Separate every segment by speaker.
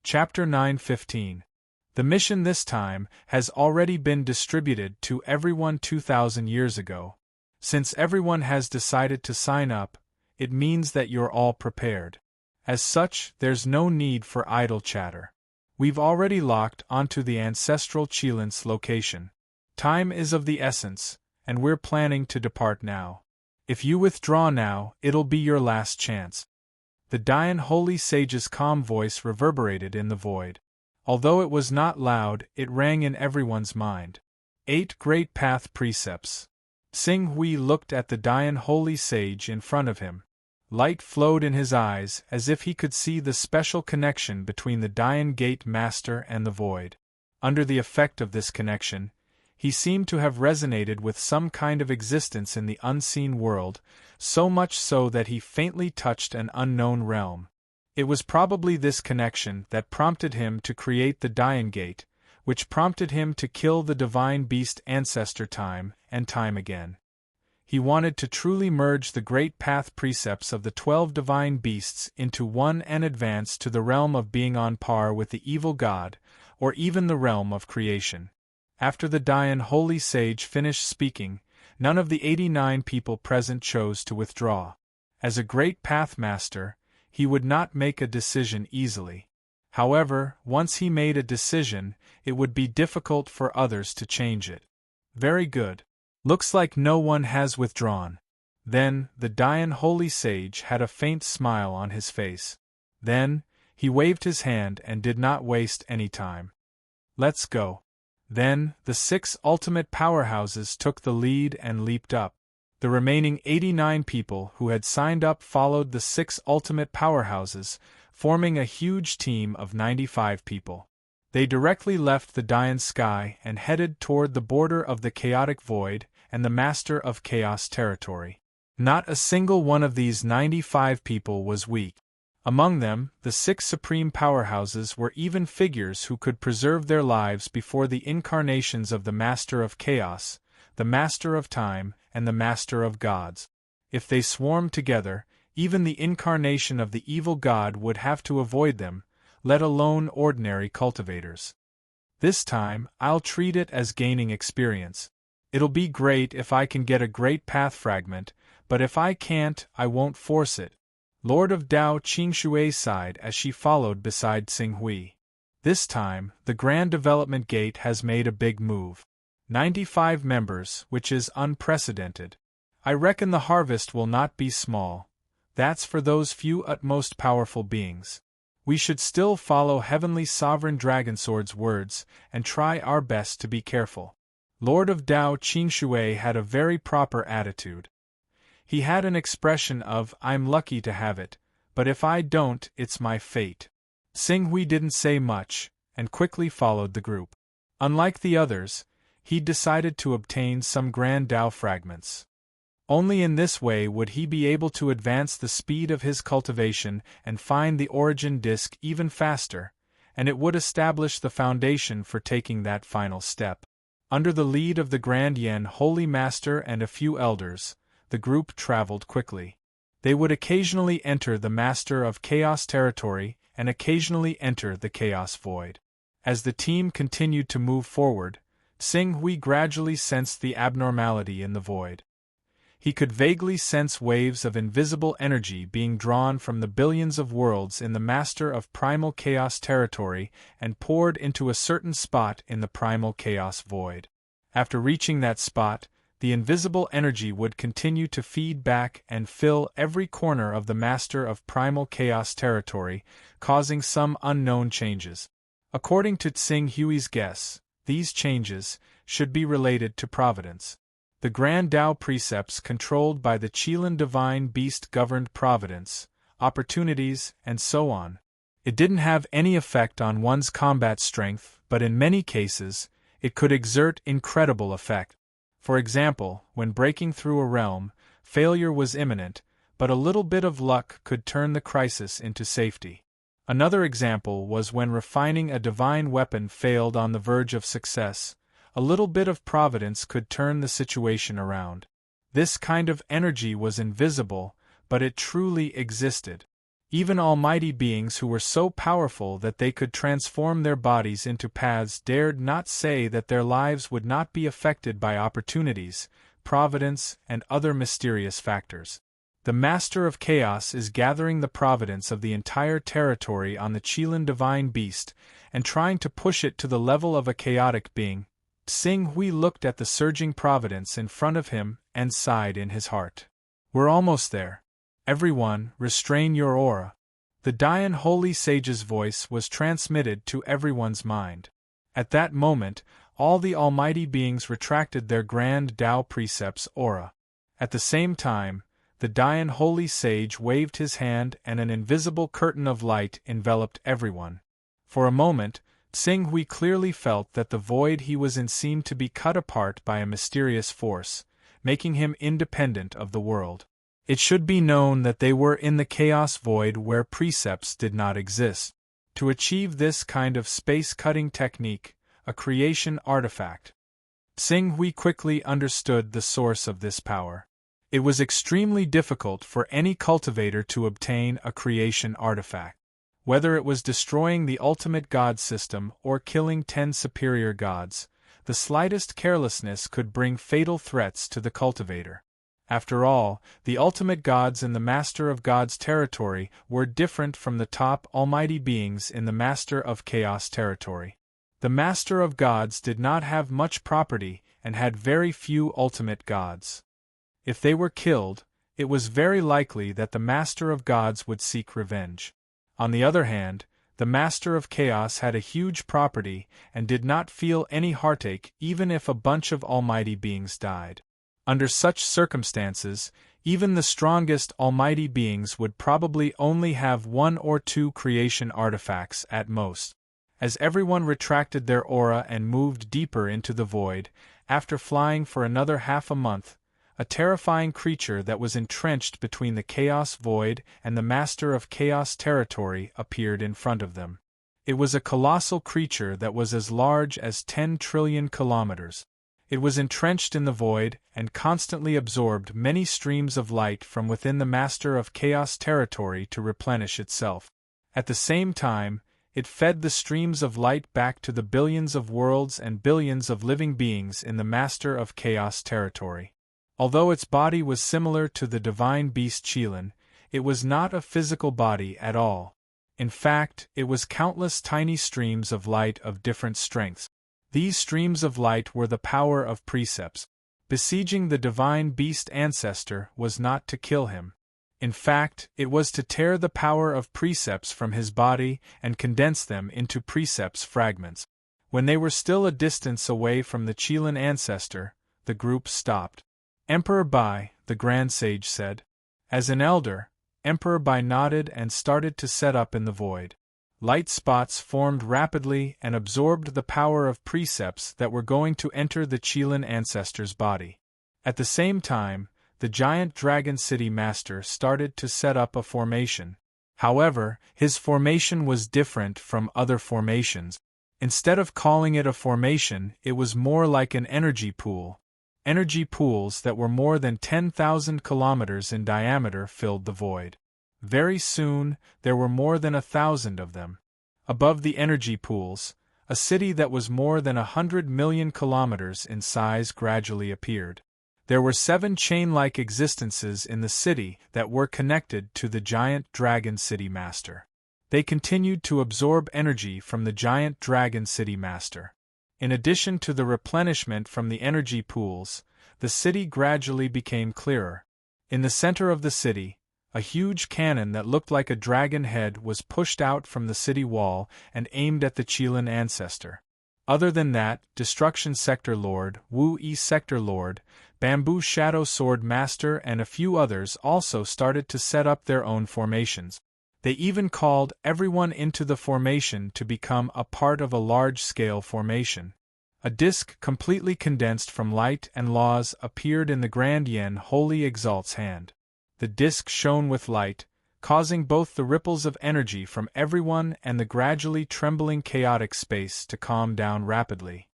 Speaker 1: Chapter 9:15. The mission this time has already been distributed to everyone 2,000 years ago. Since everyone has decided to sign up, it means that you're all prepared. As such, there's no need for idle chatter. We've already locked onto the ancestral Chilin's location. Time is of the essence, and we're planning to depart now. If you withdraw now, it'll be your last chance. The Dayan Holy Sage's calm voice reverberated in the void. Although it was not loud, it rang in everyone's mind. 8 Great Path Precepts. Xing Hui looked at the Dayan Holy Sage in front of him. Light flowed in his eyes as if he could see the special connection between the Dayan Gate Master and the void. Under the effect of this connection, he seemed to have resonated with some kind of existence in the unseen world, so much so that he faintly touched an unknown realm. It was probably this connection that prompted him to create the Dayan Gate, which prompted him to kill the divine beast ancestor time and time again. He wanted to truly merge the great path precepts of the 12 divine beasts into one and advance to the realm of being on par with the evil god, or even the realm of creation. After the Dayan Holy Sage finished speaking, none of the 89 people present chose to withdraw. As a great path master, he would not make a decision easily. However, once he made a decision, it would be difficult for others to change it. Very good. Looks like no one has withdrawn. Then, the Dayan Holy Sage had a faint smile on his face. Then, he waved his hand and did not waste any time. Let's go. Then, the 6 ultimate powerhouses took the lead and leaped up. The remaining 89 people who had signed up followed the 6 ultimate powerhouses, forming a huge team of 95 people. They directly left the Dayan sky and headed toward the border of the chaotic void and the Master of Chaos territory. Not a single one of these 95 people was weak. Among them, the 6 supreme powerhouses were even figures who could preserve their lives before the incarnations of the Master of Chaos, the Master of Time, and the Master of Gods. If they swarmed together, even the incarnation of the evil god would have to avoid them, let alone ordinary cultivators. This time, I'll treat it as gaining experience. It'll be great if I can get a great path fragment, but if I can't, I won't force it. Lord of Dao Qingshui sighed as she followed beside Xing Hui. This time, the Grand Development Gate has made a big move. 95 members, which is unprecedented. I reckon the harvest will not be small. That's for those few utmost powerful beings. We should still follow Heavenly Sovereign Dragonsword's words and try our best to be careful. Lord of Dao Qingshui had a very proper attitude. He had an expression of, I'm lucky to have it, but if I don't, it's my fate. Xing Hui didn't say much, and quickly followed the group. Unlike the others, he decided to obtain some Grand Dao fragments. Only in this way would he be able to advance the speed of his cultivation and find the origin disk even faster, and it would establish the foundation for taking that final step. Under the lead of the Grand Yen Holy Master and a few elders, the group traveled quickly. They would occasionally enter the Master of Chaos territory and occasionally enter the Chaos Void. As the team continued to move forward, Xing Hui gradually sensed the abnormality in the void. He could vaguely sense waves of invisible energy being drawn from the billions of worlds in the Master of Primal Chaos territory and poured into a certain spot in the Primal Chaos Void. After reaching that spot, the invisible energy would continue to feed back and fill every corner of the Master of Primal Chaos territory, causing some unknown changes. According to Xing Hui's guess, these changes should be related to providence. The Grand Dao precepts controlled by the Qilin divine beast governed providence, opportunities, and so on. It didn't have any effect on one's combat strength, but in many cases, it could exert incredible effect. For example, when breaking through a realm, failure was imminent, but a little bit of luck could turn the crisis into safety. Another example was when refining a divine weapon failed on the verge of success. A little bit of providence could turn the situation around. This kind of energy was invisible, but it truly existed. Even almighty beings who were so powerful that they could transform their bodies into paths dared not say that their lives would not be affected by opportunities, providence, and other mysterious factors. The Master of Chaos is gathering the providence of the entire territory on the Qilin divine beast and trying to push it to the level of a chaotic being. Xing Hui looked at the surging providence in front of him and sighed in his heart. We're almost there. Everyone, restrain your aura. The Dian Holy Sage's voice was transmitted to everyone's mind. At that moment, all the almighty beings retracted their grand Tao precepts aura. At the same time, the Dian Holy Sage waved his hand and an invisible curtain of light enveloped everyone. For a moment, Xing Hui clearly felt that the void he was in seemed to be cut apart by a mysterious force, making him independent of the world. It should be known that they were in the chaos void where precepts did not exist. To achieve this kind of space-cutting technique, a creation artifact. Xing Hui quickly understood the source of this power. It was extremely difficult for any cultivator to obtain a creation artifact. Whether it was destroying the ultimate god system or killing 10 superior gods, the slightest carelessness could bring fatal threats to the cultivator. After all, the ultimate gods in the Master of Gods territory were different from the top almighty beings in the Master of Chaos territory. The Master of Gods did not have much property and had very few ultimate gods. If they were killed, it was very likely that the Master of Gods would seek revenge. On the other hand, the Master of Chaos had a huge property and did not feel any heartache even if a bunch of almighty beings died. Under such circumstances, even the strongest almighty beings would probably only have 1 or 2 creation artifacts at most. As everyone retracted their aura and moved deeper into the void, after flying for another half a month, a terrifying creature that was entrenched between the chaos void and the Master of Chaos territory appeared in front of them. It was a colossal creature that was as large as 10 trillion kilometers. It was entrenched in the void and constantly absorbed many streams of light from within the Master of Chaos territory to replenish itself. At the same time, it fed the streams of light back to the billions of worlds and billions of living beings in the Master of Chaos territory. Although its body was similar to the divine beast Qilin, it was not a physical body at all. In fact, it was countless tiny streams of light of different strengths. These streams of light were the power of precepts. Besieging the divine beast ancestor was not to kill him. In fact, it was to tear the power of precepts from his body and condense them into precepts fragments. When they were still a distance away from the Qilin ancestor, the group stopped. Emperor Bai, the Grand Sage said. As an elder, Emperor Bai nodded and started to set up in the void. Light spots formed rapidly and absorbed the power of precepts that were going to enter the Qilin ancestor's body. At the same time, the giant Dragon City Master started to set up a formation. However, his formation was different from other formations. Instead of calling it a formation, it was more like an energy pool. Energy pools that were more than 10,000 kilometers in diameter filled the void. Very soon, there were more than 1,000 of them. Above the energy pools, a city that was more than 100 million kilometers in size gradually appeared. There were 7 chain-like existences in the city that were connected to the giant Dragon City Master. They continued to absorb energy from the giant Dragon City Master. In addition to the replenishment from the energy pools, the city gradually became clearer. In the center of the city, a huge cannon that looked like a dragon head was pushed out from the city wall and aimed at the Qilin ancestor. Other than that, Destruction Sector Lord, Wu Yi Sector Lord, Bamboo Shadow Sword Master and a few others also started to set up their own formations. They even called everyone into the formation to become a part of a large-scale formation. A disc completely condensed from light and laws appeared in the Grand Yen Holy Exalt's hand. The disc shone with light, causing both the ripples of energy from everyone and the gradually trembling chaotic space to calm down rapidly.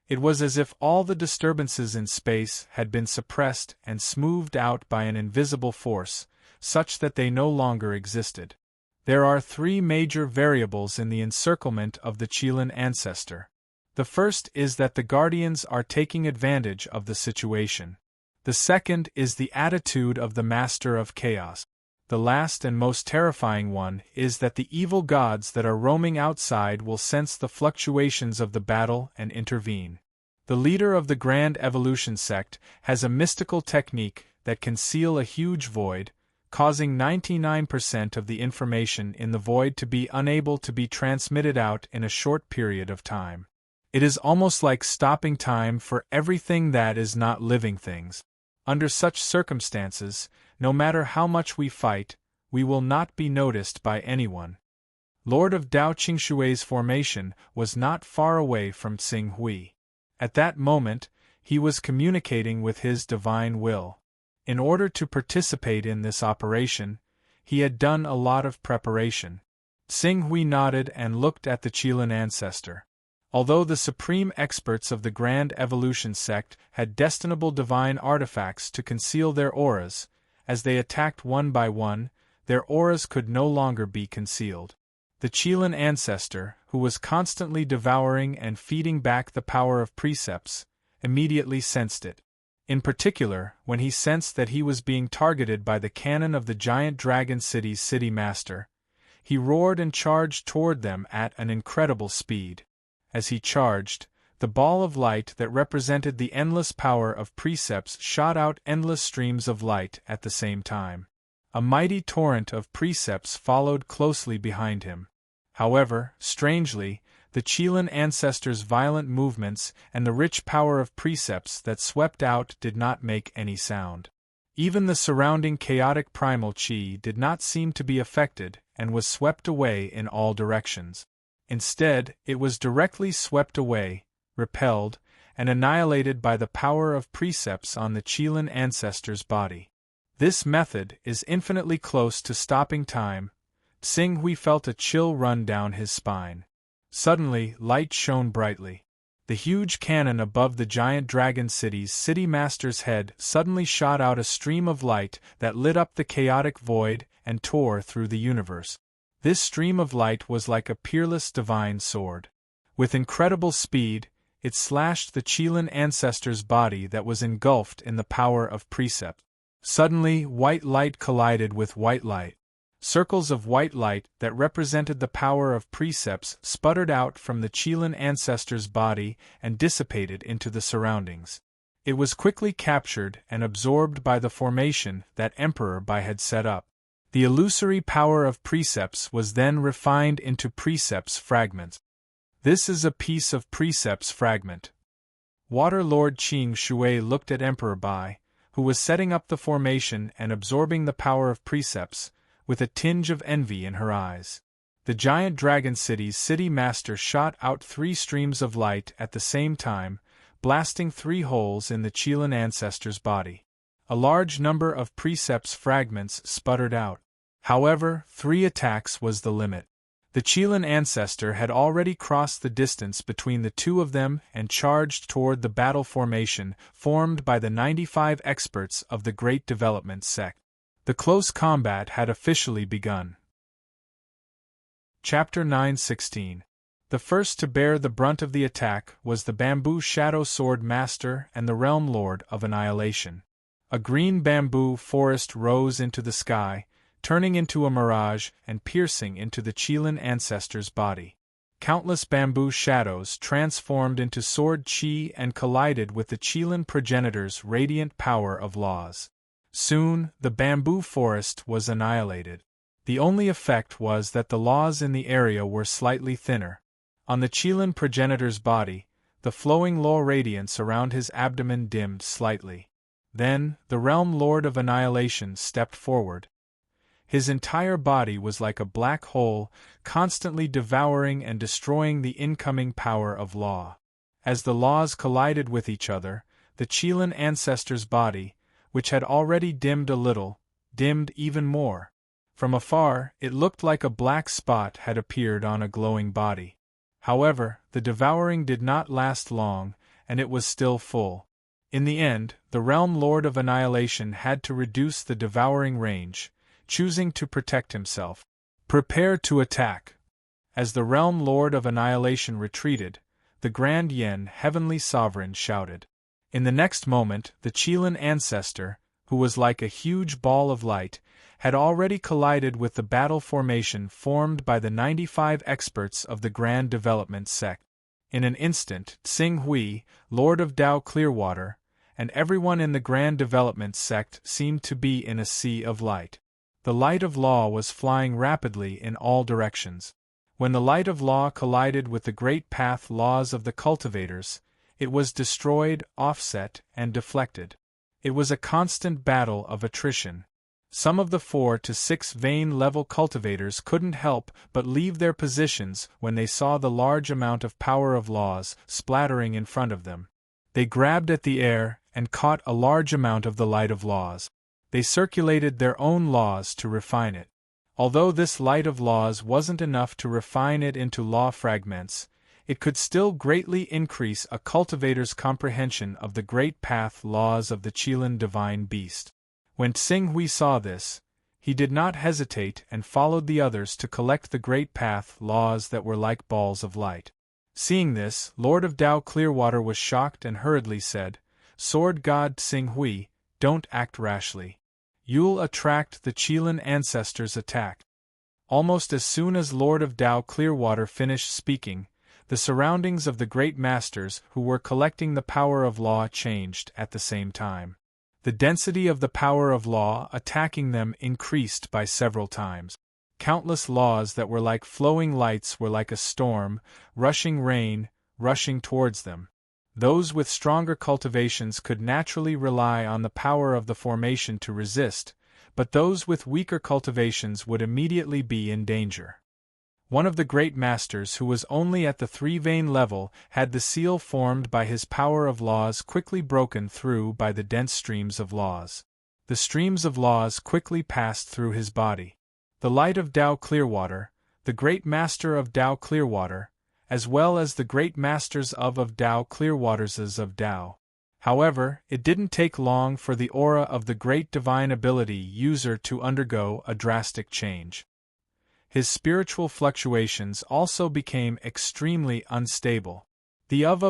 Speaker 1: It was as if all the disturbances in space had been suppressed and smoothed out by an invisible force, such that they no longer existed. There are three major variables in the encirclement of the Chilean ancestor. The first is that the guardians are taking advantage of the situation. The second is the attitude of the master of chaos. The last and most terrifying one is that the evil gods that are roaming outside will sense the fluctuations of the battle and intervene. The leader of the Grand Evolution sect has a mystical technique that can seal a huge void, causing 99% of the information in the void to be unable to be transmitted out in a short period of time. It is almost like stopping time for everything that is not living things. Under such circumstances, no matter how much we fight, we will not be noticed by anyone. Lord of Dao Qingshui's formation was not far away from Tsing Hui. At that moment, he was communicating with his divine will. In order to participate in this operation, he had done a lot of preparation. Tsing Hui nodded and looked at the Chilean ancestor. Although the supreme experts of the Grand Evolution sect had destinable divine artifacts to conceal their auras, as they attacked one by one, their auras could no longer be concealed. The Chilean ancestor, who was constantly devouring and feeding back the power of precepts, immediately sensed it. In particular, when he sensed that he was being targeted by the cannon of the giant dragon city's city master, he roared and charged toward them at an incredible speed. As he charged, the ball of light that represented the endless power of precepts shot out endless streams of light at the same time. A mighty torrent of precepts followed closely behind him. However, strangely, the Chilean ancestor's violent movements and the rich power of precepts that swept out did not make any sound. Even the surrounding chaotic primal chi did not seem to be affected and was swept away in all directions. Instead, it was directly swept away, repelled, and annihilated by the power of precepts on the Chilean ancestor's body. This method is infinitely close to stopping time. Tsing Hui felt a chill run down his spine. Suddenly, light shone brightly. The huge cannon above the giant dragon city's city master's head suddenly shot out a stream of light that lit up the chaotic void and tore through the universe. This stream of light was like a peerless divine sword. With incredible speed, it slashed the Chilean ancestor's body that was engulfed in the power of precept. Suddenly, white light collided with white light. Circles of white light that represented the power of precepts sputtered out from the Chilean ancestor's body and dissipated into the surroundings. It was quickly captured and absorbed by the formation that Emperor Bai had set up. The illusory power of precepts was then refined into precepts fragments. This is a piece of precepts fragment. Water Lord Qing Shui looked at Emperor Bai, who was setting up the formation and absorbing the power of precepts, with a tinge of envy in her eyes. The giant dragon city's city master shot out 3 streams of light at the same time, blasting 3 holes in the Chilean ancestor's body. A large number of precepts fragments sputtered out. However, 3 attacks was the limit. The Chilean ancestor had already crossed the distance between the two of them and charged toward the battle formation formed by the 95 experts of the Great Development sect. The close combat had officially begun. Chapter 9:16. The first to bear the brunt of the attack was the Bamboo Shadow Sword Master and the Realm Lord of Annihilation. A green bamboo forest rose into the sky, turning into a mirage and piercing into the Chilean ancestor's body. Countless bamboo shadows transformed into sword chi and collided with the Chilean progenitor's radiant power of laws. Soon, the bamboo forest was annihilated. The only effect was that the laws in the area were slightly thinner. On the Chilean progenitor's body, the flowing law radiance around his abdomen dimmed slightly. Then, the Realm Lord of Annihilation stepped forward. His entire body was like a black hole, constantly devouring and destroying the incoming power of law. As the laws collided with each other, the Chilean ancestor's body, which had already dimmed a little, dimmed even more. From afar, it looked like a black spot had appeared on a glowing body. However, the devouring did not last long, and it was still full. In the end, the Realm Lord of Annihilation had to reduce the devouring range, choosing to protect himself. Prepare to attack. As the realm lord of annihilation retreated, the Grand Yen Heavenly Sovereign shouted. In the next moment, the Qilin ancestor, who was like a huge ball of light, had already collided with the battle formation formed by the 95 experts of the Grand Development Sect. In an instant, Tsing Hui, Lord of Tao Clearwater, and everyone in the Grand Development Sect seemed to be in a sea of light. The light of law was flying rapidly in all directions. When the light of law collided with the great path laws of the cultivators, it was destroyed, offset, and deflected. It was a constant battle of attrition. Some of the 4 to 6 vein-level cultivators couldn't help but leave their positions when they saw the large amount of power of laws splattering in front of them. They grabbed at the air and caught a large amount of the light of laws. They circulated their own laws to refine it. Although this light of laws wasn't enough to refine it into law fragments, it could still greatly increase a cultivator's comprehension of the great path laws of the Qilin divine beast. When Tsing Hui saw this, he did not hesitate and followed the others to collect the great path laws that were like balls of light. Seeing this, Lord of Tao Clearwater was shocked and hurriedly said, "Sword God Tsing Hui, don't act rashly. You'll attract the Qilin ancestors' attack." Almost as soon as Lord of Tao Clearwater finished speaking, the surroundings of the great masters who were collecting the power of law changed at the same time. The density of the power of law attacking them increased by several times. Countless laws that were like flowing lights were like a storm, rushing rain, rushing towards them. Those with stronger cultivations could naturally rely on the power of the formation to resist, but those with weaker cultivations would immediately be in danger. One of the great masters who was only at the 3-vein level had the seal formed by his power of laws quickly broken through by the dense streams of laws. The streams of laws quickly passed through his body. The light of Tao Clearwater, the great master of Tao Clearwater, as well as the great masters of Tao Clearwaters of Tao. However, it didn't take long for the aura of the great divine ability user to undergo a drastic change. His spiritual fluctuations also became extremely unstable. The of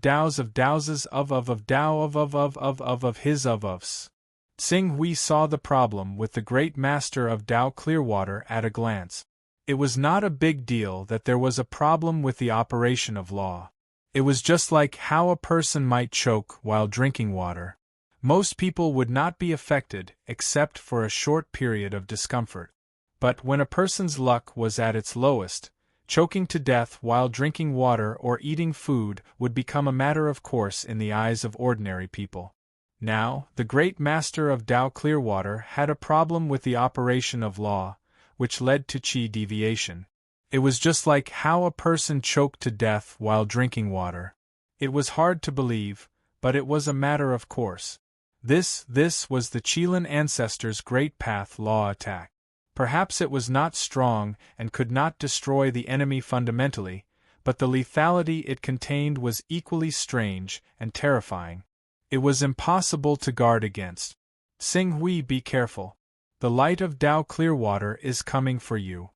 Speaker 1: Tao's of Tao's of Tao of his ofs. Tsing Hui saw the problem with the great master of Tao Clearwater at a glance. It was not a big deal that there was a problem with the operation of law. It was just like how a person might choke while drinking water. Most people would not be affected except for a short period of discomfort. But when a person's luck was at its lowest, choking to death while drinking water or eating food would become a matter of course in the eyes of ordinary people. Now, the great master of Tao Clearwater had a problem with the operation of law, which led to chi deviation. It was just like how a person choked to death while drinking water. It was hard to believe, but it was a matter of course. This was the Qilin ancestors' great path law attack. Perhaps it was not strong and could not destroy the enemy fundamentally, but the lethality it contained was equally strange and terrifying. It was impossible to guard against. Tsing Hui, be careful. The light of Tao Clearwater is coming for you.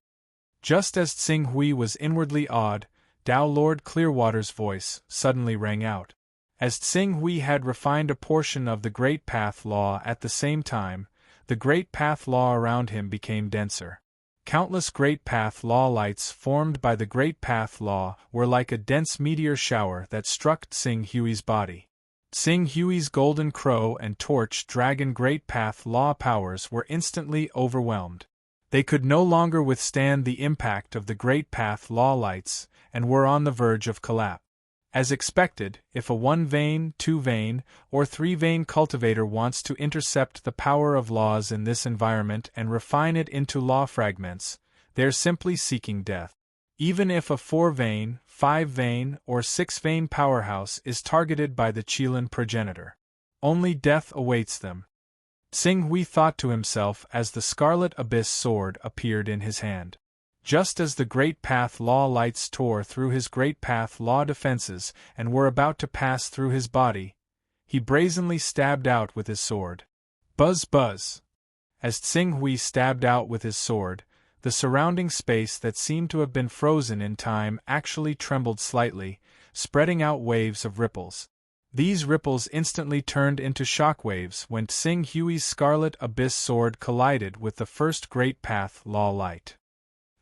Speaker 1: Just as Tsing Hui was inwardly awed, Tao Lord Clearwater's voice suddenly rang out. As Tsing Hui had refined a portion of the Great Path Law at the same time, the Great Path Law around him became denser. Countless Great Path Law lights formed by the Great Path Law were like a dense meteor shower that struck Tsing Hui's body. Tsing Hui's Golden Crow and Torch Dragon Great Path Law powers were instantly overwhelmed. They could no longer withstand the impact of the Great Path Law lights and were on the verge of collapse. As expected, if a 1-vein, 2-vein, or 3-vein cultivator wants to intercept the power of laws in this environment and refine it into law fragments, they're simply seeking death. Even if a 4-vein, 5-vein, or 6-vein powerhouse is targeted by the Qilin progenitor, only death awaits them. Tsing Hui thought to himself as the Scarlet Abyss sword appeared in his hand. Just as the Great Path Law lights tore through his Great Path Law defenses and were about to pass through his body, he brazenly stabbed out with his sword. Buzz buzz! As Tsing Hui stabbed out with his sword, the surrounding space that seemed to have been frozen in time actually trembled slightly, spreading out waves of ripples. These ripples instantly turned into shockwaves when Tsing Hui's scarlet abyss sword collided with the first Great Path Law light.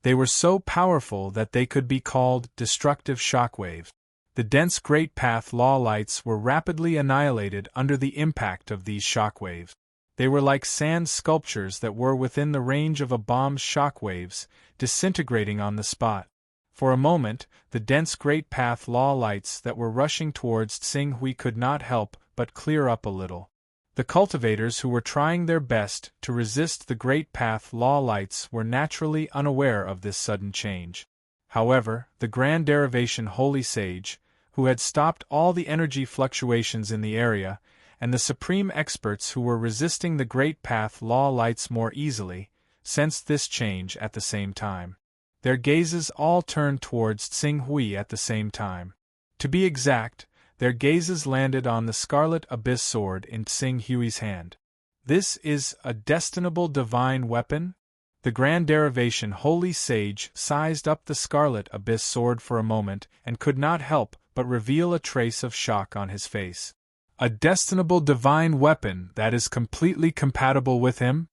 Speaker 1: They were so powerful that they could be called destructive shockwaves. The dense Great Path Law lights were rapidly annihilated under the impact of these shockwaves. They were like sand sculptures that were within the range of a bomb's shockwaves, disintegrating on the spot. For a moment, the dense Great Path Law lights that were rushing towards Tsing Hui could not help but clear up a little. The cultivators who were trying their best to resist the Great Path Law lights were naturally unaware of this sudden change. However, the Grand Derivation Holy Sage, who had stopped all the energy fluctuations in the area, and the supreme experts who were resisting the Great Path Law lights more easily, sensed this change at the same time. Their gazes all turned towards Tsing Hui at the same time. To be exact, their gazes landed on the Scarlet Abyss sword in Tsing Hui's hand. This is a destinable divine weapon? The Grand Derivation Holy Sage sized up the Scarlet Abyss sword for a moment and could not help but reveal a trace of shock on his face. A destinable divine weapon that is completely compatible with him?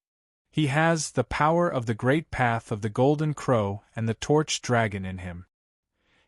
Speaker 1: He has the power of the Great Path of the Golden Crow and the Torch Dragon in him.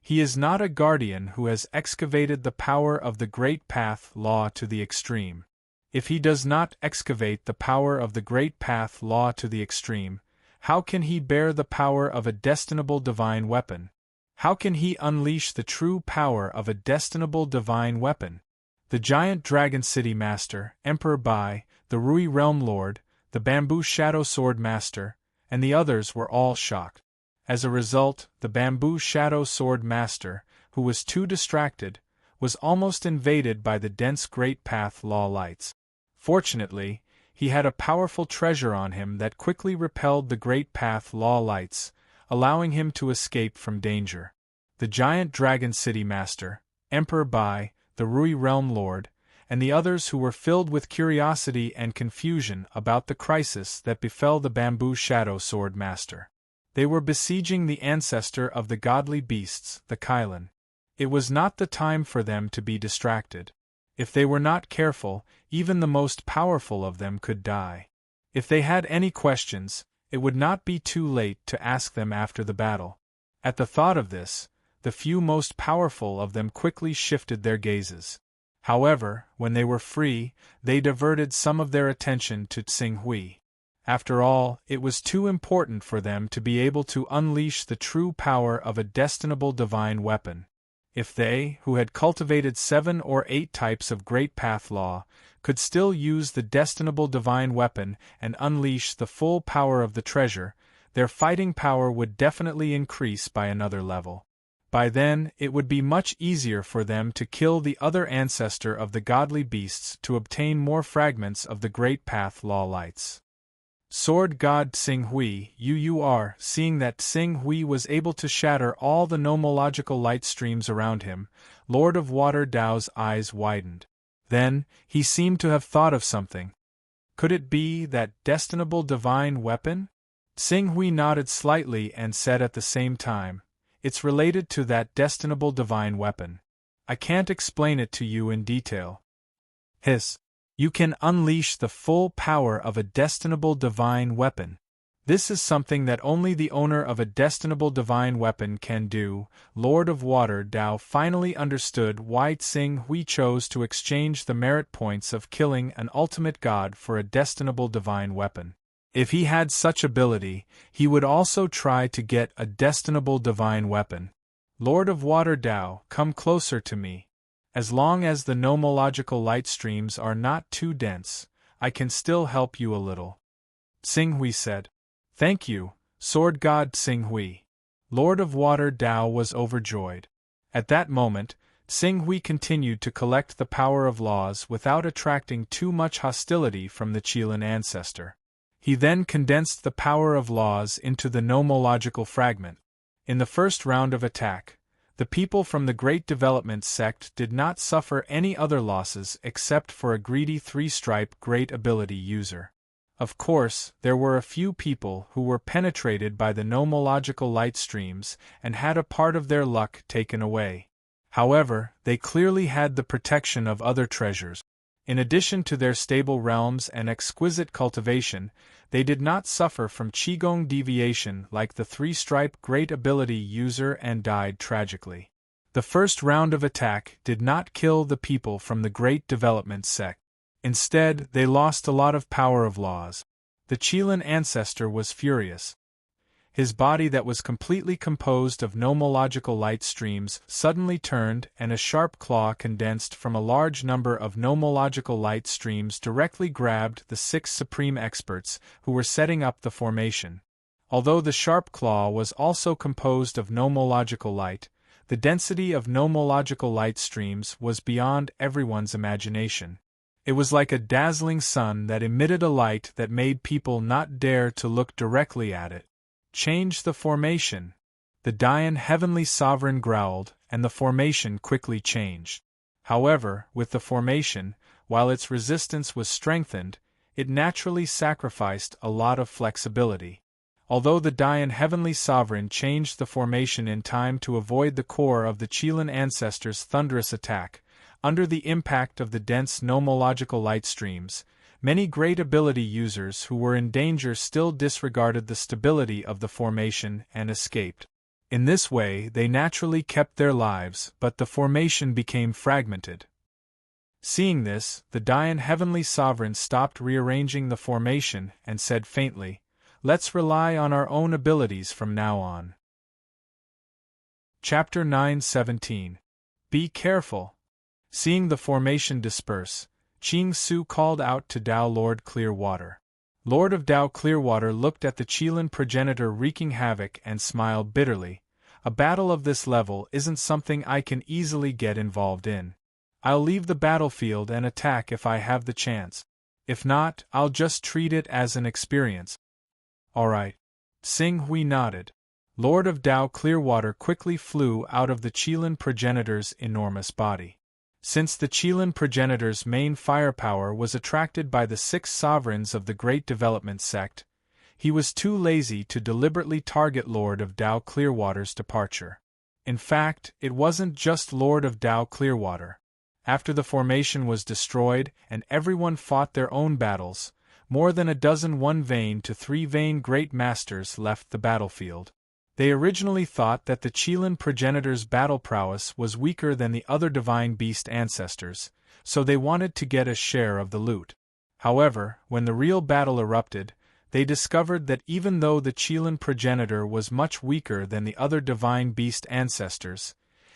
Speaker 1: He is not a guardian who has excavated the power of the Great Path Law to the extreme. If he does not excavate the power of the Great Path Law to the extreme, how can he bear the power of a destinable divine weapon? How can he unleash the true power of a destinable divine weapon? The giant Dragon City Master, Emperor Bai, the Rui Realm Lord, the Bamboo Shadow Sword Master, and the others were all shocked. As a result, the Bamboo Shadow Sword Master, who was too distracted, was almost invaded by the dense Great Path Law lights. Fortunately, he had a powerful treasure on him that quickly repelled the Great Path Law lights, allowing him to escape from danger. The giant Dragon City Master, Emperor Bai, the Rui Realm Lord, and the others who were filled with curiosity and confusion about the crisis that befell the Bamboo Shadow Sword Master. They were besieging the ancestor of the godly beasts, the Kylan. It was not the time for them to be distracted. If they were not careful, even the most powerful of them could die. If they had any questions, it would not be too late to ask them after the battle. At the thought of this, the few most powerful of them quickly shifted their gazes. However, when they were free, they diverted some of their attention to Tsing Hui. After all, it was too important for them to be able to unleash the true power of a destinable divine weapon. If they, who had cultivated 7 or 8 types of Great Path Law, could still use the destinable divine weapon and unleash the full power of the treasure, their fighting power would definitely increase by another level. By then, it would be much easier for them to kill the other ancestor of the godly beasts to obtain more fragments of the Great Path Law lights. Sword God Tsing Hui, seeing that Tsing Hui was able to shatter all the nomological light streams around him, Lord of Water Dao's eyes widened. Then, he seemed to have thought of something. Could it be that destinable divine weapon? Tsing Hui nodded slightly and said at the same time, "It's related to that destinable divine weapon. I can't explain it to you in detail." Hiss. You can unleash the full power of a destinable divine weapon. This is something that only the owner of a destinable divine weapon can do. Lord of Water Dao finally understood why Tsing Hui chose to exchange the merit points of killing an ultimate god for a destinable divine weapon. If he had such ability, he would also try to get a destinable divine weapon. Lord of Water Dao, come closer to me. As long as the nomological light streams are not too dense, I can still help you a little. Tsing Hui said. Thank you, Sword God Tsing Hui. Lord of Water Dao was overjoyed. At that moment, Tsing Hui continued to collect the power of laws without attracting too much hostility from the Qilin ancestor. He then condensed the power of laws into the nomological fragment. In the first round of attack, the people from the Great Development Sect did not suffer any other losses except for a greedy 3-stripe Great Ability user. Of course, there were a few people who were penetrated by the nomological light streams and had a part of their luck taken away. However, they clearly had the protection of other treasures. In addition to their stable realms and exquisite cultivation, they did not suffer from Qigong deviation like the three-stripe great ability user and died tragically. The first round of attack did not kill the people from the Great Development sect. Instead, they lost a lot of power of laws. The Qilin ancestor was furious. His body that was completely composed of nomological light streams suddenly turned and a sharp claw condensed from a large number of nomological light streams directly grabbed the 6 supreme experts who were setting up the formation. Although the sharp claw was also composed of nomological light, the density of nomological light streams was beyond everyone's imagination. It was like a dazzling sun that emitted a light that made people not dare to look directly at it. Change the formation. The Dayan Heavenly Sovereign growled, and the formation quickly changed. However, with the formation, while its resistance was strengthened, it naturally sacrificed a lot of flexibility. Although the Dayan Heavenly Sovereign changed the formation in time to avoid the core of the Qilin ancestors' thunderous attack, under the impact of the dense nomological light streams, many great ability users who were in danger still disregarded the stability of the formation and escaped. In this way, they naturally kept their lives, but the formation became fragmented. Seeing this, the Dayan Heavenly Sovereign stopped rearranging the formation and said faintly, "Let's rely on our own abilities from now on." Chapter 9:17. Be careful. Seeing the formation disperse, Qing Su called out to Tao Lord Clearwater. Lord of Tao Clearwater looked at the Qilin progenitor wreaking havoc and smiled bitterly. A battle of this level isn't something I can easily get involved in. I'll leave the battlefield and attack if I have the chance. If not, I'll just treat it as an experience. Alright. Xing Hui nodded. Lord of Tao Clearwater quickly flew out of the Qilin progenitor's enormous body. Since the Qilin progenitor's main firepower was attracted by the 6 sovereigns of the Great Development sect, he was too lazy to deliberately target Lord of Tao Clearwater's departure. In fact, it wasn't just Lord of Tao Clearwater. After the formation was destroyed and everyone fought their own battles, more than a dozen 1-vein to 3-vein great masters left the battlefield. They originally thought that the Qilin progenitor's battle prowess was weaker than the other divine beast ancestors, so they wanted to get a share of the loot. However, when the real battle erupted, they discovered that even though the Qilin progenitor was much weaker than the other divine beast ancestors,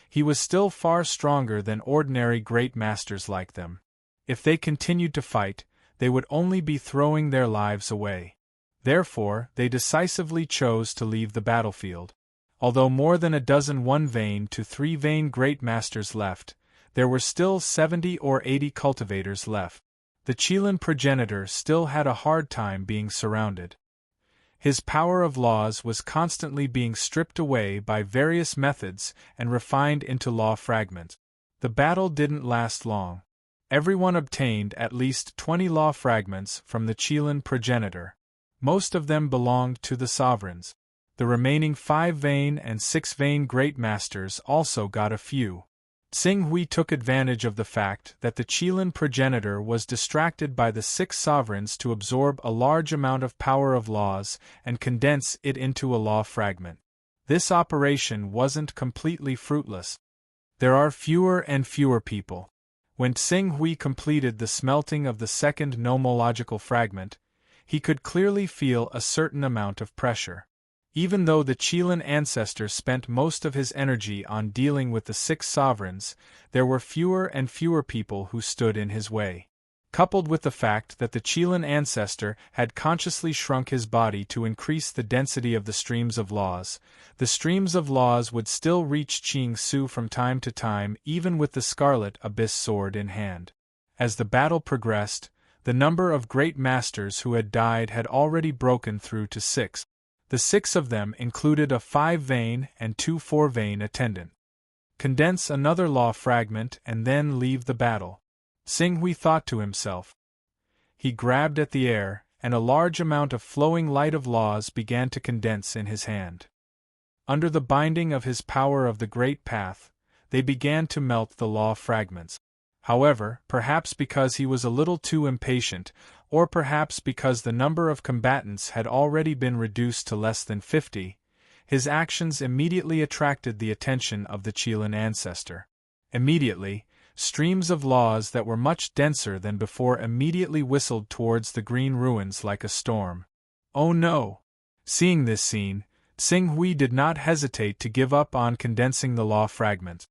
Speaker 1: he was still far stronger than ordinary great masters like them. If they continued to fight, they would only be throwing their lives away. Therefore, they decisively chose to leave the battlefield. Although more than a dozen 1-vein to 3-vein great masters left, there were still 70 or 80 cultivators left. The Qilin progenitor still had a hard time being surrounded. His power of laws was constantly being stripped away by various methods and refined into law fragments. The battle didn't last long. Everyone obtained at least 20 law fragments from the Qilin progenitor. Most of them belonged to the sovereigns. The remaining 5-vein and 6-vein great masters also got a few. Xing Hui took advantage of the fact that the Qilin progenitor was distracted by the 6 sovereigns to absorb a large amount of power of laws and condense it into a law fragment. This operation wasn't completely fruitless. There are fewer and fewer people. When Xing Hui completed the smelting of the second nomological fragment, he could clearly feel a certain amount of pressure. Even though the Qilin ancestor spent most of his energy on dealing with the 6 sovereigns, there were fewer and fewer people who stood in his way. Coupled with the fact that the Qilin ancestor had consciously shrunk his body to increase the density of the streams of laws, the streams of laws would still reach Qing Su from time to time even with the Scarlet Abyss sword in hand. As the battle progressed, the number of great masters who had died had already broken through to 6. The 6 of them included a 5-vein and 2 4-vein attendant. Condense another law fragment and then leave the battle. Xing Hui thought to himself. He grabbed at the air and a large amount of flowing light of laws began to condense in his hand. Under the binding of his power of the great path, they began to melt the law fragments. However, perhaps because he was a little too impatient, or perhaps because the number of combatants had already been reduced to less than 50, his actions immediately attracted the attention of the Chilean ancestor. Immediately, streams of laws that were much denser than before immediately whistled towards the green ruins like a storm. Oh no! Seeing this scene, Tsing Hui did not hesitate to give up on condensing the law fragment.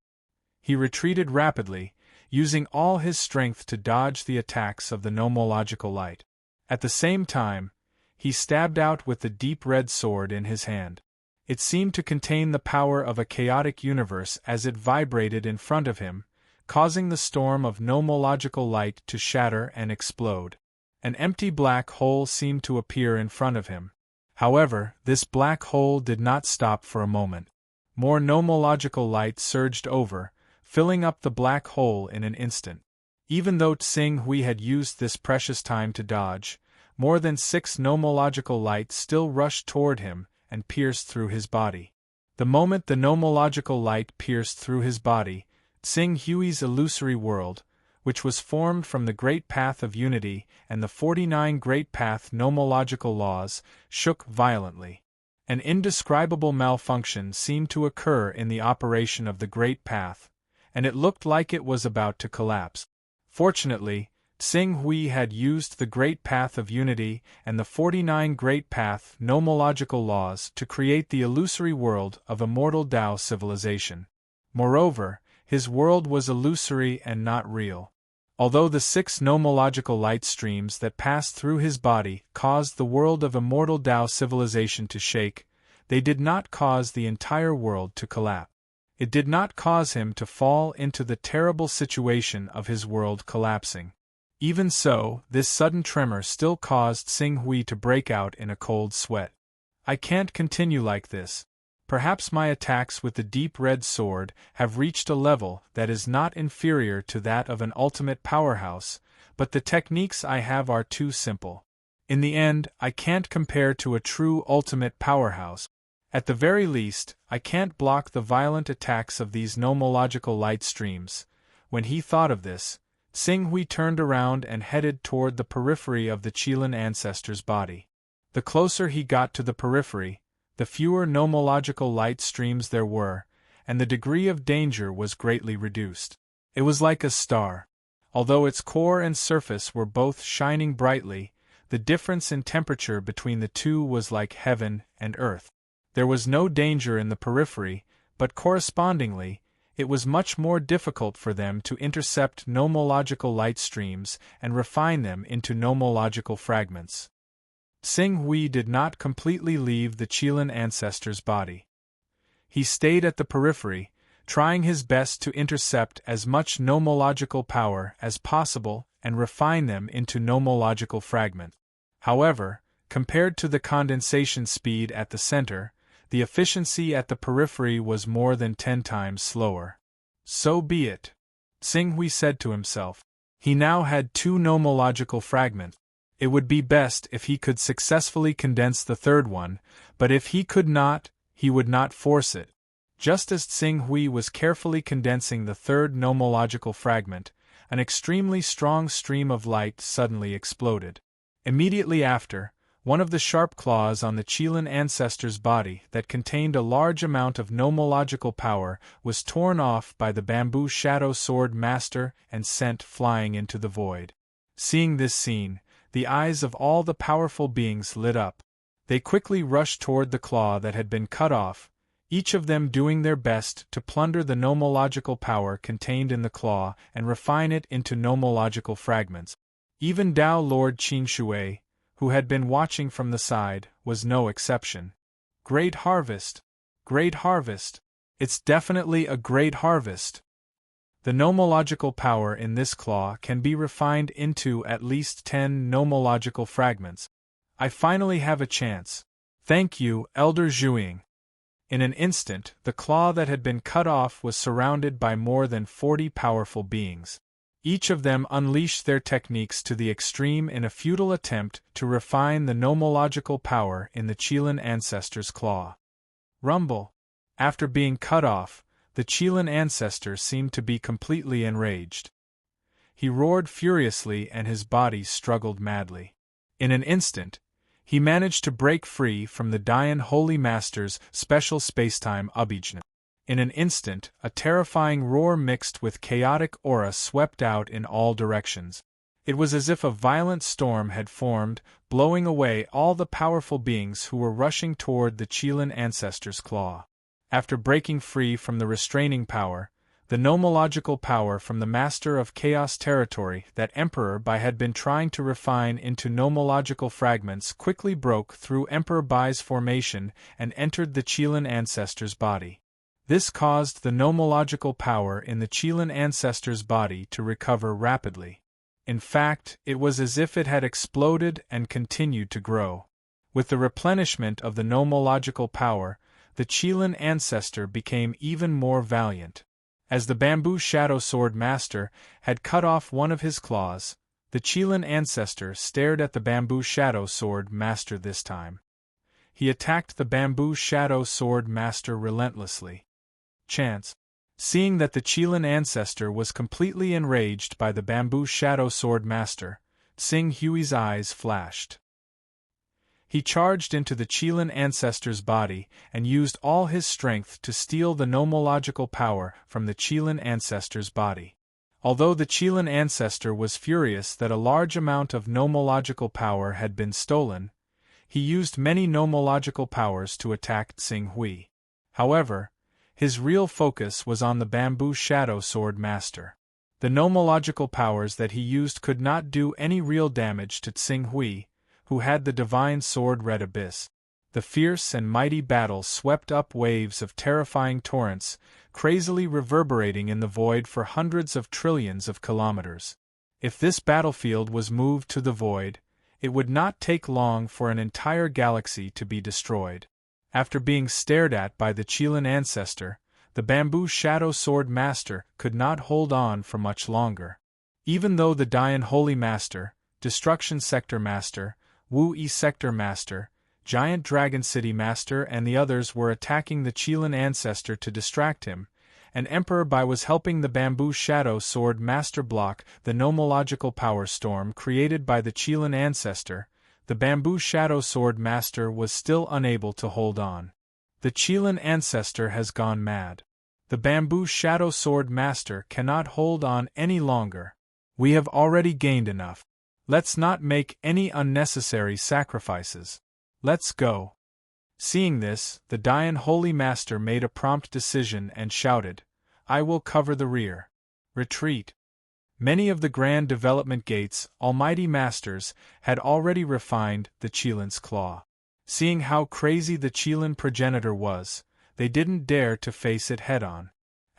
Speaker 1: He retreated rapidly, using all his strength to dodge the attacks of the nomological light. At the same time, he stabbed out with the deep red sword in his hand. It seemed to contain the power of a chaotic universe as it vibrated in front of him, causing the storm of nomological light to shatter and explode. An empty black hole seemed to appear in front of him. However, this black hole did not stop for a moment. More nomological light surged over, filling up the black hole in an instant. Even though Tsing Hui had used this precious time to dodge, more than 6 nomological light still rushed toward him and pierced through his body. The moment the nomological light pierced through his body, Tsing Hui's illusory world, which was formed from the Great Path of Unity and the 49 Great Path nomological laws, shook violently. An indescribable malfunction seemed to occur in the operation of the Great Path, and it looked like it was about to collapse. Fortunately, Tsing Hui had used the Great Path of Unity and the 49 Great Path nomological laws to create the illusory world of immortal Tao civilization. Moreover, his world was illusory and not real. Although the 6 nomological light streams that passed through his body caused the world of immortal Tao civilization to shake, they did not cause the entire world to collapse. It did not cause him to fall into the terrible situation of his world collapsing. Even so, this sudden tremor still caused Tsing Hui to break out in a cold sweat. I can't continue like this. Perhaps my attacks with the deep red sword have reached a level that is not inferior to that of an ultimate powerhouse, but the techniques I have are too simple. In the end, I can't compare to a true ultimate powerhouse. At the very least, I can't block the violent attacks of these nomological light streams. When he thought of this, Tsing Hui turned around and headed toward the periphery of the Chilean ancestor's body. The closer he got to the periphery, the fewer nomological light streams there were, and the degree of danger was greatly reduced. It was like a star. Although its core and surface were both shining brightly, the difference in temperature between the two was like heaven and earth. There was no danger in the periphery, but correspondingly, it was much more difficult for them to intercept nomological light streams and refine them into nomological fragments. Tsing Hui did not completely leave the Chilean ancestor's body. He stayed at the periphery, trying his best to intercept as much nomological power as possible and refine them into nomological fragments. However, compared to the condensation speed at the center, the efficiency at the periphery was more than 10 times slower. So be it, Tsing Hui said to himself. He now had 2 nomological fragments. It would be best if he could successfully condense the third one, but if he could not, he would not force it. Just as Tsing Hui was carefully condensing the third nomological fragment, an extremely strong stream of light suddenly exploded. Immediately after, one of the sharp claws on the Chilean ancestor's body that contained a large amount of nomological power was torn off by the bamboo shadow sword master and sent flying into the void. Seeing this scene, the eyes of all the powerful beings lit up. They quickly rushed toward the claw that had been cut off, each of them doing their best to plunder the nomological power contained in the claw and refine it into nomological fragments. Even Tao Lord Qin Shui, who had been watching from the side, was no exception. Great harvest! Great harvest! It's definitely a great harvest! The nomological power in this claw can be refined into at least 10 nomological fragments. I finally have a chance. Thank you, Elder Zhuing. In an instant, the claw that had been cut off was surrounded by more than 40 powerful beings. Each of them unleashed their techniques to the extreme in a futile attempt to refine the nomological power in the Chilean ancestor's claw. Rumble. After being cut off, the Chilean ancestor seemed to be completely enraged. He roared furiously and his body struggled madly. In an instant, he managed to break free from the Dayan Holy Master's special spacetime Ubijna. In an instant, a terrifying roar mixed with chaotic aura swept out in all directions. It was as if a violent storm had formed, blowing away all the powerful beings who were rushing toward the Chilean ancestor's claw. After breaking free from the restraining power, the nomological power from the Master of Chaos territory that Emperor Bai had been trying to refine into nomological fragments quickly broke through Emperor Bai's formation and entered the Chilean ancestor's body. This caused the nomological power in the Chilean ancestor's body to recover rapidly. In fact, it was as if it had exploded and continued to grow. With the replenishment of the nomological power, the Chilean ancestor became even more valiant. As the bamboo shadow sword master had cut off one of his claws, the Chilean ancestor stared at the bamboo shadow sword master this time. He attacked the bamboo shadow sword master relentlessly. Chance. Seeing that the Chilean ancestor was completely enraged by the bamboo shadow sword master, Tsing Hui's eyes flashed. He charged into the Chilean ancestor's body and used all his strength to steal the nomological power from the Chilean ancestor's body. Although the Chilean ancestor was furious that a large amount of nomological power had been stolen, he used many nomological powers to attack Tsing Hui. However, his real focus was on the bamboo shadow sword master. The nomological powers that he used could not do any real damage to Tsing Hui, who had the divine sword Red Abyss. The fierce and mighty battle swept up waves of terrifying torrents, crazily reverberating in the void for hundreds of trillions of kilometers. If this battlefield was moved to the void, it would not take long for an entire galaxy to be destroyed. After being stared at by the Chilean ancestor, the bamboo shadow sword master could not hold on for much longer. Even though the Dayan Holy Master, Destruction Sector Master, Wu-Yi Sector Master, Giant Dragon City Master and the others were attacking the Chilean ancestor to distract him, and Emperor Bai was helping the bamboo shadow sword master block the nomological power storm created by the Chilean ancestor, the bamboo shadow sword master was still unable to hold on. The Chilean ancestor has gone mad. The bamboo shadow sword master cannot hold on any longer. We have already gained enough. Let's not make any unnecessary sacrifices. Let's go. Seeing this, the Dayan Holy Master made a prompt decision and shouted, "I will cover the rear. Retreat." Many of the Grand Development Gate's Almighty Masters had already refined the Chilean's claw. Seeing how crazy the Chilean progenitor was, they didn't dare to face it head-on.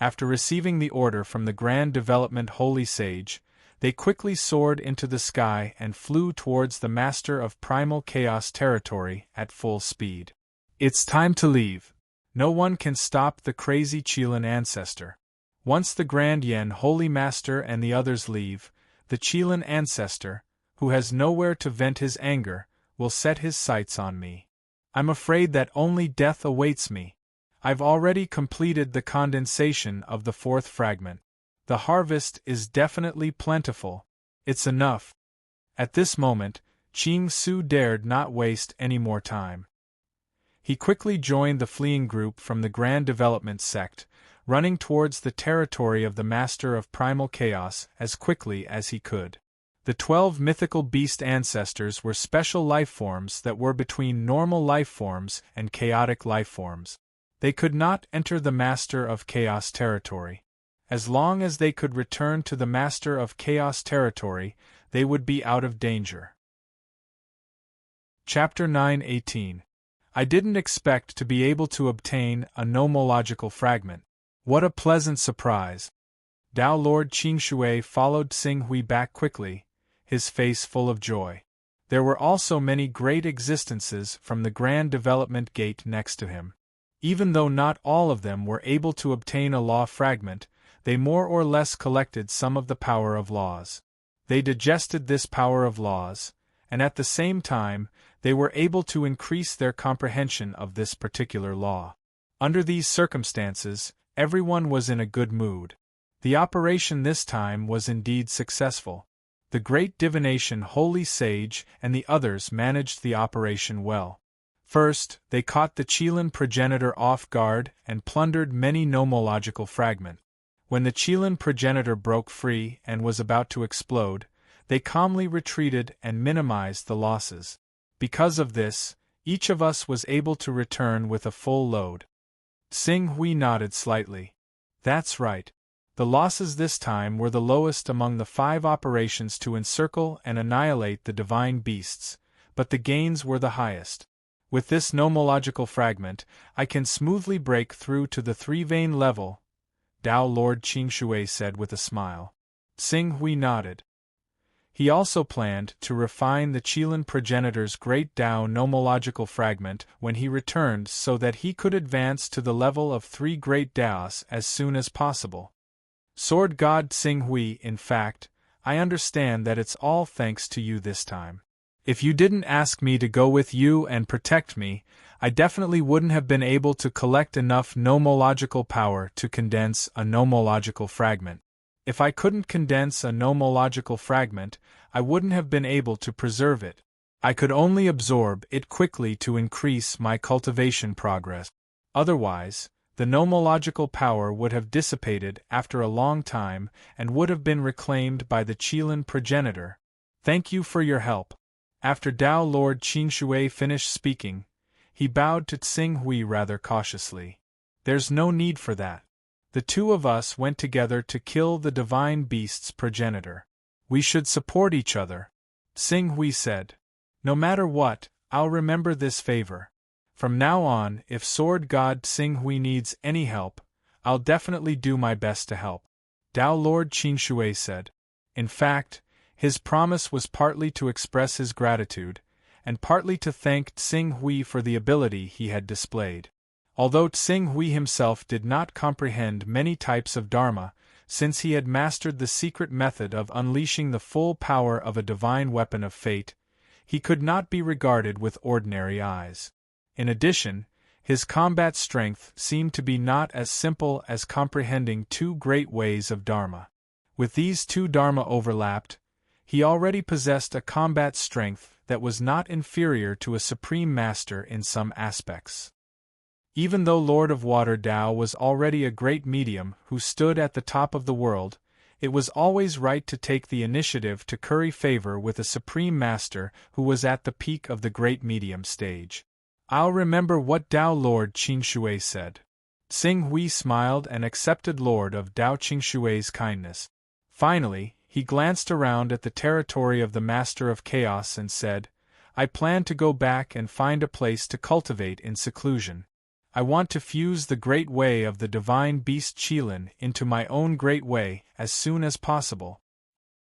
Speaker 1: After receiving the order from the Grand Development Holy Sage, they quickly soared into the sky and flew towards the Master of Primal Chaos territory at full speed. It's time to leave. No one can stop the crazy Chilean ancestor. Once the Grand Yen Holy Master and the others leave, the Chilean ancestor, who has nowhere to vent his anger, will set his sights on me. I'm afraid that only death awaits me. I've already completed the condensation of the fourth fragment. The harvest is definitely plentiful. It's enough. At this moment, Ching Su dared not waste any more time. He quickly joined the fleeing group from the Grand Development Sect, running towards the territory of the Master of Primal Chaos as quickly as he could. The 12 mythical beast ancestors were special life forms that were between normal life forms and chaotic life forms. They could not enter the Master of Chaos territory. As long as they could return to the Master of Chaos territory, they would be out of danger. Chapter 9:18. I didn't expect to be able to obtain a nomological fragment. What a pleasant surprise! Dao Lord Qingshui followed Tsing Hui back quickly, his face full of joy. There were also many great existences from the Grand Development Gate next to him. Even though not all of them were able to obtain a law fragment, they more or less collected some of the power of laws. They digested this power of laws, and at the same time, they were able to increase their comprehension of this particular law. Under these circumstances, everyone was in a good mood. The operation this time was indeed successful. The great divination holy sage and the others managed the operation well. First, they caught the Chelan progenitor off guard and plundered many nomological fragments. When the Chelan progenitor broke free and was about to explode, they calmly retreated and minimized the losses. Because of this, each of us was able to return with a full load. Tsing Hui nodded slightly. That's right. The losses this time were the lowest among the 5 operations to encircle and annihilate the divine beasts, but the gains were the highest. With this nomological fragment, I can smoothly break through to the 3-vein level, Dao Lord Qingshui said with a smile. Tsing Hui nodded. He also planned to refine the Chelan progenitor's great Dao nomological fragment when he returned so that he could advance to the level of 3 great Daos as soon as possible. Sword God Tsing Hui, in fact, I understand that it's all thanks to you this time. If you didn't ask me to go with you and protect me, I definitely wouldn't have been able to collect enough nomological power to condense a nomological fragment. If I couldn't condense a nomological fragment, I wouldn't have been able to preserve it. I could only absorb it quickly to increase my cultivation progress. Otherwise, the nomological power would have dissipated after a long time and would have been reclaimed by the Chelan progenitor. Thank you for your help. After Dao Lord Qingshui finished speaking, he bowed to Tsing Hui rather cautiously. There's no need for that. The 2 of us went together to kill the divine beast's progenitor. We should support each other. Tsing Hui said. No matter what, I'll remember this favor. From now on, if Sword God Tsing Hui needs any help, I'll definitely do my best to help. Dao Lord Qingshui said. In fact, his promise was partly to express his gratitude, and partly to thank Tsing Hui for the ability he had displayed. Although Tsing Hui himself did not comprehend many types of Dharma, since he had mastered the secret method of unleashing the full power of a divine weapon of fate, he could not be regarded with ordinary eyes. In addition, his combat strength seemed to be not as simple as comprehending 2 great ways of Dharma. With these 2 Dharma overlapped, he already possessed a combat strength that was not inferior to a supreme master in some aspects. Even though Lord of Water Dao was already a great medium who stood at the top of the world, it was always right to take the initiative to curry favor with a supreme master who was at the peak of the great medium stage. I'll remember what Dao Lord Qingshui said. Tsing Hui smiled and accepted Lord of Dao Qingshui's kindness. Finally, he glanced around at the territory of the Master of Chaos and said, I plan to go back and find a place to cultivate in seclusion. I want to fuse the great way of the divine beast Chelan into my own great way as soon as possible.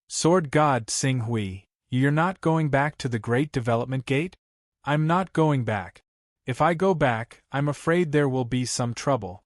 Speaker 1: Sword God Tsing Hui, you're not going back to the Great Development Gate? I'm not going back. If I go back, I'm afraid there will be some trouble.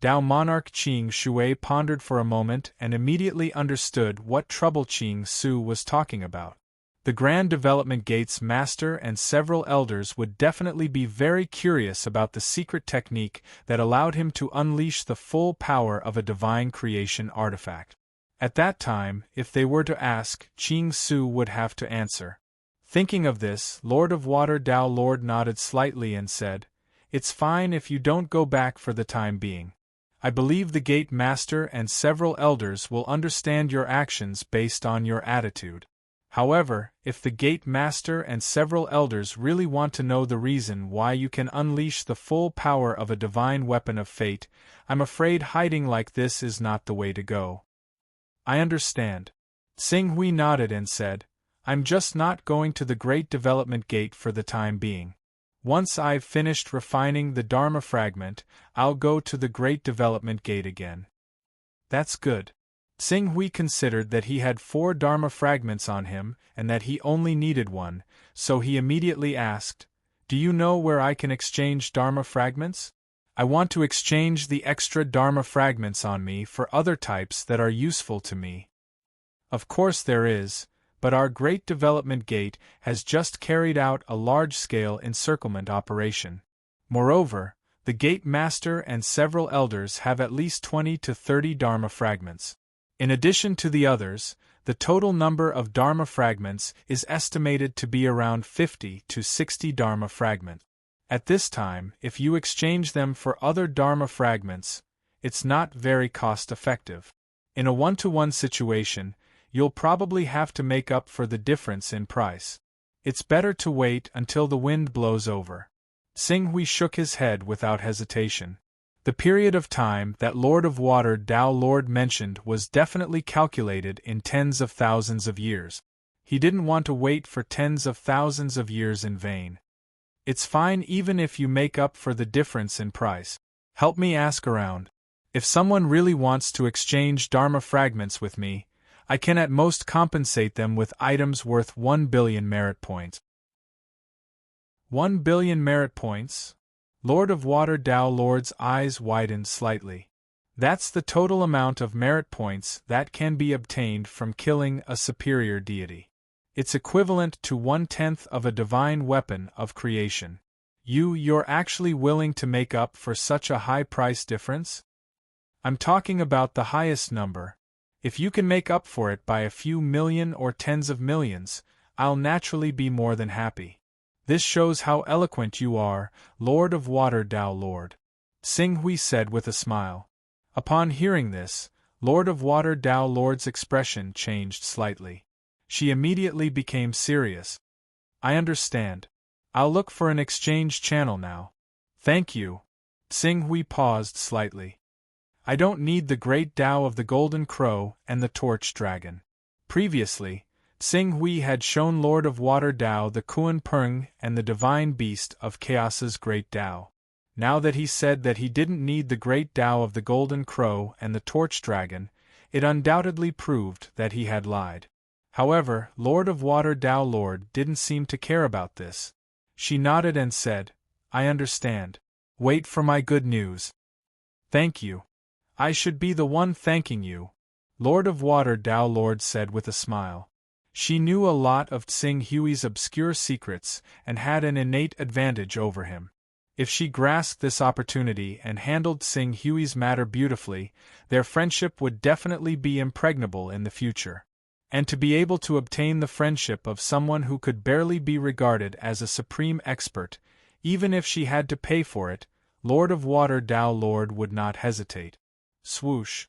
Speaker 1: Dao Monarch Qing Shui pondered for a moment and immediately understood what trouble Qing Su was talking about. The Grand Development Gate's master and several elders would definitely be very curious about the secret technique that allowed him to unleash the full power of a divine creation artifact. At that time, if they were to ask, Qing Su would have to answer. Thinking of this, Lord of Water Dao Lord nodded slightly and said, It's fine if you don't go back for the time being. I believe the Gate Master and several elders will understand your actions based on your attitude. However, if the Gate Master and several elders really want to know the reason why you can unleash the full power of a divine weapon of fate, I'm afraid hiding like this is not the way to go. I understand. Tsing Hui nodded and said, I'm just not going to the Great Development Gate for the time being. Once I've finished refining the Dharma fragment, I'll go to the Great Development Gate again. That's good. Tsing Hui considered that he had 4 Dharma fragments on him and that he only needed 1, so he immediately asked, Do you know where I can exchange Dharma fragments? I want to exchange the extra Dharma fragments on me for other types that are useful to me. Of course there is, but our Great Development Gate has just carried out a large-scale encirclement operation. Moreover, the Gate Master and several elders have at least 20 to 30 Dharma fragments. In addition to the others, the total number of Dharma fragments is estimated to be around 50 to 60 Dharma fragments. At this time, if you exchange them for other Dharma fragments, it's not very cost-effective. In a one-to-one situation, you'll probably have to make up for the difference in price. It's better to wait until the wind blows over. Xinghui shook his head without hesitation. The period of time that Lord of Water Dao Lord mentioned was definitely calculated in tens of thousands of years. He didn't want to wait for tens of thousands of years in vain. It's fine even if you make up for the difference in price. Help me ask around. If someone really wants to exchange Dharma fragments with me, I can at most compensate them with items worth 1 billion merit points. 1 billion merit points? Lord of Water Dao Lord's eyes widened slightly. That's the total amount of merit points that can be obtained from killing a superior deity. It's equivalent to 1/10 of a divine weapon of creation. You're actually willing to make up for such a high price difference? I'm talking about the highest number. If you can make up for it by a few million or tens of millions, I'll naturally be more than happy. This shows how eloquent you are, Lord of Water Dao Lord. Xinghui said with a smile. Upon hearing this, Lord of Water Dao Lord's expression changed slightly. She immediately became serious. I understand. I'll look for an exchange channel now. Thank you. Xinghui paused slightly. I don't need the great Tao of the Golden Crow and the Torch Dragon. Previously, Xinghui had shown Lord of Water Dao the Kuan Peng and the Divine Beast of Chaos's Great Tao. Now that he said that he didn't need the great Tao of the Golden Crow and the Torch Dragon, it undoubtedly proved that he had lied. However, Lord of Water Dao Lord didn't seem to care about this. She nodded and said, I understand. Wait for my good news. Thank you. I should be the one thanking you, Lord of Water Dao Lord said with a smile. She knew a lot of Xinghui's obscure secrets and had an innate advantage over him. If she grasped this opportunity and handled Xinghui's matter beautifully, their friendship would definitely be impregnable in the future. And to be able to obtain the friendship of someone who could barely be regarded as a supreme expert, even if she had to pay for it, Lord of Water Dao Lord would not hesitate. Swoosh.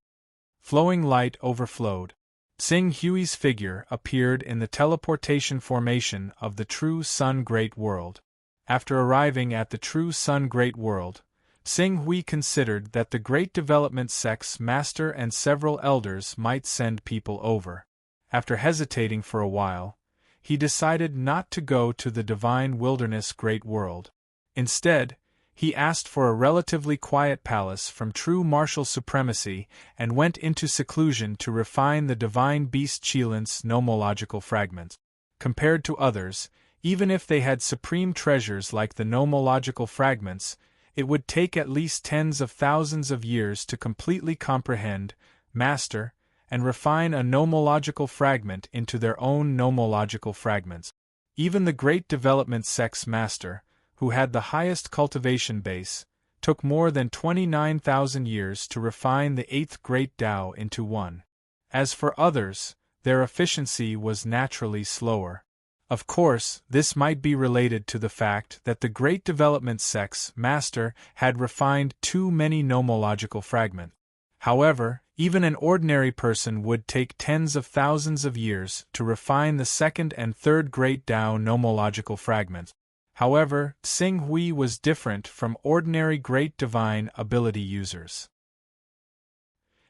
Speaker 1: Flowing light overflowed. Xinghui's figure appeared in the teleportation formation of the True Sun Great World. After arriving at the True Sun Great World, Xinghui considered that the Great Development Sect's master and several elders might send people over. After hesitating for a while, he decided not to go to the Divine Wilderness Great World. Instead, he asked for a relatively quiet palace from true martial supremacy and went into seclusion to refine the Divine Beast Chilant's nomological fragments. Compared to others, even if they had supreme treasures like the nomological fragments, it would take at least tens of thousands of years to completely comprehend, master, and refine a nomological fragment into their own nomological fragments. Even the Great Development Sect's master, who had the highest cultivation base, took more than 29,000 years to refine the 8th Great Tao into one. As for others, their efficiency was naturally slower. Of course, this might be related to the fact that the Great Development Sect's master had refined too many nomological fragments. However, even an ordinary person would take tens of thousands of years to refine the 2nd and 3rd Great Tao nomological fragments. However, Xinghui was different from ordinary Great Divine ability users.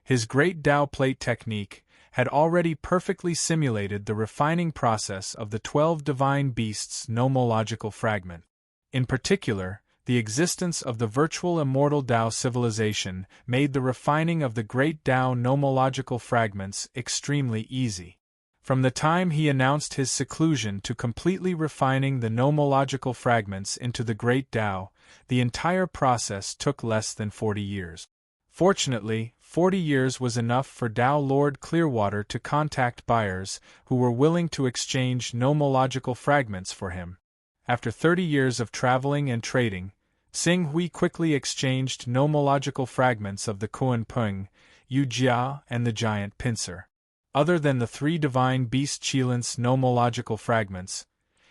Speaker 1: His Great Tao Plate technique had already perfectly simulated the refining process of the 12 Divine Beasts' nomological fragment. In particular, the existence of the virtual immortal Tao civilization made the refining of the Great Tao nomological fragments extremely easy. From the time he announced his seclusion to completely refining the nomological fragments into the Great Tao, the entire process took less than 40 years. Fortunately, 40 years was enough for Tao Lord Clearwater to contact buyers who were willing to exchange nomological fragments for him. After 30 years of traveling and trading, Xing Hui quickly exchanged nomological fragments of the Kuan Peng, Yu Jia, and the giant pincer. Other than the 3 divine beast Qilins nomological fragments,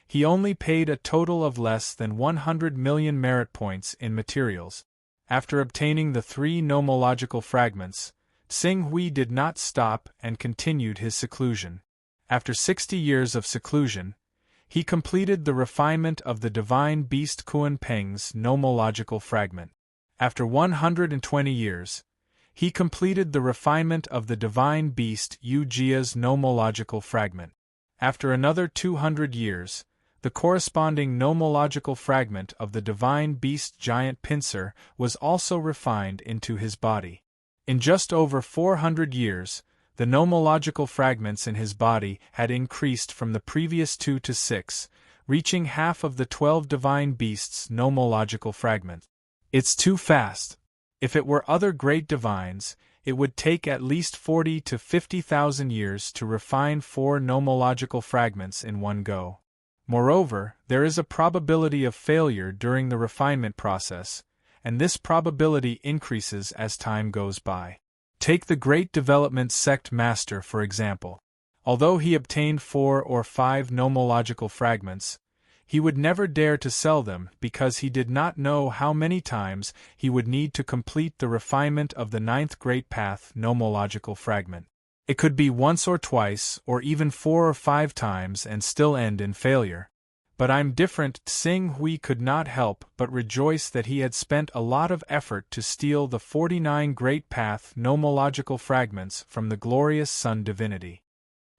Speaker 1: he only paid a total of less than 100 million merit points in materials. After obtaining the 3 nomological fragments, Xing Hui did not stop and continued his seclusion. After 60 years of seclusion, he completed the refinement of the divine beast Kuan Peng's nomological fragment. After 120 years, he completed the refinement of the divine beast Yu Jia's nomological fragment. After another 200 years, the corresponding nomological fragment of the divine beast giant pincer was also refined into his body. In just over 400 years, the nomological fragments in his body had increased from the previous 2 to 6, reaching half of the 12 divine beasts' nomological fragment. It's too fast. If it were other great divines, it would take at least 40 to 50,000 years to refine 4 nomological fragments in one go. Moreover, there is a probability of failure during the refinement process, and this probability increases as time goes by. Take the Great Development Sect Master for example. Although he obtained 4 or 5 nomological fragments, he would never dare to sell them because he did not know how many times he would need to complete the refinement of the 9th Great Path nomological fragment. It could be once or twice, or even 4 or 5 times and still end in failure. But I'm different. Xing Hui could not help but rejoice that he had spent a lot of effort to steal the 49 Great Path nomological fragments from the glorious Sun divinity.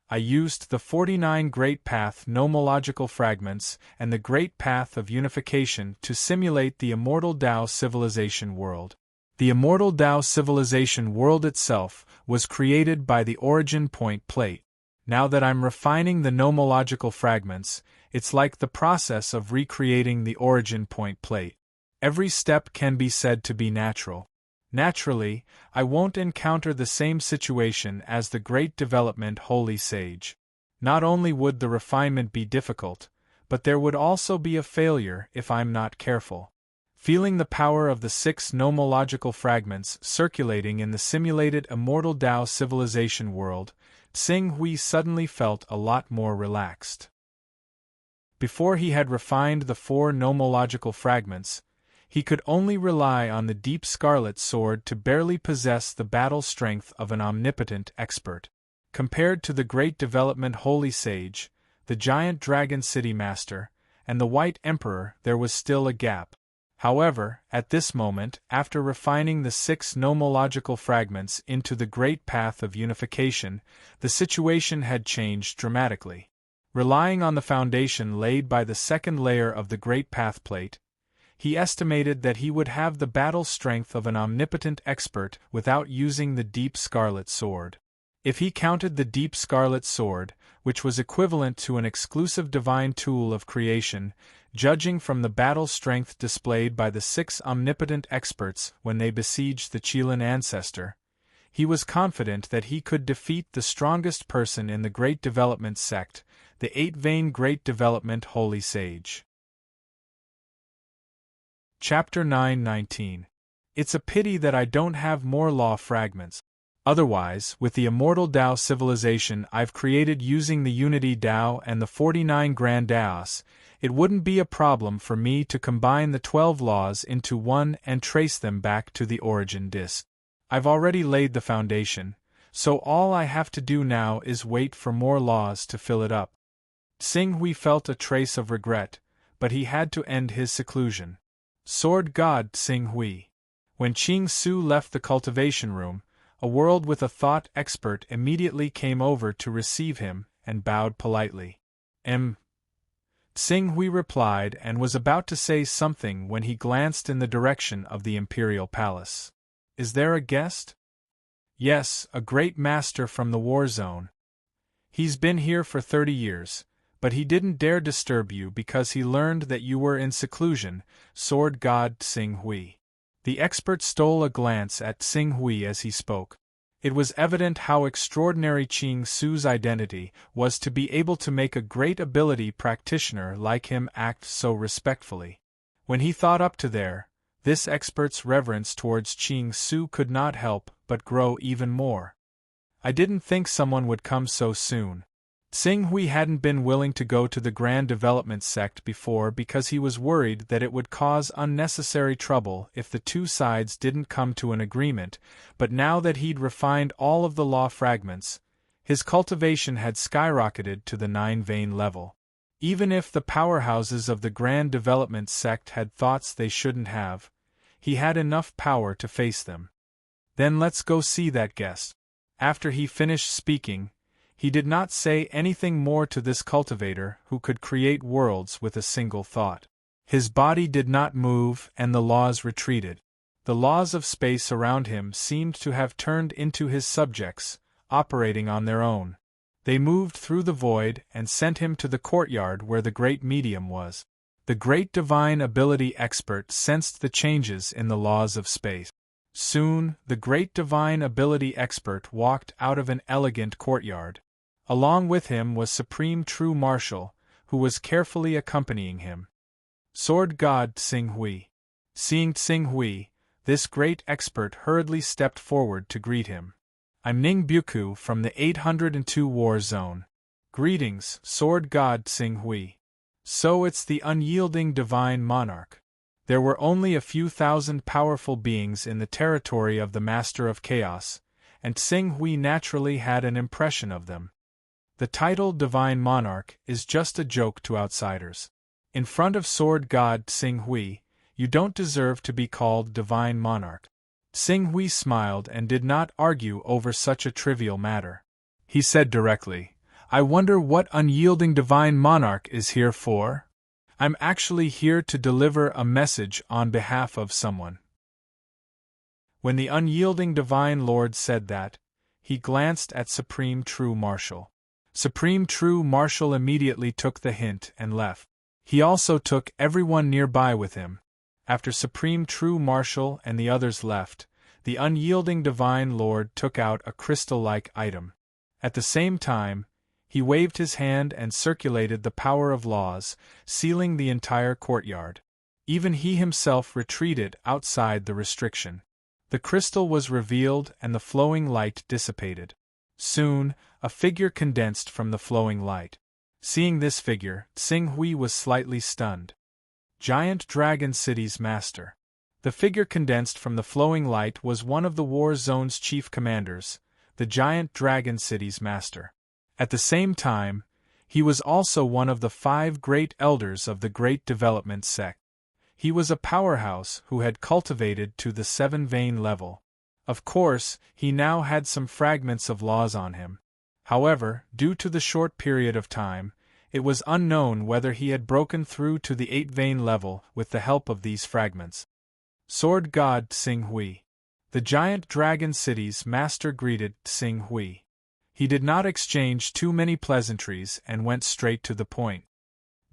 Speaker 1: I used the 49 Great Path nomological fragments and the Great Path of Unification to simulate the immortal Tao civilization world. The immortal Tao civilization world itself was created by the origin point plate. Now that I'm refining the nomological fragments, it's like the process of recreating the origin point plate. Every step can be said to be natural. Naturally, I won't encounter the same situation as the Great Development Holy Sage. Not only would the refinement be difficult, but there would also be a failure if I'm not careful. Feeling the power of the 6 nomological fragments circulating in the simulated immortal Tao civilization world, Xing Hui suddenly felt a lot more relaxed. Before he had refined the 4 nomological fragments, he could only rely on the deep scarlet sword to barely possess the battle strength of an omnipotent expert. Compared to the Great Development Holy Sage, the giant Dragon City Master, and the White Emperor, there was still a gap. However, at this moment, after refining the 6 nomological fragments into the Great Path of Unification, the situation had changed dramatically. Relying on the foundation laid by the 2nd layer of the Great Path plate, he estimated that he would have the battle strength of an omnipotent expert without using the Deep Scarlet Sword. If he counted the Deep Scarlet Sword, which was equivalent to an exclusive divine tool of creation, judging from the battle strength displayed by the 6 omnipotent experts when they besieged the Qilin ancestor, he was confident that he could defeat the strongest person in the Great Development Sect, the 8-Vein Great Development Holy Sage. Chapter 9:19. It's a pity that I don't have more law fragments. Otherwise, with the immortal Tao civilization I've created using the Unity Tao and the 49 Grand Taos, it wouldn't be a problem for me to combine the 12 laws into one and trace them back to the origin disk. I've already laid the foundation, so all I have to do now is wait for more laws to fill it up. Xing Hui felt a trace of regret, but he had to end his seclusion. Sword God Xing Hui. When Qing Su left the cultivation room, a world with a thought expert immediately came over to receive him and bowed politely. Xing Hui replied and was about to say something when he glanced in the direction of the Imperial Palace. Is there a guest? Yes, a great master from the war zone. He's been here for 30 years, but he didn't dare disturb you because he learned that you were in seclusion, Sword God Tsing Hui. The expert stole a glance at Tsing Hui as he spoke. It was evident how extraordinary Ching Su's identity was to be able to make a great ability practitioner like him act so respectfully. When he thought up to there, this expert's reverence towards Ching Su could not help but grow even more. I didn't think someone would come so soon. Tsing Hui hadn't been willing to go to the Grand Development Sect before because he was worried that it would cause unnecessary trouble if the two sides didn't come to an agreement, but now that he'd refined all of the law fragments, his cultivation had skyrocketed to the 9-vein level. Even if the powerhouses of the Grand Development Sect had thoughts they shouldn't have, he had enough power to face them. Then let's go see that guest. After he finished speaking, he did not say anything more to this cultivator who could create worlds with a single thought. His body did not move and the laws retreated. The laws of space around him seemed to have turned into his subjects, operating on their own. They moved through the void and sent him to the courtyard where the great medium was. The great divine ability expert sensed the changes in the laws of space. Soon, the great divine ability expert walked out of an elegant courtyard. Along with him was Supreme True Marshal, who was carefully accompanying him. Sword God Tsing Hui. Seeing Tsing Hui, this great expert hurriedly stepped forward to greet him. I'm Ning Buku from the 802 War Zone. Greetings, Sword God Tsing Hui. So it's the unyielding divine monarch. There were only a few thousand powerful beings in the territory of the Master of Chaos, and Tsing Hui naturally had an impression of them. The title Divine Monarch is just a joke to outsiders. In front of Sword God Tsing Hui, you don't deserve to be called Divine Monarch. Tsing Hui smiled and did not argue over such a trivial matter. He said directly, I wonder what unyielding Divine Monarch is here for? I'm actually here to deliver a message on behalf of someone. When the unyielding Divine Lord said that, he glanced at Supreme True Marshal. Supreme True Marshal immediately took the hint and left. He also took everyone nearby with him. After Supreme True Marshal and the others left, the unyielding Divine Lord took out a crystal-like item. At the same time, he waved his hand and circulated the power of laws, sealing the entire courtyard. Even he himself retreated outside the restriction. The crystal was revealed and the flowing light dissipated. Soon, a figure condensed from the flowing light. Seeing this figure, Tsing Hui was slightly stunned. Giant Dragon City's master. The figure condensed from the flowing light was one of the War Zone's chief commanders, the Giant Dragon City's master. At the same time, he was also one of the 5 great elders of the Great Development Sect. He was a powerhouse who had cultivated to the 7-vein level. Of course, he now had some fragments of laws on him. However, due to the short period of time, it was unknown whether he had broken through to the 8-vein level with the help of these fragments. Sword God Tsing Hui. The Giant Dragon City's master greeted Tsing Hui. He did not exchange too many pleasantries and went straight to the point.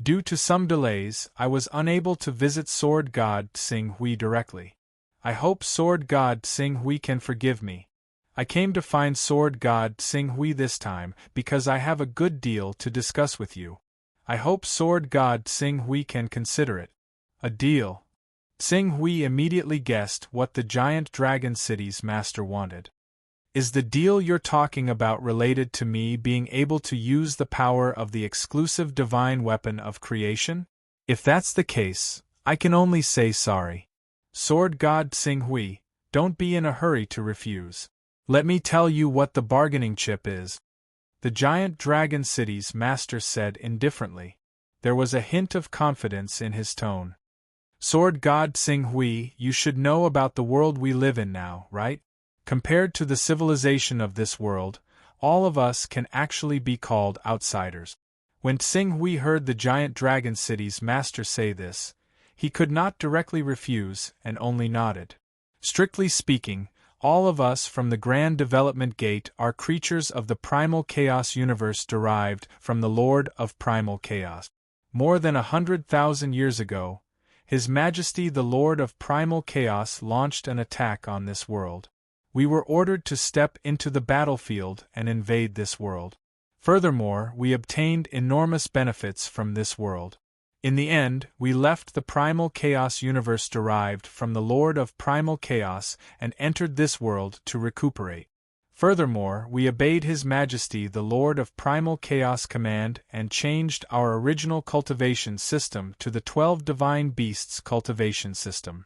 Speaker 1: Due to some delays, I was unable to visit Sword God Tsing Hui directly. I hope Sword God Tsing Hui can forgive me. I came to find Sword God Tsing Hui this time because I have a good deal to discuss with you. I hope Sword God Tsing Hui can consider it. A deal. Tsing Hui immediately guessed what the Giant Dragon City's master wanted. Is the deal you're talking about related to me being able to use the power of the exclusive divine weapon of creation? If that's the case, I can only say sorry. Sword God Tsing Hui, don't be in a hurry to refuse. Let me tell you what the bargaining chip is. The Giant Dragon City's master said indifferently. There was a hint of confidence in his tone. Sword God Tsing Hui, you should know about the world we live in now, right? Compared to the civilization of this world, all of us can actually be called outsiders. When Tsing Hui heard the Giant Dragon City's master say this, he could not directly refuse and only nodded. Strictly speaking, All of us from the Grand Development Gate are creatures of the primal chaos universe derived from the Lord of Primal Chaos. More than 100,000 years ago, His Majesty the Lord of Primal Chaos launched an attack on this world. We were ordered to step into the battlefield and invade this world. Furthermore, we obtained enormous benefits from this world. In the end, we left the primal chaos universe derived from the Lord of Primal Chaos and entered this world to recuperate. Furthermore, we obeyed His Majesty the Lord of Primal Chaos command and changed our original cultivation system to the 12 Divine Beasts cultivation system.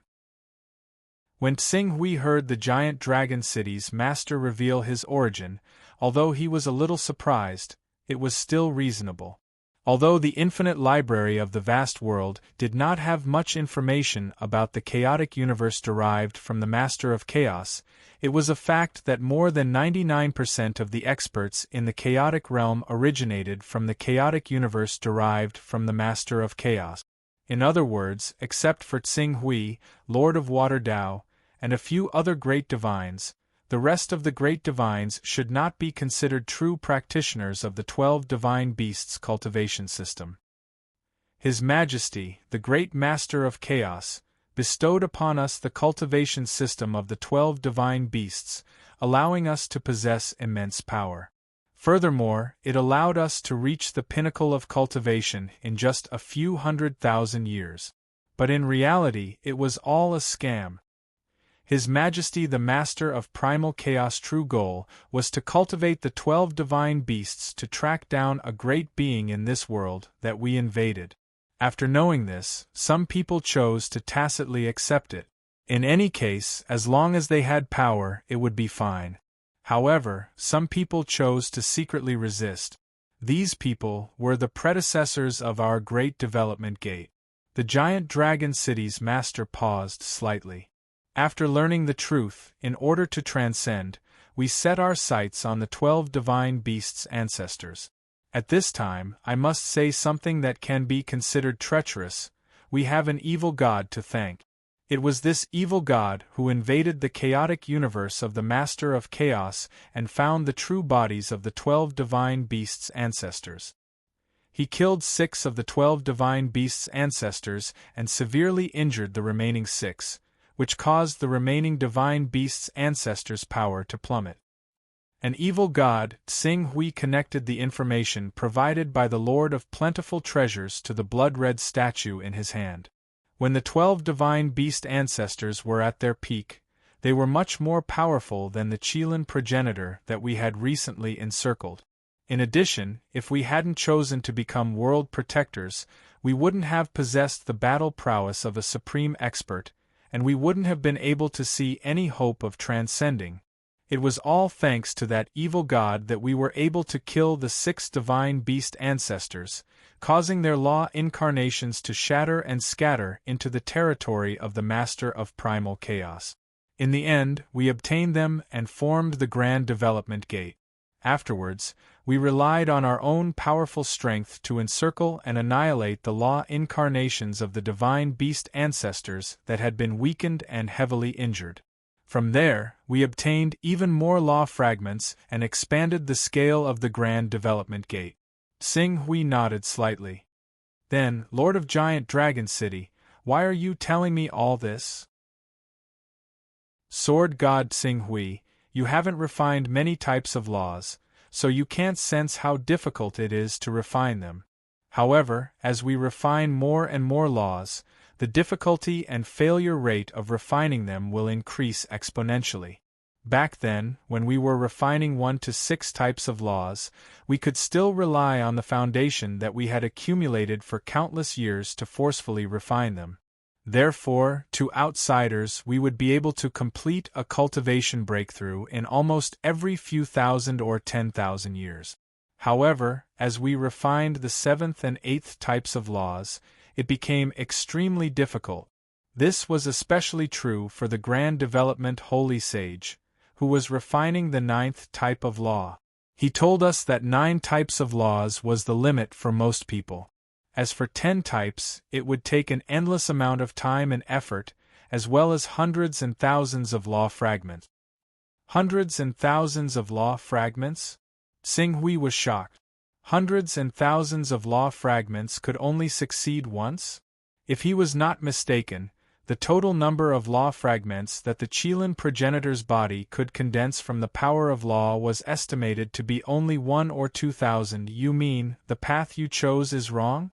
Speaker 1: When Tsing Hui heard the giant dragon city's master reveal his origin, although he was a little surprised, it was still reasonable. Although the infinite library of the vast world did not have much information about the chaotic universe derived from the Master of Chaos, it was a fact that more than 99% of the experts in the chaotic realm originated from the chaotic universe derived from the Master of Chaos. In other words, except for Tsing Hui, Lord of Water Dao, and a few other great divines, the rest of the great divines should not be considered true practitioners of the 12 divine beasts cultivation system. His Majesty, the great Master of Chaos, bestowed upon us the cultivation system of the 12 divine beasts, allowing us to possess immense power. Furthermore, it allowed us to reach the pinnacle of cultivation in just a few 100,000 years. But in reality, it was all a scam. His Majesty the Master of Primal Chaos' true goal was to cultivate the 12 divine beasts to track down a great being in this world that we invaded. After knowing this, some people chose to tacitly accept it. In any case, as long as they had power, it would be fine. However, some people chose to secretly resist. These people were the predecessors of our Great Development Gate. The giant dragon city's master paused slightly. After learning the truth, in order to transcend, we set our sights on the 12 divine beasts' ancestors. At this time, I must say something that can be considered treacherous. We have an evil god to thank. It was this evil god who invaded the chaotic universe of the Master of Chaos and found the true bodies of the 12 divine beasts' ancestors. He killed 6 of the 12 divine beasts' ancestors and severely injured the remaining 6, which caused the remaining divine beasts' ancestors' power to plummet. An evil god, Tsing Hui, connected the information provided by the Lord of Plentiful Treasures to the blood-red statue in his hand. When the 12 divine beast ancestors were at their peak, they were much more powerful than the Qilin progenitor that we had recently encircled. In addition, if we hadn't chosen to become world protectors, we wouldn't have possessed the battle prowess of a supreme expert, and we wouldn't have been able to see any hope of transcending. It was all thanks to that evil god that we were able to kill the 6 divine beast ancestors, causing their law incarnations to shatter and scatter into the territory of the Master of Primal Chaos. In the end, we obtained them and formed the Grand Development Gate. Afterwards, we relied on our own powerful strength to encircle and annihilate the law incarnations of the divine beast ancestors that had been weakened and heavily injured. From there, we obtained even more law fragments and expanded the scale of the Grand Development Gate. Tsing Hui nodded slightly. Then, Lord of Giant Dragon City, why are you telling me all this? Sword God Tsing Hui, you haven't refined many types of laws, so you can't sense how difficult it is to refine them. However, as we refine more and more laws, the difficulty and failure rate of refining them will increase exponentially. Back then, when we were refining 1 to 6 types of laws, we could still rely on the foundation that we had accumulated for countless years to forcefully refine them. Therefore, to outsiders we would be able to complete a cultivation breakthrough in almost every few thousand or 10,000 years. However, as we refined the 7th and 8th types of laws, it became extremely difficult. This was especially true for the Grand Development Holy Sage, who was refining the 9th type of law. He told us that 9 types of laws was the limit for most people. As for 10 types, it would take an endless amount of time and effort, as well as hundreds and thousands of law fragments. Hundreds and thousands of law fragments? Sing Hui was shocked. Hundreds and thousands of law fragments could only succeed once? If he was not mistaken, the total number of law fragments that the Qilin progenitor's body could condense from the power of law was estimated to be only 1 or 2,000. You mean, the path you chose is wrong?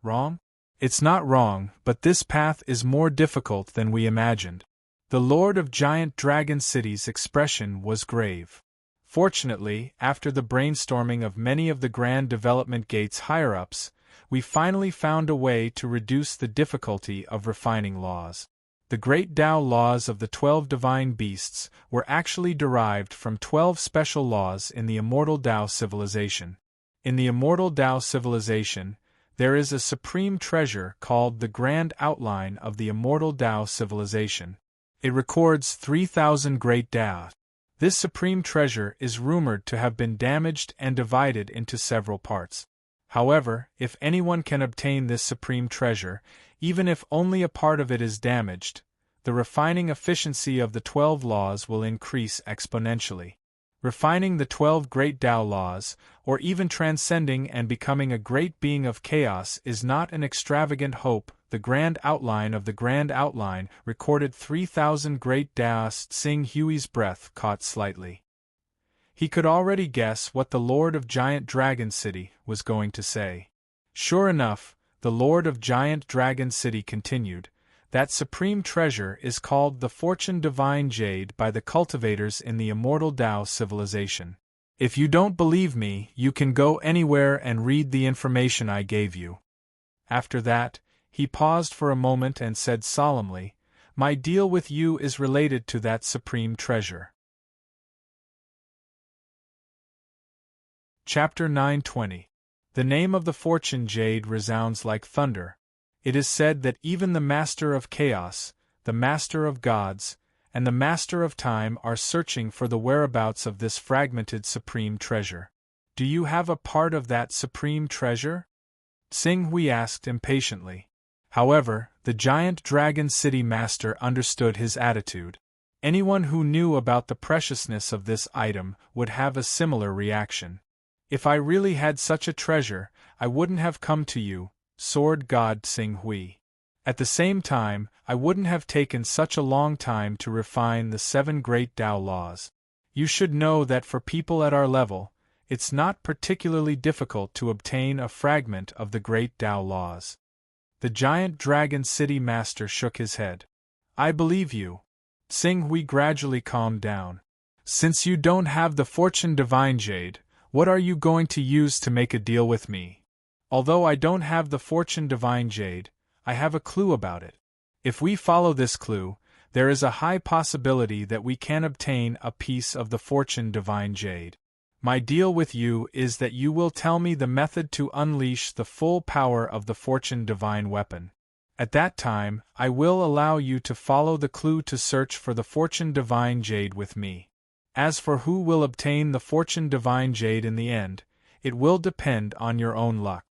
Speaker 1: Wrong? It's not wrong, but this path is more difficult than we imagined. The Lord of Giant Dragon City's expression was grave. Fortunately, after the brainstorming of many of the Grand Development Gate's higher-ups, we finally found a way to reduce the difficulty of refining laws. The great Tao laws of the 12 divine beasts were actually derived from 12 special laws in the Immortal Tao civilization. In the Immortal Tao civilization, there is a supreme treasure called the Grand Outline of the Immortal Tao civilization. It records 3,000 great Tao. This supreme treasure is rumored to have been damaged and divided into several parts. However, if anyone can obtain this supreme treasure, even if only a part of it is damaged, the refining efficiency of the 12 laws will increase exponentially. Refining the 12 great Tao laws, or even transcending and becoming a great being of chaos, is not an extravagant hope. The Grand Outline of the Grand Outline recorded 3,000 great Taos. Sing Hui's breath caught slightly. He could already guess what the Lord of Giant Dragon City was going to say. Sure enough, the Lord of Giant Dragon City continued, that supreme treasure is called the Fortune Divine Jade by the cultivators in the Immortal Tao civilization. If you don't believe me, you can go anywhere and read the information I gave you. After that, he paused for a moment and said solemnly, "My deal with you is related to that supreme treasure." Chapter 920. The name of the Fortune Jade resounds like thunder. It is said that even the Master of Chaos, the Master of Gods, and the Master of Time are searching for the whereabouts of this fragmented supreme treasure. Do you have a part of that supreme treasure? Sing Hui asked impatiently. However, the Giant Dragon City Master understood his attitude. Anyone who knew about the preciousness of this item would have a similar reaction. If I really had such a treasure, I wouldn't have come to you, Sword God Sing Hui. At the same time, I wouldn't have taken such a long time to refine the 7 great Tao laws. You should know that for people at our level, it's not particularly difficult to obtain a fragment of the great Tao laws. The Giant Dragon City Master shook his head. I believe you. Sing Hui gradually calmed down. Since you don't have the Fortune Divine Jade, what are you going to use to make a deal with me? Although I don't have the Fortune Divine Jade, I have a clue about it. If we follow this clue, there is a high possibility that we can obtain a piece of the Fortune Divine Jade. My deal with you is that you will tell me the method to unleash the full power of the Fortune Divine Weapon. At that time, I will allow you to follow the clue to search for the Fortune Divine Jade with me. As for who will obtain the Fortune Divine Jade in the end, it will depend on your own luck.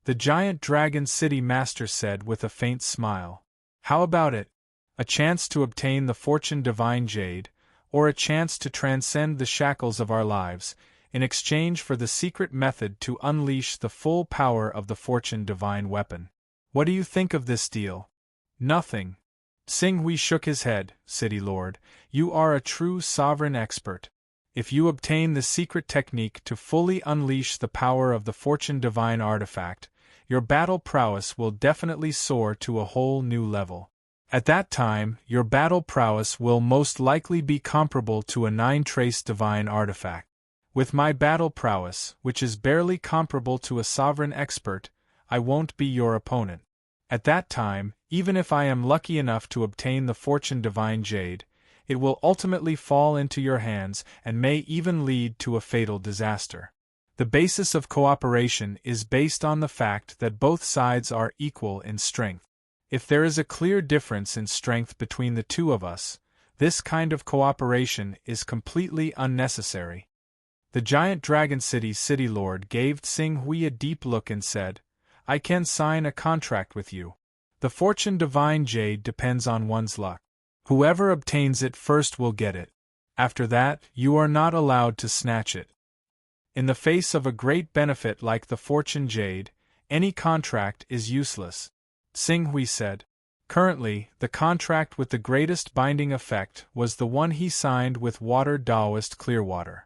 Speaker 1: The Giant Dragon City Master said with a faint smile. How about it? A chance to obtain the Fortune Divine Jade, or a chance to transcend the shackles of our lives, in exchange for the secret method to unleash the full power of the Fortune Divine Weapon. What do you think of this deal? Nothing. Sing Hui shook his head. City Lord, you are a true sovereign expert. If you obtain the secret technique to fully unleash the power of the Fortune Divine Artifact, your battle prowess will definitely soar to a whole new level. At that time, your battle prowess will most likely be comparable to a 9-trace divine artifact. With my battle prowess, which is barely comparable to a sovereign expert, I won't be your opponent. At that time, even if I am lucky enough to obtain the Fortune Divine Jade, it will ultimately fall into your hands and may even lead to a fatal disaster. The basis of cooperation is based on the fact that both sides are equal in strength. If there is a clear difference in strength between the two of us, this kind of cooperation is completely unnecessary. The Giant Dragon City Lord gave Sing Hui a deep look and said, I can sign a contract with you. The Fortune Divine Jade depends on one's luck. Whoever obtains it first will get it. After that, you are not allowed to snatch it. In the face of a great benefit like the fortune jade, any contract is useless, Tsing Hui said. Currently, the contract with the greatest binding effect was the one he signed with Water Taoist Clearwater.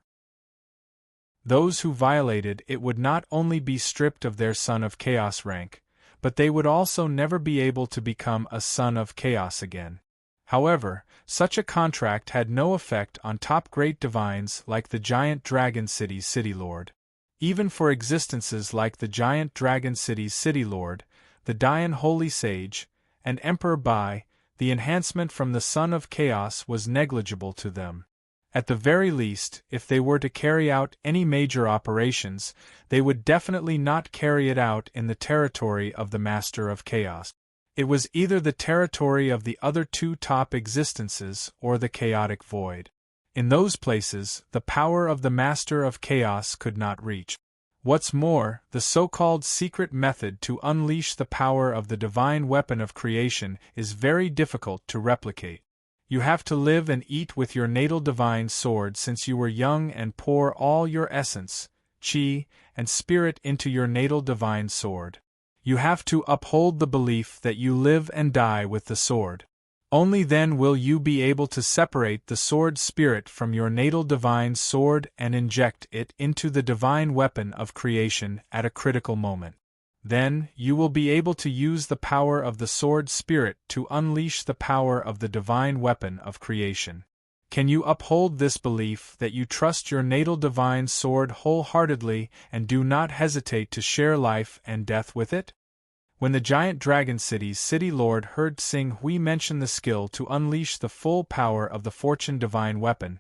Speaker 1: Those who violated it would not only be stripped of their Son of Chaos rank, but they would also never be able to become a Son of Chaos again. However, such a contract had no effect on top great divines like the giant Dragon City's City Lord. Even for existences like the giant Dragon City's City Lord, the Dian Holy Sage, and Emperor Bai, the enhancement from the Son of Chaos was negligible to them. At the very least, if they were to carry out any major operations, they would definitely not carry it out in the territory of the Master of Chaos. It was either the territory of the other two top existences or the chaotic void. In those places, the power of the Master of Chaos could not reach. What's more, the so-called secret method to unleash the power of the divine weapon of creation is very difficult to replicate. You have to live and eat with your natal divine sword since you were young and pour all your essence, chi, and spirit into your natal divine sword. You have to uphold the belief that you live and die with the sword. Only then will you be able to separate the sword spirit from your natal divine sword and inject it into the divine weapon of creation at a critical moment. Then, you will be able to use the power of the sword spirit to unleash the power of the divine weapon of creation. Can you uphold this belief that you trust your natal divine sword wholeheartedly and do not hesitate to share life and death with it? When the giant Dragon City's City Lord heard Tsing Hui mention the skill to unleash the full power of the Fortune divine weapon,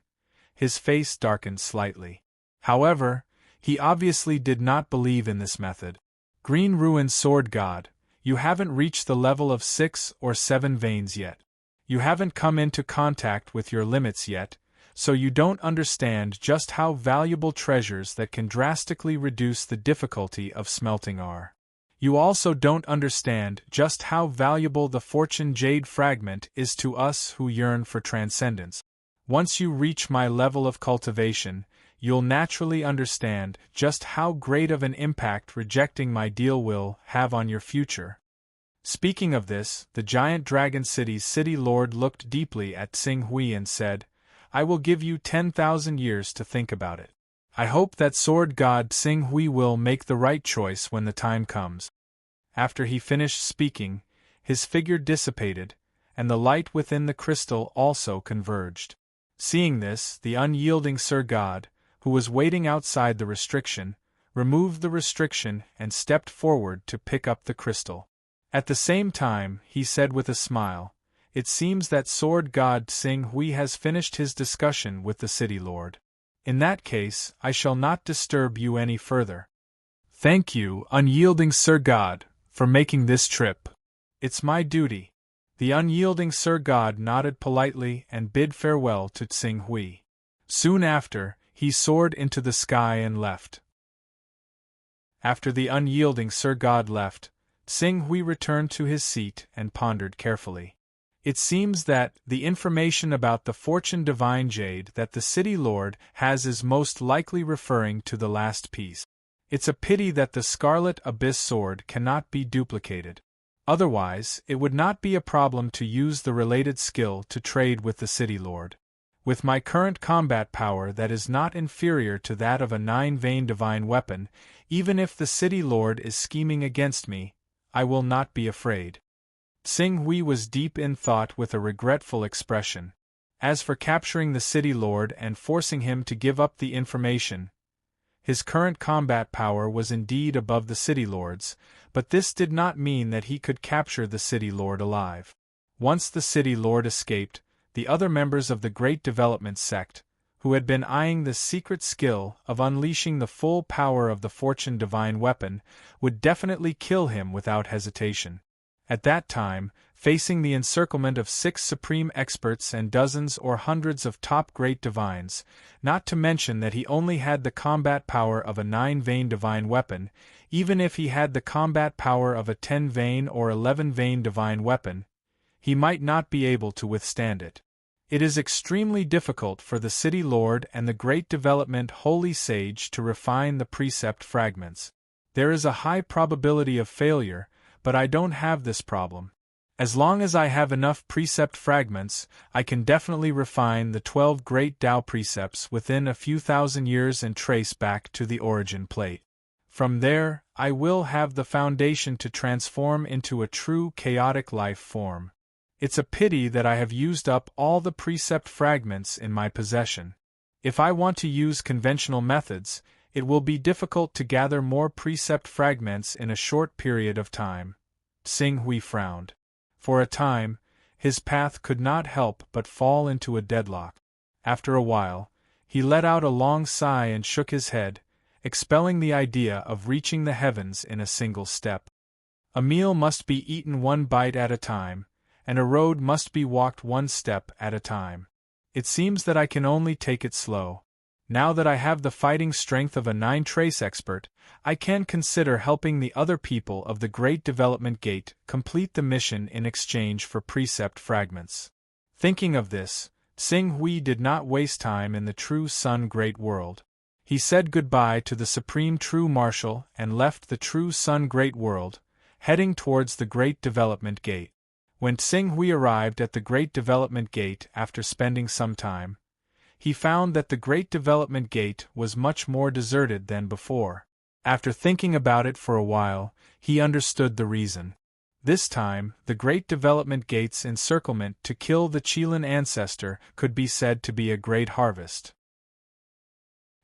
Speaker 1: his face darkened slightly. However, he obviously did not believe in this method. Green Ruin Sword God, you haven't reached the level of 6 or 7 veins yet. You haven't come into contact with your limits yet, so you don't understand just how valuable treasures that can drastically reduce the difficulty of smelting are. You also don't understand just how valuable the Fortune Jade Fragment is to us who yearn for transcendence. Once you reach my level of cultivation, you'll naturally understand just how great of an impact rejecting my deal will have on your future. Speaking of this, the giant Dragon City's City Lord looked deeply at Tsing Hui and said, I will give you 10,000 years to think about it. I hope that Sword God Tsing Hui will make the right choice when the time comes. After he finished speaking, his figure dissipated, and the light within the crystal also converged. Seeing this, the unyielding Sir God, who was waiting outside the restriction, removed the restriction and stepped forward to pick up the crystal. At the same time, he said with a smile, It seems that Sword God Tsing Hui has finished his discussion with the City Lord. In that case, I shall not disturb you any further. Thank you, unyielding Sir God, for making this trip. It's my duty. The unyielding Sir God nodded politely and bid farewell to Tsing Hui. Soon after, he soared into the sky and left. After the unyielding Sir God left, Tsing Hui returned to his seat and pondered carefully. It seems that the information about the Fortune Divine Jade that the City Lord has is most likely referring to the last piece. It's a pity that the Scarlet Abyss Sword cannot be duplicated. Otherwise, it would not be a problem to use the related skill to trade with the City Lord. With my current combat power that is not inferior to that of a 9-vein divine weapon, even if the City Lord is scheming against me, I will not be afraid. Tsing Hui was deep in thought with a regretful expression. As for capturing the City Lord and forcing him to give up the information, his current combat power was indeed above the City Lord's, but this did not mean that he could capture the City Lord alive. Once the City Lord escaped, the other members of the Great Development Sect, who had been eyeing the secret skill of unleashing the full power of the Fortune Divine Weapon, would definitely kill him without hesitation. At that time, facing the encirclement of 6 supreme experts and dozens or hundreds of top great divines, not to mention that he only had the combat power of a 9-vein divine weapon, even if he had the combat power of a 10-vein or 11-vein divine weapon, he might not be able to withstand it. It is extremely difficult for the City Lord and the Great Development Holy Sage to refine the precept fragments. There is a high probability of failure, but I don't have this problem. As long as I have enough precept fragments, I can definitely refine the 12 great Tao precepts within a few thousand years and trace back to the origin plate. From there, I will have the foundation to transform into a true chaotic life form. It's a pity that I have used up all the precept fragments in my possession. If I want to use conventional methods, it will be difficult to gather more precept fragments in a short period of time. Xing Hui frowned. For a time, his path could not help but fall into a deadlock. After a while, he let out a long sigh and shook his head, expelling the idea of reaching the heavens in a single step. A meal must be eaten one bite at a time, and a road must be walked one step at a time. It seems that I can only take it slow. Now that I have the fighting strength of a 9-trace expert, I can consider helping the other people of the Great Development Gate complete the mission in exchange for precept fragments. Thinking of this, Xing Hui did not waste time in the True Sun Great World. He said goodbye to the Supreme True Marshal and left the True Sun Great World, heading towards the Great Development Gate. When Xing Hui arrived at the Great Development Gate after spending some time, he found that the Great Development Gate was much more deserted than before. After thinking about it for a while, he understood the reason. This time, the Great Development Gate's encirclement to kill the Qilin ancestor could be said to be a great harvest.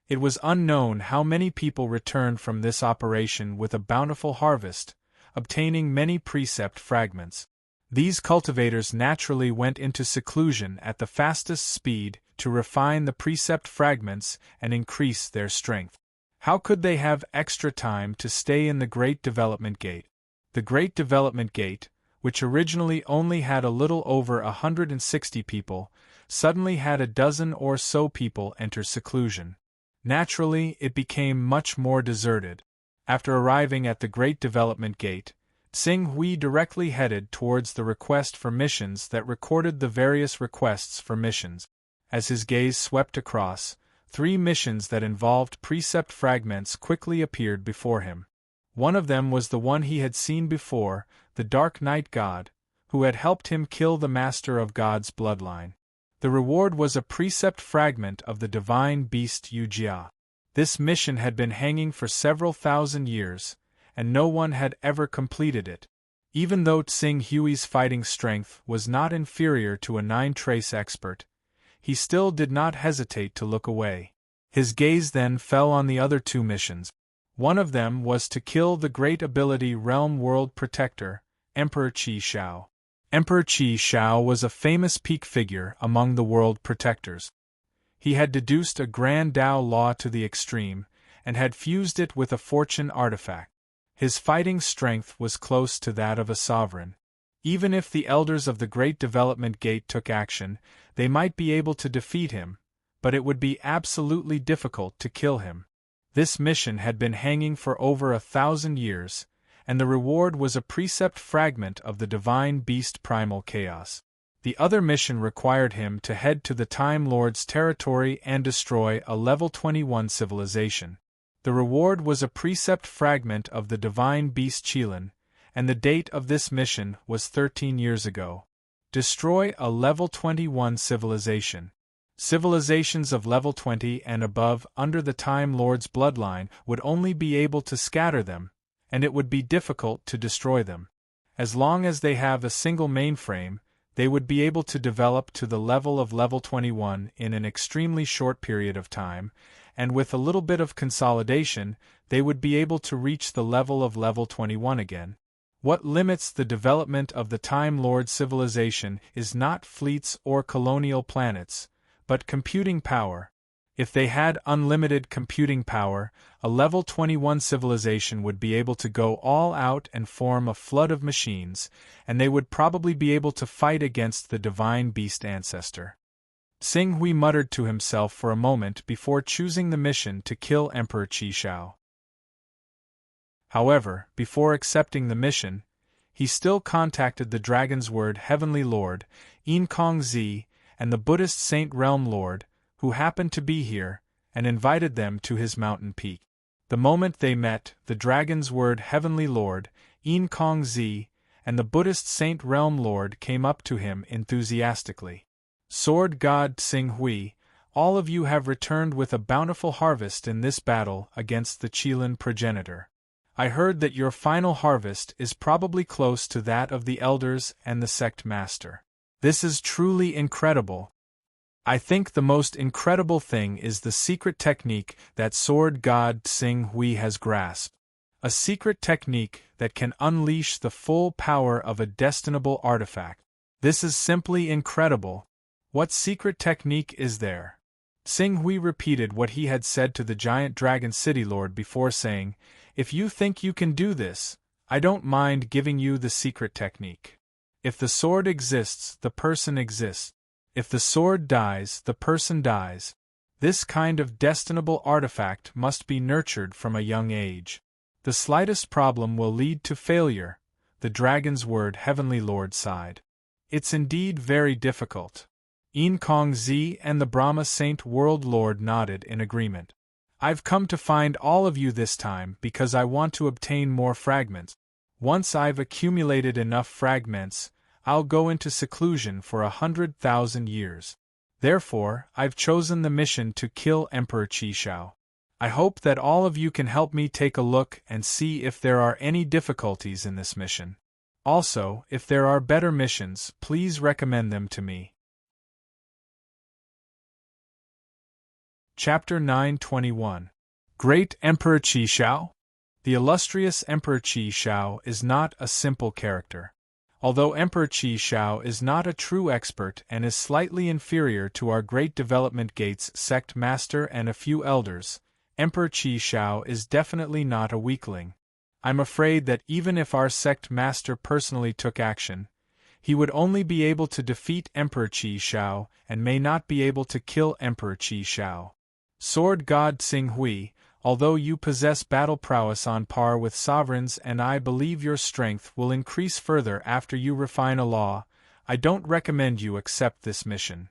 Speaker 1: It was unknown how many people returned from this operation with a bountiful harvest, obtaining many precept fragments. These cultivators naturally went into seclusion at the fastest speed to refine the precept fragments and increase their strength. How could they have extra time to stay in the Great Development Gate? The Great Development Gate, which originally only had a little over 160 people, suddenly had a dozen or so people enter seclusion. Naturally, it became much more deserted. After arriving at the Great Development Gate, Xing Hui directly headed towards the request for missions that recorded the various requests for missions. As his gaze swept across, 3 missions that involved precept fragments quickly appeared before him. One of them was the one he had seen before, the Dark Night God, who had helped him kill the Master of God's bloodline. The reward was a precept fragment of the divine beast Yujia. This mission had been hanging for several thousand years, and no one had ever completed it. Even though Xing Hui's fighting strength was not inferior to a 9-trace expert, he still did not hesitate to look away. His gaze then fell on the other 2 missions. One of them was to kill the Great Ability Realm World Protector, Emperor Qi Shao. Emperor Qi Shao was a famous peak figure among the world protectors. He had deduced a grand Tao law to the extreme, and had fused it with a fortune artifact. His fighting strength was close to that of a sovereign. Even if the elders of the Great Development Gate took action, they might be able to defeat him, but it would be absolutely difficult to kill him. This mission had been hanging for over 1,000 years, and the reward was a precept fragment of the divine beast Primal Chaos. The other mission required him to head to the Time Lord's territory and destroy a level 21 civilization. The reward was a precept fragment of the divine beast Qilin, and the date of this mission was 13 years ago. Destroy a level 21 civilization. Civilizations of level 20 and above under the Time Lord's bloodline would only be able to scatter them, and it would be difficult to destroy them. As long as they have a single mainframe, they would be able to develop to the level of level 21 in an extremely short period of time, and with a little bit of consolidation, they would be able to reach the level of level 21 again. What limits the development of the Time Lord civilization is not fleets or colonial planets, but computing power. If they had unlimited computing power, a level 21 civilization would be able to go all out and form a flood of machines, and they would probably be able to fight against the divine beast ancestor. Xing Hui muttered to himself for a moment before choosing the mission to kill Emperor Qi Shao. However, before accepting the mission, he still contacted the Dragon's Word Heavenly Lord, Yin Kong Zi, and the Buddhist Saint Realm Lord, who happened to be here, and invited them to his mountain peak. The moment they met, the dragon's word Heavenly Lord, En Kong Zi, and the Buddhist Saint Realm Lord came up to him enthusiastically. Sword God Tsing Hui, all of you have returned with a bountiful harvest in this battle against the Qilin progenitor. I heard that your final harvest is probably close to that of the elders and the sect master. This is truly incredible. I think the most incredible thing is the secret technique that Sword God Tsing Hui has grasped. A secret technique that can unleash the full power of a destinable artifact. This is simply incredible. What secret technique is there? Tsing Hui repeated what he had said to the giant dragon city lord before, saying, "If you think you can do this, I don't mind giving you the secret technique. If the sword exists, the person exists. If the sword dies, the person dies. This kind of destinable artifact must be nurtured from a young age. The slightest problem will lead to failure," the dragon's word Heavenly Lord sighed. "It's indeed very difficult." En Kong Zi and the Brahma Saint World Lord nodded in agreement. "I've come to find all of you this time because I want to obtain more fragments. Once I've accumulated enough fragments, I'll go into seclusion for 100,000 years. Therefore, I've chosen the mission to kill Emperor Qi Shao. I hope that all of you can help me take a look and see if there are any difficulties in this mission. Also, if there are better missions, please recommend them to me." Chapter 921. Great Emperor Qi Shao? The illustrious Emperor Qi Shao is not a simple character. Although Emperor Qi Shao is not a true expert and is slightly inferior to our Great Development Gates sect master and a few elders, Emperor Qi Shao is definitely not a weakling. I'm afraid that even if our sect master personally took action, he would only be able to defeat Emperor Qi Shao and may not be able to kill Emperor Qi Shao. Sword God Tsing Hui, although you possess battle prowess on par with sovereigns and I believe your strength will increase further after you refine a law, I don't recommend you accept this mission.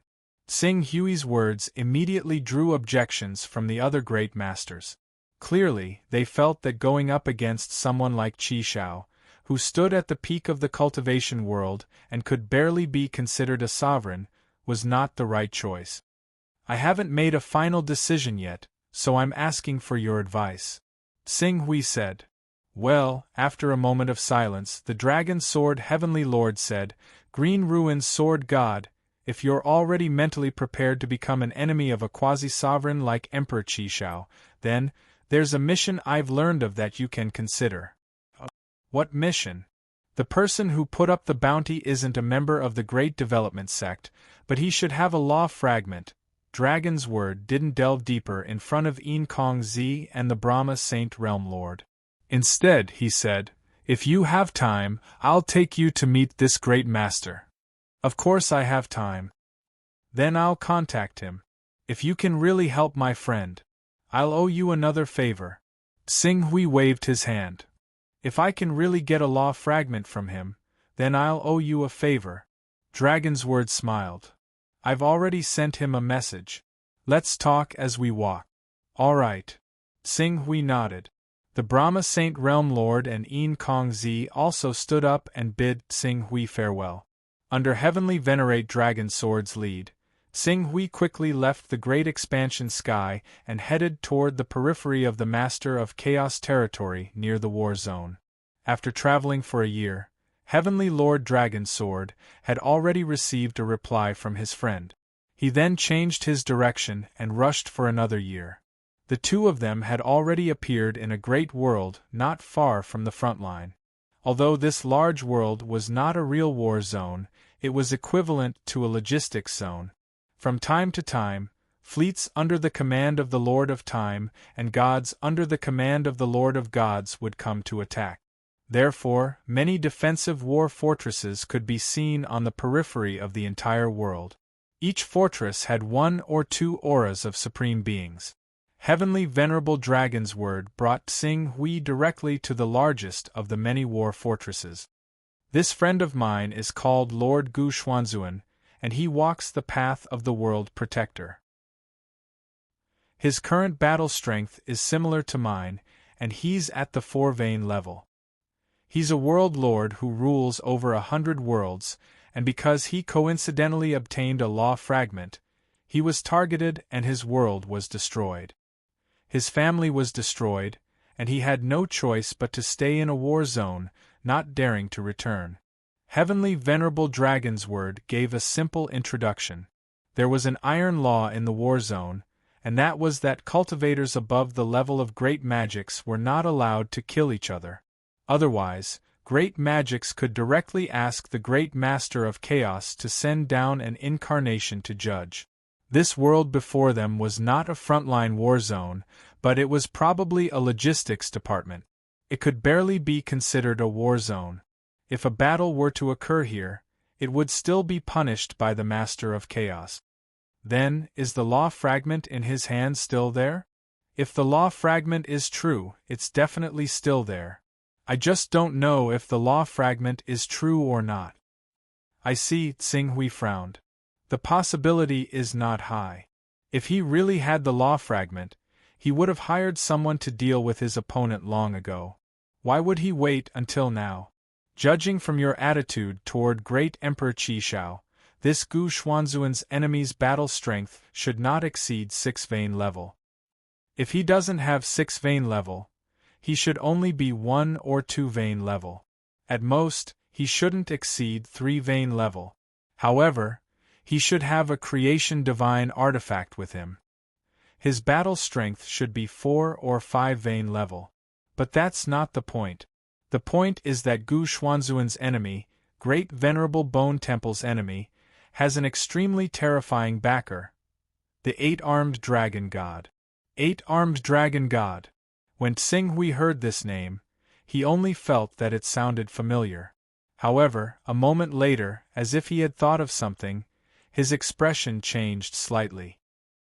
Speaker 1: Tsing Hui's words immediately drew objections from the other great masters. Clearly, they felt that going up against someone like Qi Shao, who stood at the peak of the cultivation world and could barely be considered a sovereign, was not the right choice. "I haven't made a final decision yet, so I'm asking for your advice," Tsing Hui said. "Well," after a moment of silence, the Dragon Sword Heavenly Lord said, "Green Ruins Sword God, if you're already mentally prepared to become an enemy of a quasi-sovereign like Emperor Qi Shao, then, there's a mission I've learned of that you can consider." "What mission?" "The person who put up the bounty isn't a member of the Great Development Sect, but he should have a law fragment." Dragon's word didn't delve deeper in front of En Kong Zi and the Brahma Saint Realm Lord. Instead, he said, "If you have time, I'll take you to meet this great master." "Of course I have time." "Then I'll contact him. If you can really help my friend, I'll owe you another favor." Tsing Hui waved his hand. "If I can really get a law fragment from him, then I'll owe you a favor." Dragon's word smiled. "I've already sent him a message. Let's talk as we walk." "All right." Tsing Hui nodded. The Brahma Saint Realm Lord and En Kong Zi also stood up and bid Tsing Hui farewell. Under Heavenly Venerate Dragon Sword's lead, Tsing Hui quickly left the Great Expansion Sky and headed toward the periphery of the Master of Chaos territory near the War Zone. After traveling for a year, Heavenly Lord Dragon Sword had already received a reply from his friend. He then changed his direction and rushed for another year. The two of them had already appeared in a great world not far from the front line. Although this large world was not a real war zone, it was equivalent to a logistics zone. From time to time, fleets under the command of the Lord of Time and gods under the command of the Lord of Gods would come to attack. Therefore, many defensive war fortresses could be seen on the periphery of the entire world. Each fortress had one or two auras of supreme beings. Heavenly Venerable Dragon's word brought Tsing Hui directly to the largest of the many war fortresses. "This friend of mine is called Lord Gu Xuanzuan, and he walks the path of the World Protector. His current battle strength is similar to mine, and he's at the 4-vein level. He's a world lord who rules over 100 worlds, and because he coincidentally obtained a law fragment, he was targeted and his world was destroyed. His family was destroyed, and he had no choice but to stay in a war zone, not daring to return. Heavenly Venerable Dragon's word gave a simple introduction. There was an iron law in the war zone, and that was that cultivators above the level of great magics were not allowed to kill each other. Otherwise, great magics could directly ask the Great Master of Chaos to send down an incarnation to judge. This world before them was not a frontline war zone, but it was probably a logistics department. It could barely be considered a war zone. If a battle were to occur here, it would still be punished by the Master of Chaos. Then, is the law fragment in his hand still there? If the law fragment is true, it's definitely still there. I just don't know if the law fragment is true or not. I see, Tsing Hui frowned. The possibility is not high. If he really had the law fragment, he would have hired someone to deal with his opponent long ago. Why would he wait until now? Judging from your attitude toward Great Emperor Qishao, this Gu Xuanzuan's enemy's battle strength should not exceed 6-vein level. If he doesn't have 6-vein level, he should only be 1 or 2-vein level. At most, he shouldn't exceed 3-vein level. However, he should have a creation divine artifact with him. His battle strength should be 4 or 5-vein level. But that's not the point. The point is that Gu Xuanzuan's enemy, Great Venerable Bone Temple's enemy, has an extremely terrifying backer. The 8-armed dragon god. 8-armed dragon god. When Tsing Hui heard this name, he only felt that it sounded familiar. However, a moment later, as if he had thought of something, his expression changed slightly.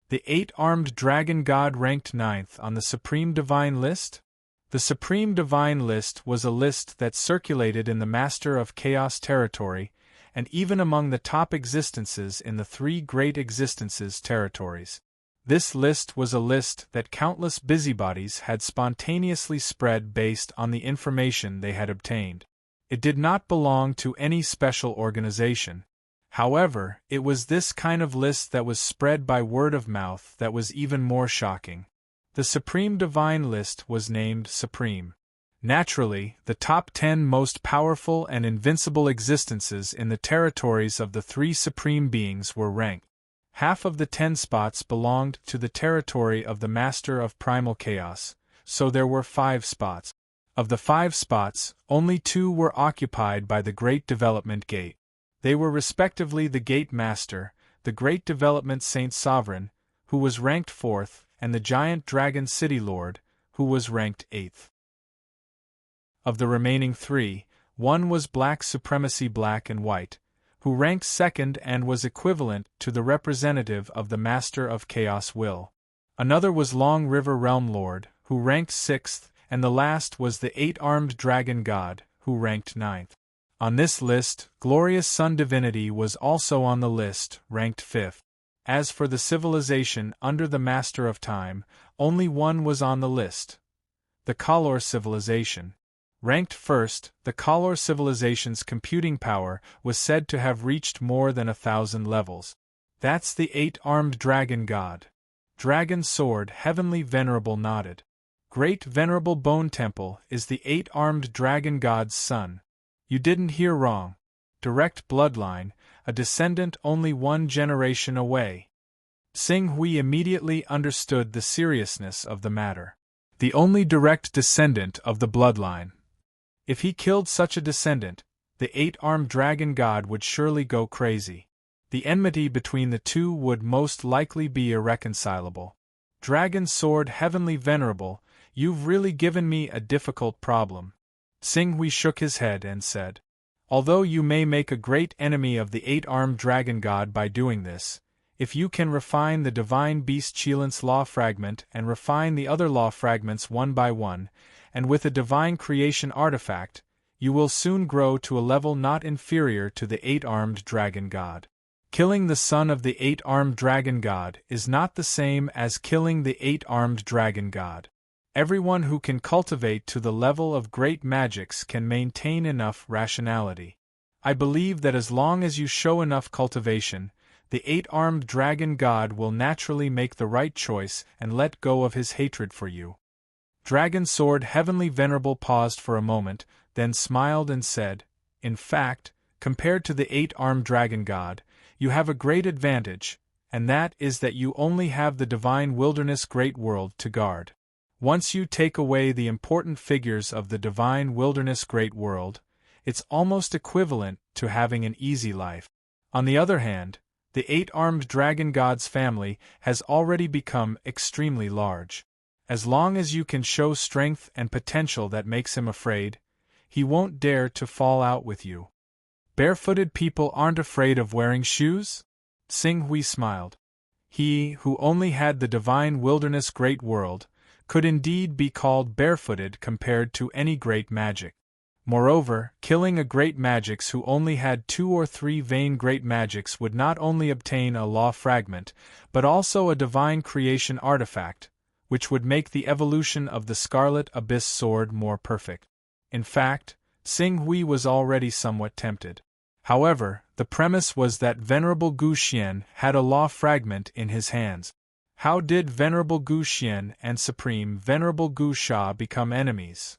Speaker 1: The 8-armed dragon god ranked 9th on the Supreme Divine List? The Supreme Divine List was a list that circulated in the Master of Chaos territory, and even among the top existences in the 3 Great Existences territories. This list was a list that countless busybodies had spontaneously spread based on the information they had obtained. It did not belong to any special organization. However, it was this kind of list that was spread by word of mouth that was even more shocking. The Supreme Divine List was named Supreme. Naturally, the top 10 most powerful and invincible existences in the territories of the 3 Supreme Beings were ranked. Half of the 10 spots belonged to the territory of the Master of Primal Chaos, so there were 5 spots. Of the 5 spots, only 2 were occupied by the Great Development Gate. They were respectively the Gate Master, the Great Development Saint Sovereign, who was ranked 4th, and the Giant Dragon City Lord, who was ranked 8th. Of the remaining 3, one was Black Supremacy Black and White, who ranked 2nd and was equivalent to the representative of the Master of Chaos Will. Another was Long River Realm Lord, who ranked 6th, and the last was the 8-armed Dragon God, who ranked 9th. On this list, Glorious Sun Divinity was also on the list, ranked 5th. As for the civilization under the Master of Time, only one was on the list. The Kalor Civilization. Ranked 1st, the Kalor Civilization's computing power was said to have reached more than 1,000 levels. That's the 8-armed Dragon God. Dragon Sword Heavenly Venerable nodded. Great Venerable Bone Temple is the 8-armed Dragon God's son. You didn't hear wrong. Direct bloodline, a descendant only 1 generation away. Tsing Hui immediately understood the seriousness of the matter. The only direct descendant of the bloodline. If he killed such a descendant, the 8-armed dragon god would surely go crazy. The enmity between the two would most likely be irreconcilable. Dragon Sword Heavenly Venerable, you've really given me a difficult problem. Tsing Hui shook his head and said, although you may make a great enemy of the 8-armed dragon god by doing this, if you can refine the divine beast Qilin's law fragment and refine the other law fragments one by one, and with a divine creation artifact, you will soon grow to a level not inferior to the 8-armed dragon god. Killing the son of the eight-armed dragon god is not the same as killing the eight-armed dragon god. Everyone who can cultivate to the level of great magics can maintain enough rationality. I believe that as long as you show enough cultivation, the eight-armed dragon god will naturally make the right choice and let go of his hatred for you. Dragon Sword Heavenly Venerable paused for a moment, then smiled and said, "In fact, compared to the eight-armed dragon god, you have a great advantage, and that is that you only have the divine wilderness great world to guard. Once you take away the important figures of the divine wilderness great world, it's almost equivalent to having an easy life. On the other hand, the eight-armed dragon god's family has already become extremely large. As long as you can show strength and potential that makes him afraid, he won't dare to fall out with you." "Barefooted people aren't afraid of wearing shoes?" Xing Hui smiled. He, who only had the divine wilderness great world, could indeed be called barefooted compared to any great magic. Moreover, killing a great magix who only had 2 or 3 vain great magics would not only obtain a law fragment, but also a divine creation artifact, which would make the evolution of the Scarlet Abyss sword more perfect. In fact, Xing Hui was already somewhat tempted. However, the premise was that Venerable Gu Xian had a law fragment in his hands. How did Venerable Gu Xian and Supreme Venerable Gu Sha become enemies?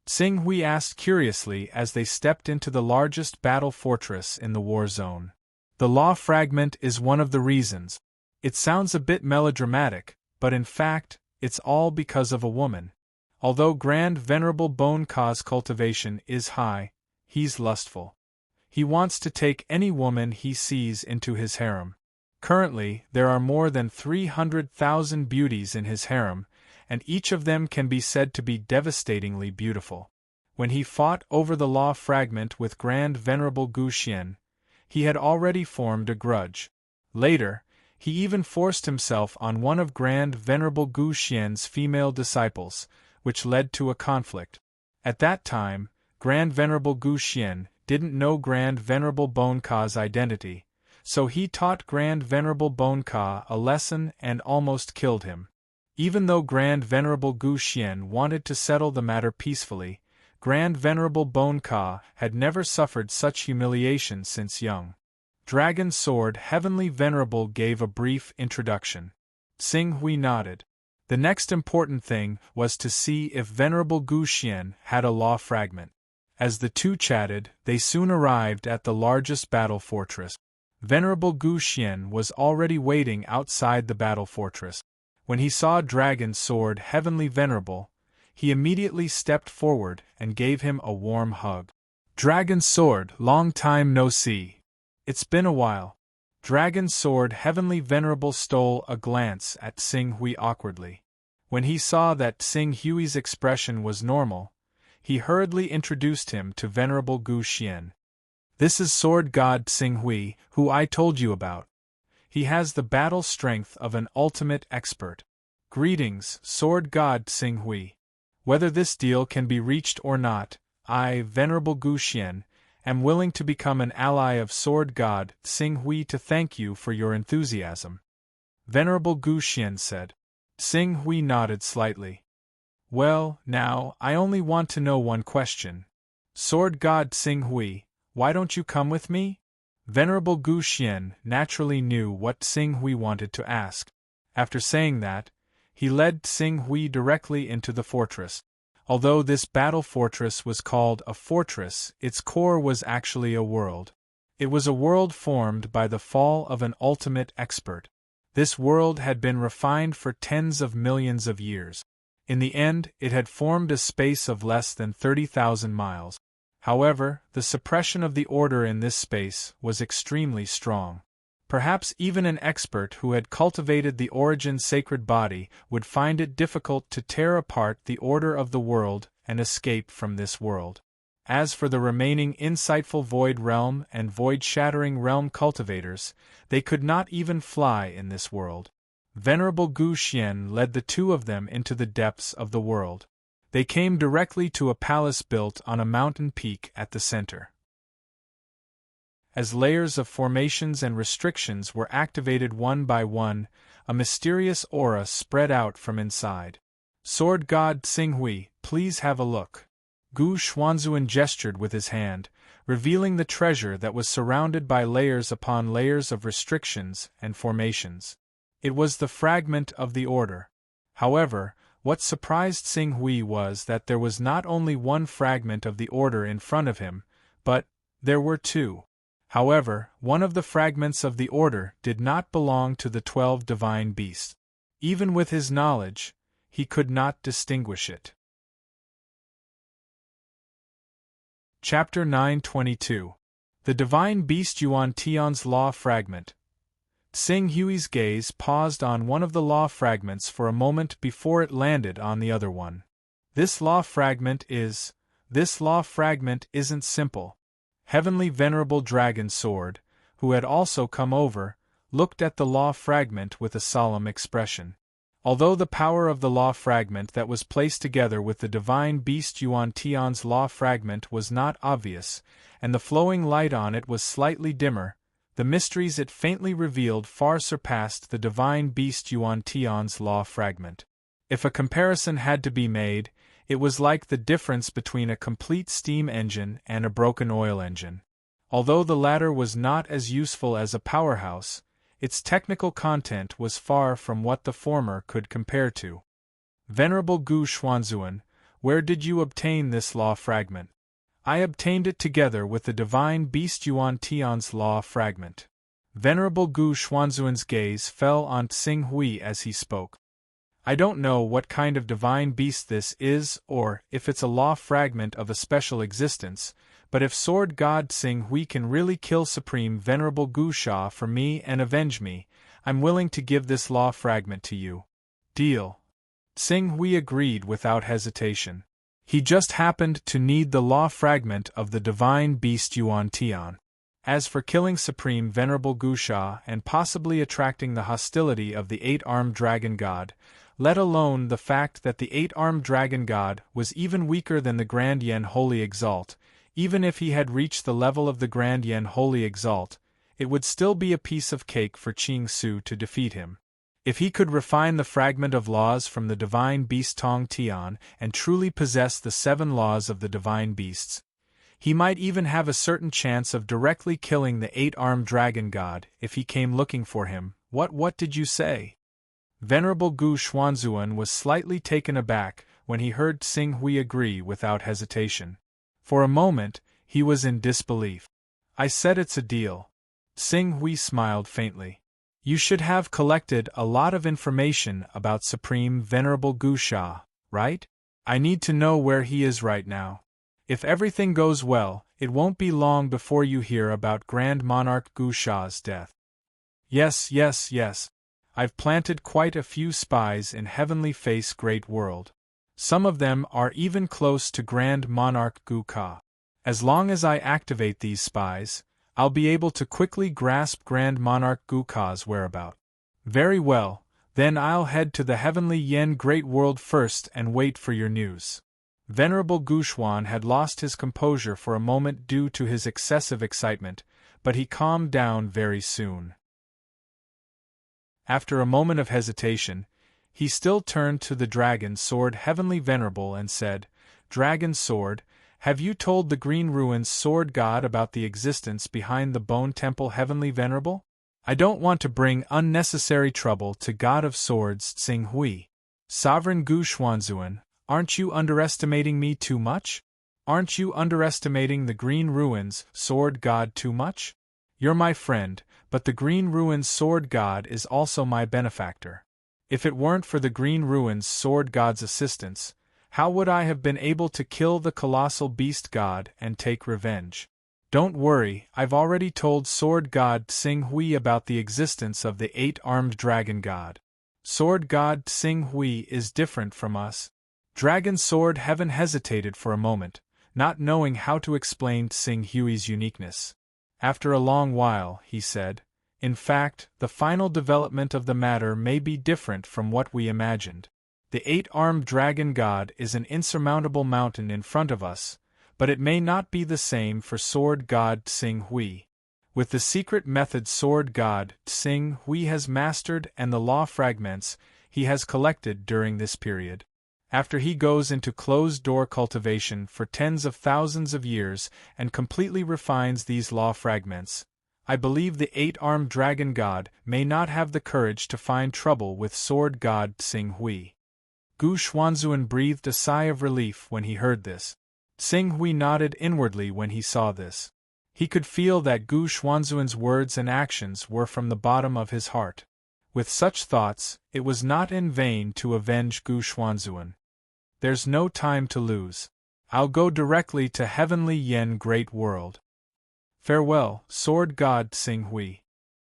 Speaker 1: Xing Hui asked curiously as they stepped into the largest battle fortress in the war zone. "The law fragment is one of the reasons. It sounds a bit melodramatic, but in fact, it's all because of a woman. Although Grand Venerable Bone Ka's cultivation is high, he's lustful. He wants to take any woman he sees into his harem. Currently, there are more than 300,000 beauties in his harem, and each of them can be said to be devastatingly beautiful. When he fought over the law fragment with Grand Venerable Gu Xian, he had already formed a grudge. Later, he even forced himself on one of Grand Venerable Gu Xian's female disciples, which led to a conflict. At that time, Grand Venerable Gu Xian didn't know Grand Venerable Bone Ka's identity, so he taught Grand Venerable Bone Ka a lesson and almost killed him. Even though Grand Venerable Gu Xian wanted to settle the matter peacefully, Grand Venerable Bone Ka had never suffered such humiliation since young. Dragon Sword Heavenly Venerable gave a brief introduction. Xing Hui nodded. The next important thing was to see if Venerable Gu Xian had a law fragment. As the two chatted, they soon arrived at the largest battle fortress. Venerable Gu Xian was already waiting outside the battle fortress. When he saw Dragon Sword Heavenly Venerable, he immediately stepped forward and gave him a warm hug. "Dragon Sword, long time no see. It's been a while." Dragon Sword Heavenly Venerable stole a glance at Xing Hui awkwardly. When he saw that Xing Hui's expression was normal, he hurriedly introduced him to Venerable Gu Xian. "This is Sword God Xing Hui, who I told you about. He has the battle strength of an ultimate expert. Greetings, Sword God Xing Hui. Whether this deal can be reached or not, I, Venerable Gu Xian, am willing to become an ally of Sword God Xing Hui to thank you for your enthusiasm," Venerable Gu Xian said. Xing Hui nodded slightly. "Well, now, I only want to know one question. Sword God Xing Hui, why don't you come with me?" Venerable Gu Xian naturally knew what Xing Hui wanted to ask. After saying that, he led Xing Hui directly into the fortress. Although this battle fortress was called a fortress, its core was actually a world. It was a world formed by the fall of an ultimate expert. This world had been refined for tens of millions of years. In the end, it had formed a space of less than 30,000 miles. However, the suppression of the order in this space was extremely strong. Perhaps even an expert who had cultivated the origin sacred body would find it difficult to tear apart the order of the world and escape from this world. As for the remaining insightful Void Realm and Void-Shattering Realm cultivators, they could not even fly in this world. Venerable Gu Xian led the two of them into the depths of the world. They came directly to a palace built on a mountain peak at the center. as layers of formations and restrictions were activated one by one, a mysterious aura spread out from inside. Sword God Tsinghui, please have a look. Gu Xuanzuan gestured with his hand, revealing the treasure that was surrounded by layers upon layers of restrictions and formations. It was the fragment of the order. However, what surprised Tsinghui was that there was not only one fragment of the order in front of him, but there were two. However, one of the fragments of the order did not belong to the 12 divine beasts. Even with his knowledge, he could not distinguish it. Chapter 922. The Divine Beast Yuan Tian's Law Fragment. Tsinghui's gaze paused on one of the law fragments for a moment before it landed on the other one. This law fragment isn't simple. Heavenly Venerable Dragon Sword, who had also come over, looked at the law fragment with a solemn expression. Although the power of the law fragment that was placed together with the divine beast Yuan Tian's law fragment was not obvious, and the flowing light on it was slightly dimmer, the mysteries it faintly revealed far surpassed the divine beast Yuan Tian's law fragment. If a comparison had to be made, it was like the difference between a complete steam engine and a broken oil engine. Although the latter was not as useful as a powerhouse, its technical content was far from what the former could compare to. Venerable Gu Xuanzuan, where did you obtain this law fragment? I obtained it together with the divine beast Yuan Tian's law fragment. Venerable Gu Xuanzuan's gaze fell on Tsinghui as he spoke. I don't know what kind of divine beast this is or if it's a law fragment of a special existence, but if Sword God Tsinghui can really kill Supreme Venerable Gu Sha for me and avenge me, I'm willing to give this law fragment to you. Deal. Tsinghui agreed without hesitation. He just happened to need the law fragment of the divine beast Yuan Tian. As for killing Supreme Venerable Gu Sha and possibly attracting the hostility of the 8-armed dragon god, let alone the fact that the 8-armed dragon god was even weaker than the Grand Yen Holy Exalt, even if he had reached the level of the Grand Yen Holy Exalt, it would still be a piece of cake for Qing Su to defeat him. If he could refine the fragment of laws from the divine beast Tong Tian and truly possess the 7 laws of the divine beasts, he might even have a certain chance of directly killing the 8-armed dragon god if he came looking for him. What did you say? Venerable Gu Xuanzuan was slightly taken aback when he heard Tsinghui agree without hesitation. For a moment, he was in disbelief. I said it's a deal. Tsinghui smiled faintly. You should have collected a lot of information about Supreme Venerable Gu Sha, right? I need to know where he is right now. If everything goes well, it won't be long before you hear about Grand Monarch Gu Sha's death. Yes. I've planted quite a few spies in Heavenly Face Great World. Some of them are even close to Grand Monarch Gu Ka. As long as I activate these spies, I'll be able to quickly grasp Grand Monarch Gu Ka's whereabout. Very well, then I'll head to the Heavenly Yen Great World first and wait for your news. Venerable Gu Xuan had lost his composure for a moment due to his excessive excitement, but he calmed down very soon. After a moment of hesitation, he still turned to the Dragon Sword Heavenly Venerable and said, Dragon Sword, have you told the Green Ruins Sword God about the existence behind the Bone Temple Heavenly Venerable? I don't want to bring unnecessary trouble to God of Swords Tsinghui. Sovereign Gu Xuanzuan, aren't you underestimating me too much? Aren't you underestimating the Green Ruins Sword God too much? You're my friend, but the Green Ruins Sword God is also my benefactor. If it weren't for the Green Ruins Sword God's assistance, how would I have been able to kill the colossal beast god and take revenge? Don't worry, I've already told Sword God Tsinghui about the existence of the 8-armed dragon god. Sword God Tsinghui is different from us. Dragon Sword Heaven hesitated for a moment, not knowing how to explain Tsinghui's uniqueness. After a long while, he said, in fact, the final development of the matter may be different from what we imagined. The 8-armed dragon god is an insurmountable mountain in front of us, but it may not be the same for Sword God Tsinghui. With the secret method Sword God Tsing Hui has mastered and the law fragments he has collected during this period. After he goes into closed-door cultivation for tens of thousands of years and completely refines these law fragments, I believe the eight-armed dragon god may not have the courage to find trouble with Sword God Tsing Hui. Gu Xuanzuan breathed a sigh of relief when he heard this. Tsing Hui nodded inwardly when he saw this. He could feel that Gu Xuanzuan's words and actions were from the bottom of his heart. With such thoughts, it was not in vain to avenge Gu Xuanzuan. There's no time to lose. I'll go directly to Heavenly Yen Great World. Farewell, Sword God Tsing Hui.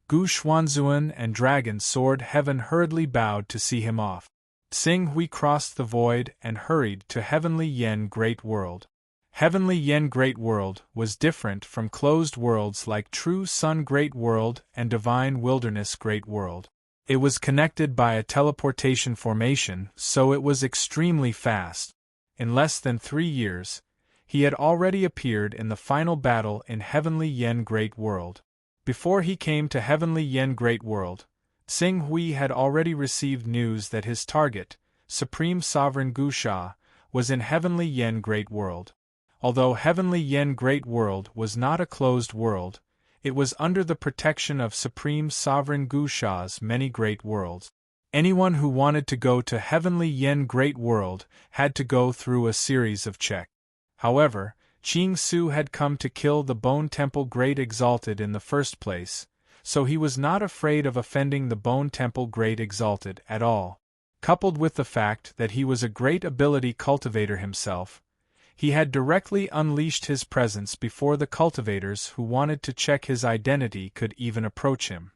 Speaker 1: Gu Xuanzuan and Dragon Sword Heaven hurriedly bowed to see him off. Tsing Hui crossed the void and hurried to Heavenly Yen Great World. Heavenly Yen Great World was different from closed worlds like True Sun Great World and Divine Wilderness Great World. It was connected by a teleportation formation, so it was extremely fast. In less than 3 years, he had already appeared in the final battle in Heavenly Yen Great World. Before he came to Heavenly Yen Great World, Tsing Hui had already received news that his target, Supreme Sovereign Gu Sha, was in Heavenly Yen Great World. Although Heavenly Yen Great World was not a closed world, it was under the protection of Supreme Sovereign Gu Sha's many great worlds. Anyone who wanted to go to Heavenly Yen Great World had to go through a series of checks. However, Qing Su had come to kill the Bone Temple Great Exalted in the first place, so he was not afraid of offending the Bone Temple Great Exalted at all. Coupled with the fact that he was a great ability cultivator himself, he had directly unleashed his presence before the cultivators who wanted to check his identity could even approach him.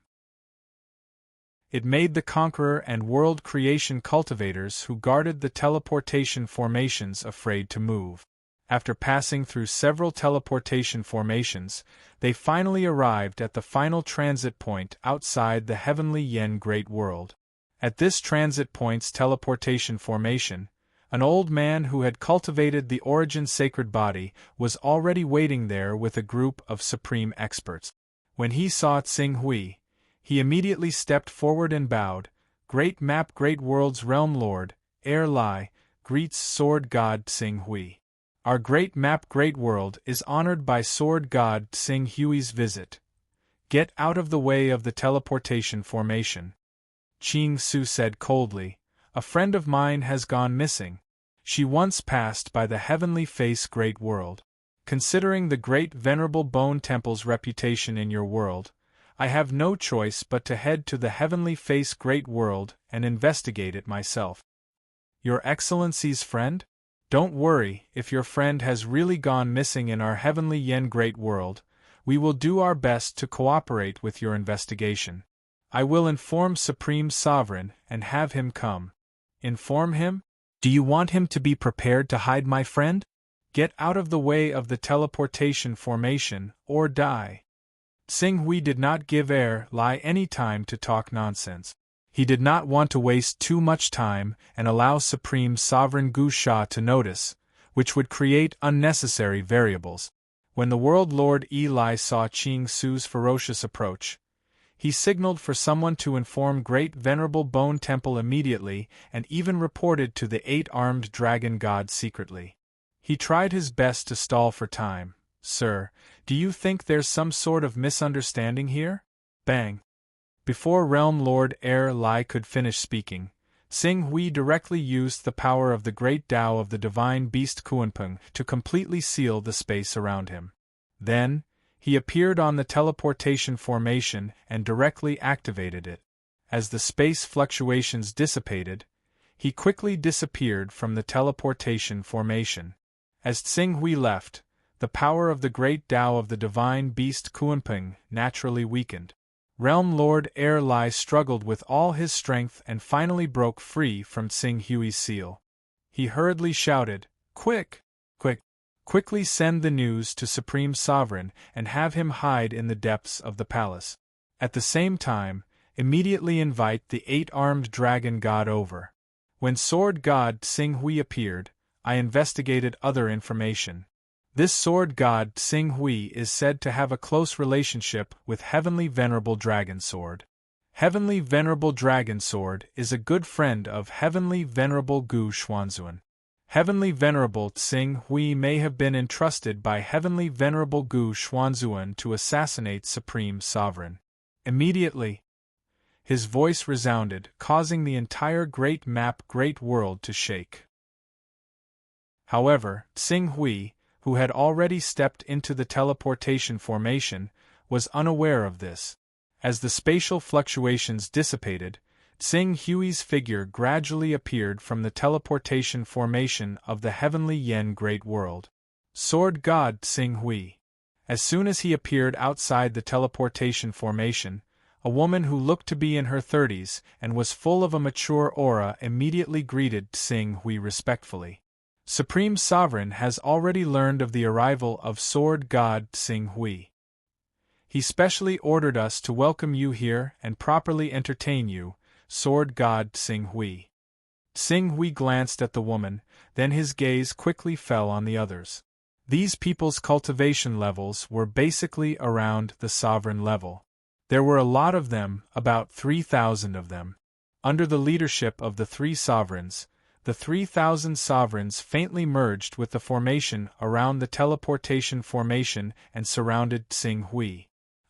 Speaker 1: It made the Conqueror and World Creation cultivators who guarded the teleportation formations afraid to move. After passing through several teleportation formations, they finally arrived at the final transit point outside the Heavenly Yen Great World. At this transit point's teleportation formation, an old man who had cultivated the Origin Sacred Body was already waiting there with a group of supreme experts. When he saw Tsing Hui, he immediately stepped forward and bowed. Great Map Great World's Realm Lord, Air Lai, greets Sword God Tsing Hui. Our Great Map Great World is honored by Sword God Tsing Hui's visit. Get out of the way of the teleportation formation. Qing Su said coldly, a friend of mine has gone missing. She once passed by the Heavenly Face Great World. Considering the great Venerable Bone Temple's reputation in your world, I have no choice but to head to the Heavenly Face Great World and investigate it myself. Your Excellency's friend? Don't worry, if your friend has really gone missing in our Heavenly Yen Great World, we will do our best to cooperate with your investigation. I will inform Supreme Sovereign and have him come. Inform him? Do you want him to be prepared to hide my friend? Get out of the way of the teleportation formation, or die. Tsing Hui did not give Air Lai any time to talk nonsense. He did not want to waste too much time and allow Supreme Sovereign Gu Sha to notice, which would create unnecessary variables. When the World Lord Lai saw Qing Su's ferocious approach, he signaled for someone to inform Great Venerable Bone Temple immediately and even reported to the eight-armed dragon god secretly. He tried his best to stall for time. Sir, do you think there's some sort of misunderstanding here? Bang! Before Realm Lord Air Lai could finish speaking, Tsing Hui directly used the power of the great Tao of the divine beast Kuanpeng to completely seal the space around him. Then, he appeared on the teleportation formation and directly activated it. As the space fluctuations dissipated, he quickly disappeared from the teleportation formation. As Tsing Hui left, the power of the great Tao of the divine beast Kuanpeng naturally weakened. Realm Lord Air Lai struggled with all his strength and finally broke free from Tsing Hui's seal. He hurriedly shouted, Quick! Quick! Quickly send the news to Supreme Sovereign and have him hide in the depths of the palace. At the same time, immediately invite the eight-armed dragon god over. When Sword God Tsing Hui appeared, I investigated other information. This sword god Tsing Hui is said to have a close relationship with Heavenly Venerable Dragon Sword. Heavenly Venerable Dragon Sword is a good friend of Heavenly Venerable Gu Xuanzuan. Heavenly Venerable Tsing Hui may have been entrusted by Heavenly Venerable Gu Xuanzuan to assassinate Supreme Sovereign. Immediately, his voice resounded, causing the entire Great World to shake. However, Tsing Hui, who had already stepped into the teleportation formation, was unaware of this. As the spatial fluctuations dissipated, Tsing Hui's figure gradually appeared from the teleportation formation of the Heavenly Yen Great World. Sword God Tsing Hui. As soon as he appeared outside the teleportation formation, a woman who looked to be in her 30s and was full of a mature aura immediately greeted Tsing Hui respectfully. Supreme Sovereign has already learned of the arrival of Sword God Tsing Hui. He specially ordered us to welcome you here and properly entertain you, Sword God Tsing Hui. Tsing Hui glanced at the woman, then his gaze quickly fell on the others. These people's cultivation levels were basically around the sovereign level. There were a lot of them, about 3,000 of them. Under the leadership of the three sovereigns, the 3,000 sovereigns faintly merged with the formation around the teleportation formation and surrounded Tsing Hui.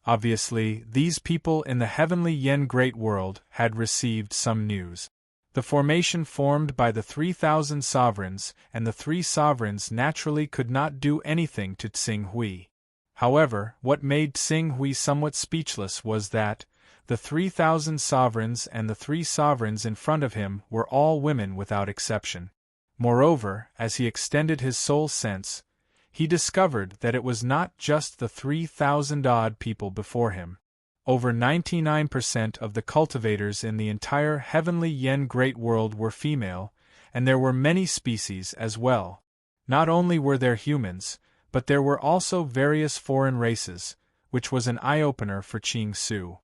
Speaker 1: Obviously, these people in the Heavenly Yen Great World had received some news. The formation formed by the 3,000 sovereigns and the three sovereigns naturally could not do anything to Tsing Hui. However, what made Tsing Hui somewhat speechless was that the 3,000 sovereigns and the three sovereigns in front of him were all women without exception. Moreover, as he extended his soul sense, he discovered that it was not just the 3,000-odd people before him. Over 99% of the cultivators in the entire Heavenly Yen Great World were female, and there were many species as well. Not only were there humans, but there were also various foreign races, which was an eye-opener for Qing Su.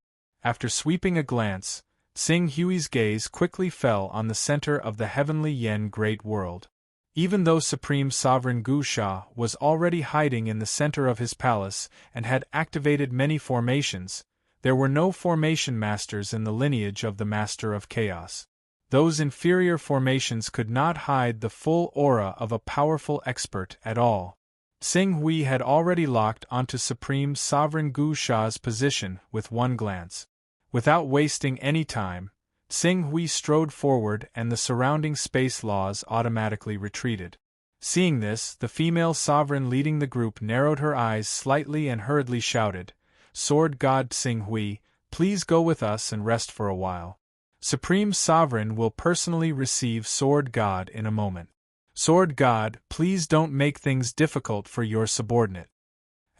Speaker 1: After sweeping a glance, Tsing Hui's gaze quickly fell on the center of the Heavenly Yen Great World. Even though Supreme Sovereign Gu Sha was already hiding in the center of his palace and had activated many formations, there were no formation masters in the lineage of the Master of Chaos. Those inferior formations could not hide the full aura of a powerful expert at all. Tsing Hui had already locked onto Supreme Sovereign Gu Sha's position with one glance. Without wasting any time, Tsing Hui strode forward and the surrounding space laws automatically retreated. Seeing this, the female sovereign leading the group narrowed her eyes slightly and hurriedly shouted, "Sword God Tsing Hui, please go with us and rest for a while. Supreme Sovereign will personally receive Sword God in a moment. Sword God, please don't make things difficult for your subordinate."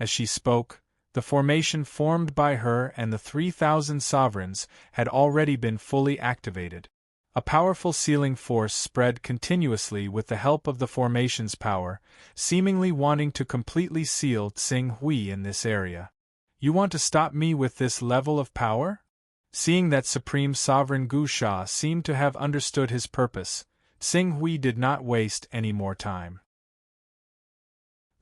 Speaker 1: As she spoke, the formation formed by her and the 3,000 sovereigns had already been fully activated. A powerful sealing force spread continuously with the help of the formation's power, seemingly wanting to completely seal Tsing Hui in this area. "You want to stop me with this level of power?" Seeing that Supreme Sovereign Gu Sha seemed to have understood his purpose, Tsing Hui did not waste any more time.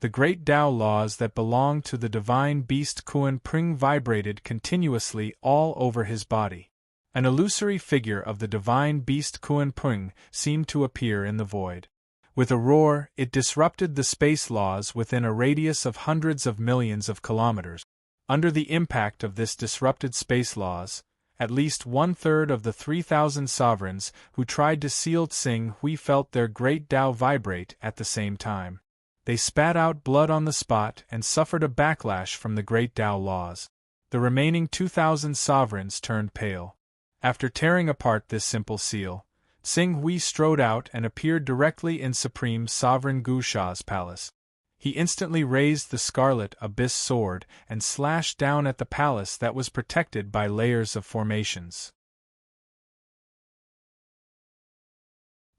Speaker 1: The great Tao laws that belonged to the divine beast Kuan Pring vibrated continuously all over his body. An illusory figure of the divine beast Kuan Pring seemed to appear in the void. With a roar, it disrupted the space laws within a radius of hundreds of millions of kilometers. Under the impact of this disrupted space laws, at least 1/3 of the 3,000 sovereigns who tried to seal Tsing Hui felt their great Tao vibrate at the same time. They spat out blood on the spot and suffered a backlash from the great Tao laws. The remaining 2,000 sovereigns turned pale. After tearing apart this simple seal, Tsing Hui strode out and appeared directly in Supreme Sovereign Gu Sha's palace. He instantly raised the Scarlet Abyss sword and slashed down at the palace that was protected by layers of formations.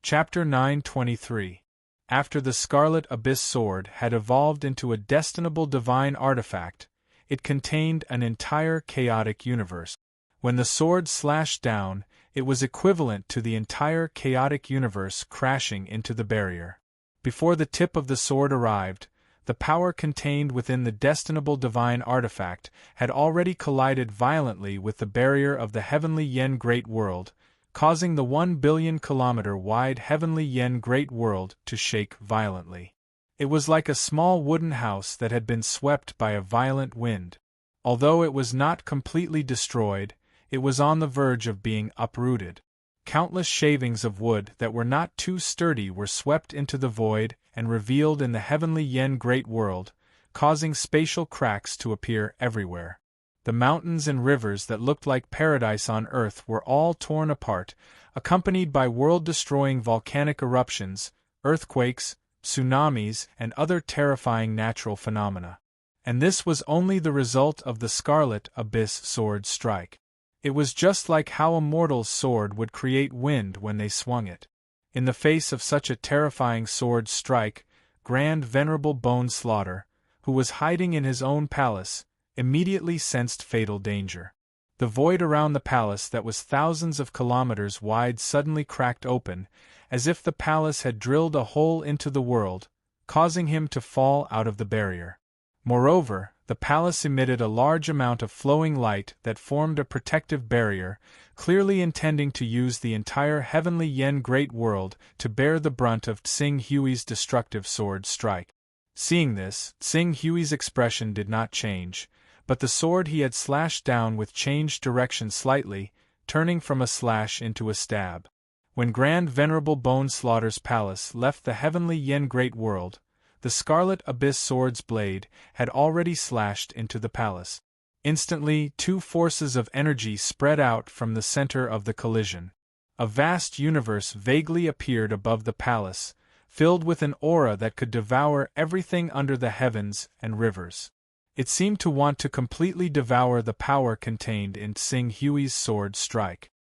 Speaker 1: Chapter 923. After the Scarlet Abyss sword had evolved into a destinable divine artifact, it contained an entire chaotic universe. When the sword slashed down, it was equivalent to the entire chaotic universe crashing into the barrier. Before the tip of the sword arrived, the power contained within the destinable divine artifact had already collided violently with the barrier of the heavenly Yen Great World, causing the 1 billion kilometer wide heavenly Yen Great World to shake violently. It was like a small wooden house that had been swept by a violent wind. Although it was not completely destroyed, it was on the verge of being uprooted. Countless shavings of wood that were not too sturdy were swept into the void and revealed in the heavenly Yen Great World, causing spatial cracks to appear everywhere. The mountains and rivers that looked like paradise on Earth were all torn apart, accompanied by world-destroying volcanic eruptions, earthquakes, tsunamis, and other terrifying natural phenomena. And this was only the result of the Scarlet Abyss sword strike. It was just like how a mortal's sword would create wind when they swung it. In the face of such a terrifying sword strike, Grand Venerable Bone Slaughter, who was hiding in his own palace, immediately sensed fatal danger. The void around the palace that was thousands of kilometers wide suddenly cracked open, as if the palace had drilled a hole into the world, causing him to fall out of the barrier. Moreover, the palace emitted a large amount of flowing light that formed a protective barrier, clearly intending to use the entire heavenly Yen Great World to bear the brunt of Tsing Hui's destructive sword strike. Seeing this, Tsing Hui's expression did not change, but the sword he had slashed down with changed direction slightly, turning from a slash into a stab. When Grand Venerable Bone Slaughter's palace left the heavenly Yen Great World, the Scarlet Abyss sword's blade had already slashed into the palace. Instantly, two forces of energy spread out from the center of the collision. A vast universe vaguely appeared above the palace, filled with an aura that could devour everything under the heavens and rivers. It seemed to want to completely devour the power contained in Tsing Hui's sword strike.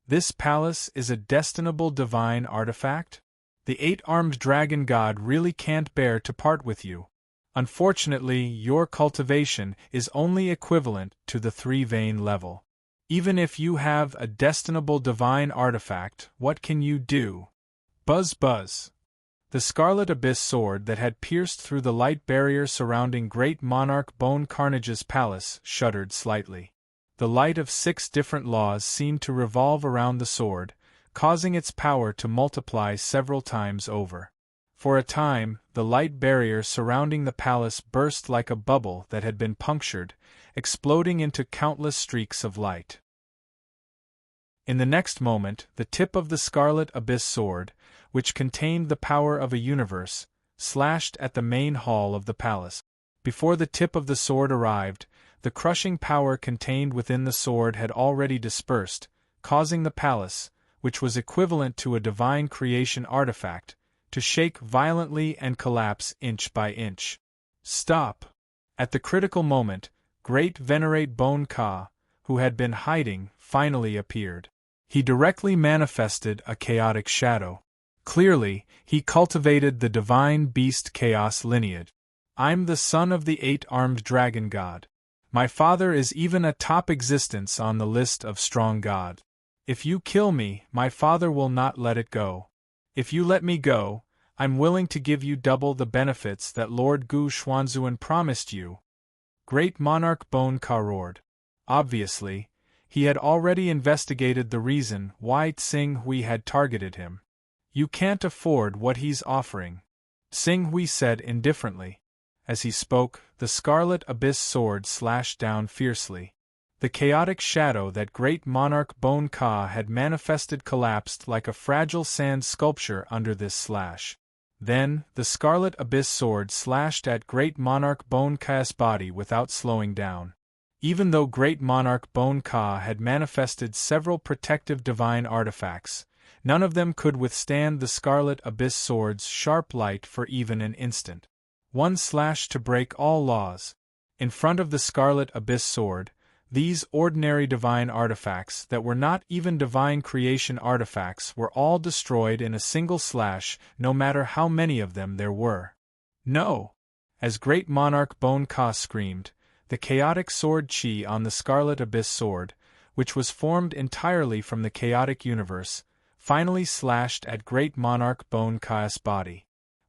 Speaker 1: This palace is a destinable divine artifact? The 8-armed dragon god really can't bear to part with you. Unfortunately, your cultivation is only equivalent to the 3-vein level. Even if you have a destinable divine artifact, what can you do? Buzz buzz. The Scarlet Abyss sword that had pierced through the light barrier surrounding Great Monarch Bone Carnage's palace shuddered slightly. The light of 6 different laws seemed to revolve around the sword, causing its power to multiply several times over. For a time, the light barrier surrounding the palace burst like a bubble that had been punctured, exploding into countless streaks of light. In the next moment, the tip of the Scarlet Abyss sword, which contained the power of a universe, slashed at the main hall of the palace. Before the tip of the sword arrived, the crushing power contained within the sword had already dispersed, causing the palace, which was equivalent to a divine creation artifact, to shake violently and collapse inch by inch. Stop! At the critical moment, Great Venerate Bone Ka, who had been hiding, finally appeared. He directly manifested a chaotic shadow. Clearly, he cultivated the divine beast chaos lineage. I'm the son of the 8-armed dragon god. My father is even a top existence on the list of strong gods. If you kill me, my father will not let it go. If you let me go, I'm willing to give you double the benefits that Lord Gu Xuanzuan promised you. Great Monarch Bone Ka roared. Obviously, he had already investigated the reason why Tsing Hui had targeted him. You can't afford what he's offering, Tsing Hui said indifferently. As he spoke, the Scarlet Abyss sword slashed down fiercely. The chaotic shadow that Great Monarch Bone Ka had manifested collapsed like a fragile sand sculpture under this slash. Then, the Scarlet Abyss sword slashed at Great Monarch Bone Ka's body without slowing down. Even though Great Monarch Bone Ka had manifested several protective divine artifacts, none of them could withstand the Scarlet Abyss sword's sharp light for even an instant. One slash to break all laws. In front of the Scarlet Abyss sword, these ordinary divine artifacts that were not even divine creation artifacts were all destroyed in a single slash, no matter how many of them there were. No! As Great Monarch Bone Ka screamed, the chaotic sword chi on the Scarlet Abyss sword, which was formed entirely from the chaotic universe, finally slashed at Great Monarch Bone Ka's body.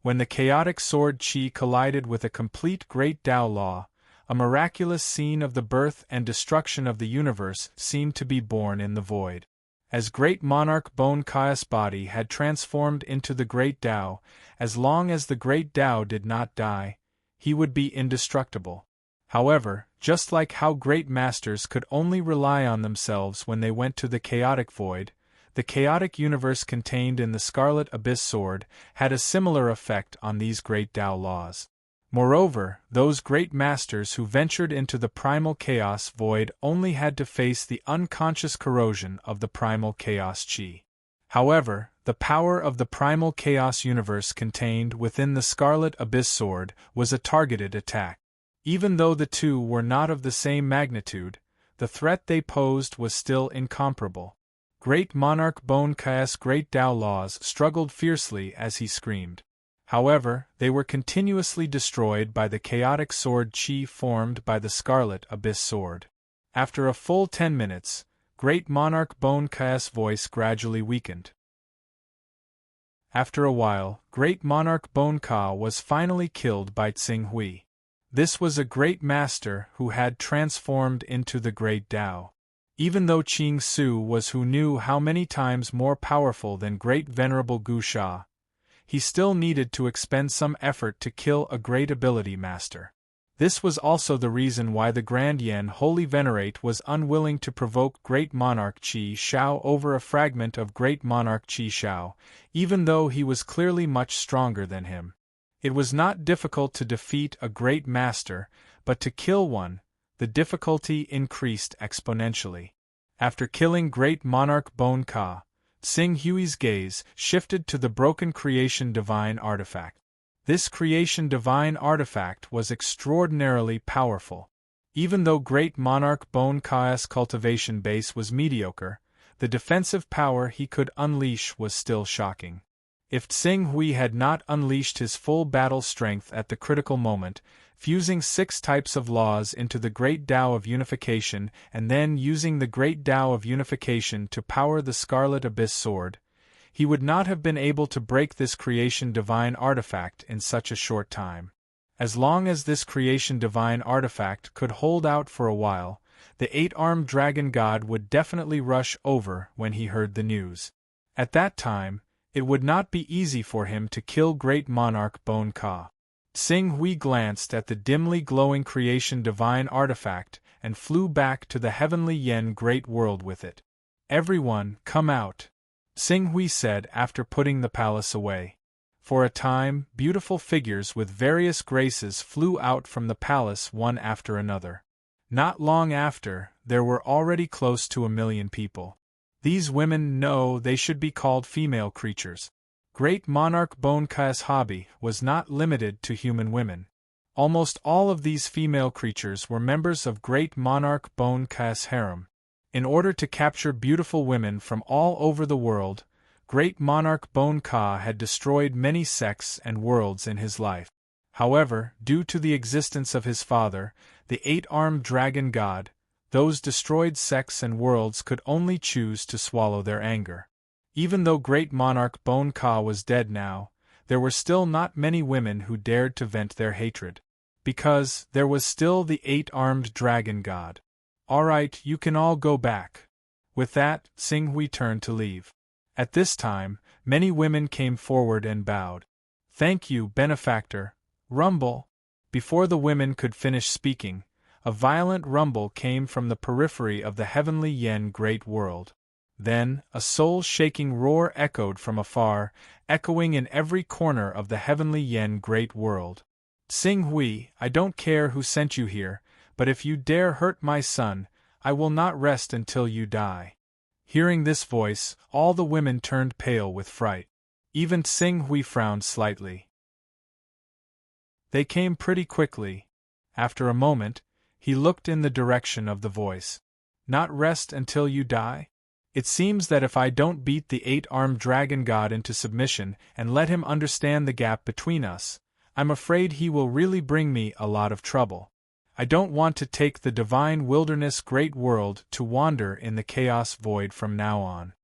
Speaker 1: When the chaotic sword Qi collided with a complete Great Tao Law, a miraculous scene of the birth and destruction of the universe seemed to be born in the void. As Great Monarch Bon Kai's body had transformed into the Great Tao, as long as the Great Tao did not die, he would be indestructible. However, just like how great masters could only rely on themselves when they went to the chaotic void, the chaotic universe contained in the Scarlet Abyss Sword had a similar effect on these Great Tao laws. Moreover, those great masters who ventured into the primal chaos void only had to face the unconscious corrosion of the primal chaos Qi. However, the power of the primal chaos universe contained within the Scarlet Abyss Sword was a targeted attack. Even though the two were not of the same magnitude, the threat they posed was still incomparable. Great Monarch Bon Kai's Great Tao laws struggled fiercely as he screamed. However, they were continuously destroyed by the chaotic sword Qi formed by the Scarlet Abyss Sword. After a full 10 minutes, Great Monarch Bon Kai's voice gradually weakened. After a while, Great Monarch Bon Ka was finally killed by Tsing Hui. This was a great master who had transformed into the Great Tao. Even though Qing Su was who knew how many times more powerful than Great Venerable Gu Sha, he still needed to expend some effort to kill a great ability master. This was also the reason why the Grand Yen Holy Venerate was unwilling to provoke Great Monarch Qi Shao over a fragment of Great Monarch Qi Shao, even though he was clearly much stronger than him. It was not difficult to defeat a great master, but to kill one, the difficulty increased exponentially. After killing Great Monarch Bon Ka, Tsing Hui's gaze shifted to the broken creation divine artifact. This creation divine artifact was extraordinarily powerful. Even though Great Monarch Bon Kai's cultivation base was mediocre, the defensive power he could unleash was still shocking. If Tsing Hui had not unleashed his full battle strength at the critical moment, fusing 6 types of laws into the Great Tao of Unification and then using the Great Tao of Unification to power the Scarlet Abyss Sword, he would not have been able to break this creation divine artifact in such a short time. As long as this creation divine artifact could hold out for a while, the 8-armed dragon god would definitely rush over when he heard the news. At that time, it would not be easy for him to kill Great Monarch Bon Ka. Tsing Hui glanced at the dimly glowing creation divine artifact and flew back to the heavenly Yen Great World with it. "Everyone, come out," Tsing Hui said after putting the palace away. For a time, beautiful figures with various graces flew out from the palace one after another. Not long after, there were already close to 1 million people. These women know they should be called female creatures. Great Monarch Bon Kai's hobby was not limited to human women. Almost all of these female creatures were members of Great Monarch Bon Kai's harem. In order to capture beautiful women from all over the world, Great Monarch Bon Ka had destroyed many sects and worlds in his life. However, due to the existence of his father, the 8-armed dragon god, those destroyed sects and worlds could only choose to swallow their anger. Even though Great Monarch Bon Ka was dead now, there were still not many women who dared to vent their hatred. Because there was still the 8-armed dragon god. "Alright, you can all go back." With that, Tsing Hui turned to leave. At this time, many women came forward and bowed. "Thank you, benefactor." Rumble. Before the women could finish speaking, a violent rumble came from the periphery of the heavenly Yen Great World. Then, a soul-shaking roar echoed from afar, echoing in every corner of the heavenly Yen Great World. "Tsing Hui, I don't care who sent you here, but if you dare hurt my son, I will not rest until you die." Hearing this voice, all the women turned pale with fright. Even Tsing Hui frowned slightly. They came pretty quickly. After a moment, he looked in the direction of the voice. "Not rest until you die? It seems that if I don't beat the 8-armed dragon god into submission and let him understand the gap between us, I'm afraid he will really bring me a lot of trouble. I don't want to take the divine wilderness great world to wander in the chaos void from now on."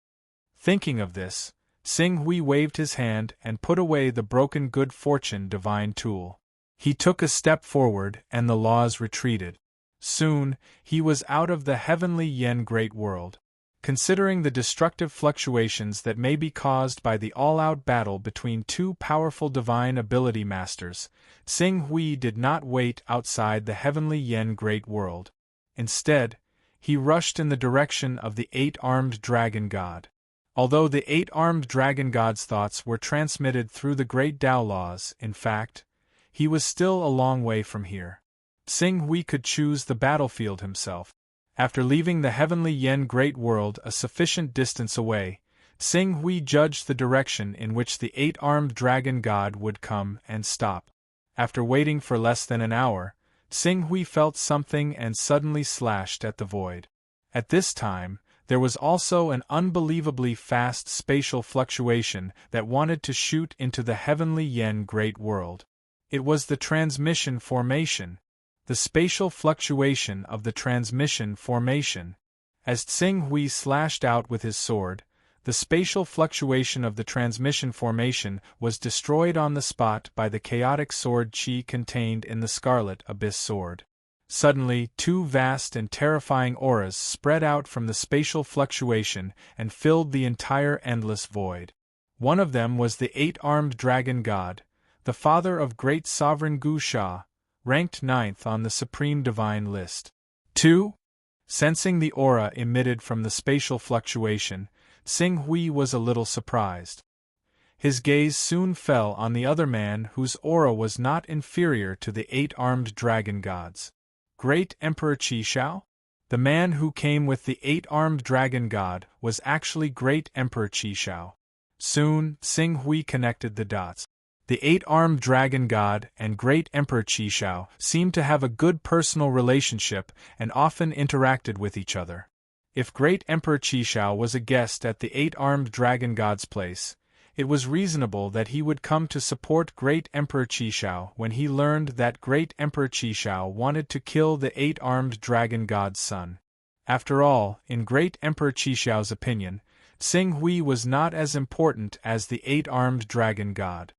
Speaker 1: Thinking of this, Xing Hui waved his hand and put away the broken good fortune divine tool. He took a step forward and the laws retreated. Soon, he was out of the heavenly Yen great world. Considering the destructive fluctuations that may be caused by the all-out battle between two powerful divine ability masters, Xing Hui did not wait outside the heavenly Yen great world. Instead, he rushed in the direction of the eight-armed dragon god. Although the eight-armed dragon god's thoughts were transmitted through the great Tao laws, in fact, he was still a long way from here. Xing Hui could choose the battlefield himself. After leaving the heavenly Yen great world a sufficient distance away, Xing Hui judged the direction in which the eight-armed dragon god would come and stop. After waiting for less than an hour, Xing Hui felt something and suddenly slashed at the void. At this time, there was also an unbelievably fast spatial fluctuation that wanted to shoot into the heavenly Yen great world. It was the transmission formation. The spatial fluctuation of the transmission formation. As Xing Hui slashed out with his sword, the spatial fluctuation of the transmission formation was destroyed on the spot by the chaotic sword chi contained in the Scarlet Abyss sword. Suddenly, two vast and terrifying auras spread out from the spatial fluctuation and filled the entire endless void. One of them was the eight-armed dragon god, the father of great sovereign Gu Sha, ranked 9th on the Supreme Divine List. 2. Sensing the aura emitted from the spatial fluctuation, Xing Hui was a little surprised. His gaze soon fell on the other man whose aura was not inferior to the eight-armed dragon god's. Great Emperor Qi Shao? The man who came with the eight-armed dragon god was actually Great Emperor Qi Shao. Soon, Xing Hui connected the dots. The eight-armed dragon god and Great Emperor Qi Shao seemed to have a good personal relationship and often interacted with each other. If Great Emperor Qi Shao was a guest at the eight-armed dragon god's place, it was reasonable that he would come to support Great Emperor Qi Shao when he learned that Great Emperor Qi Shao wanted to kill the eight-armed dragon god's son. After all, in Great Emperor Qi Shao's opinion, Xing Hui was not as important as the eight-armed dragon god.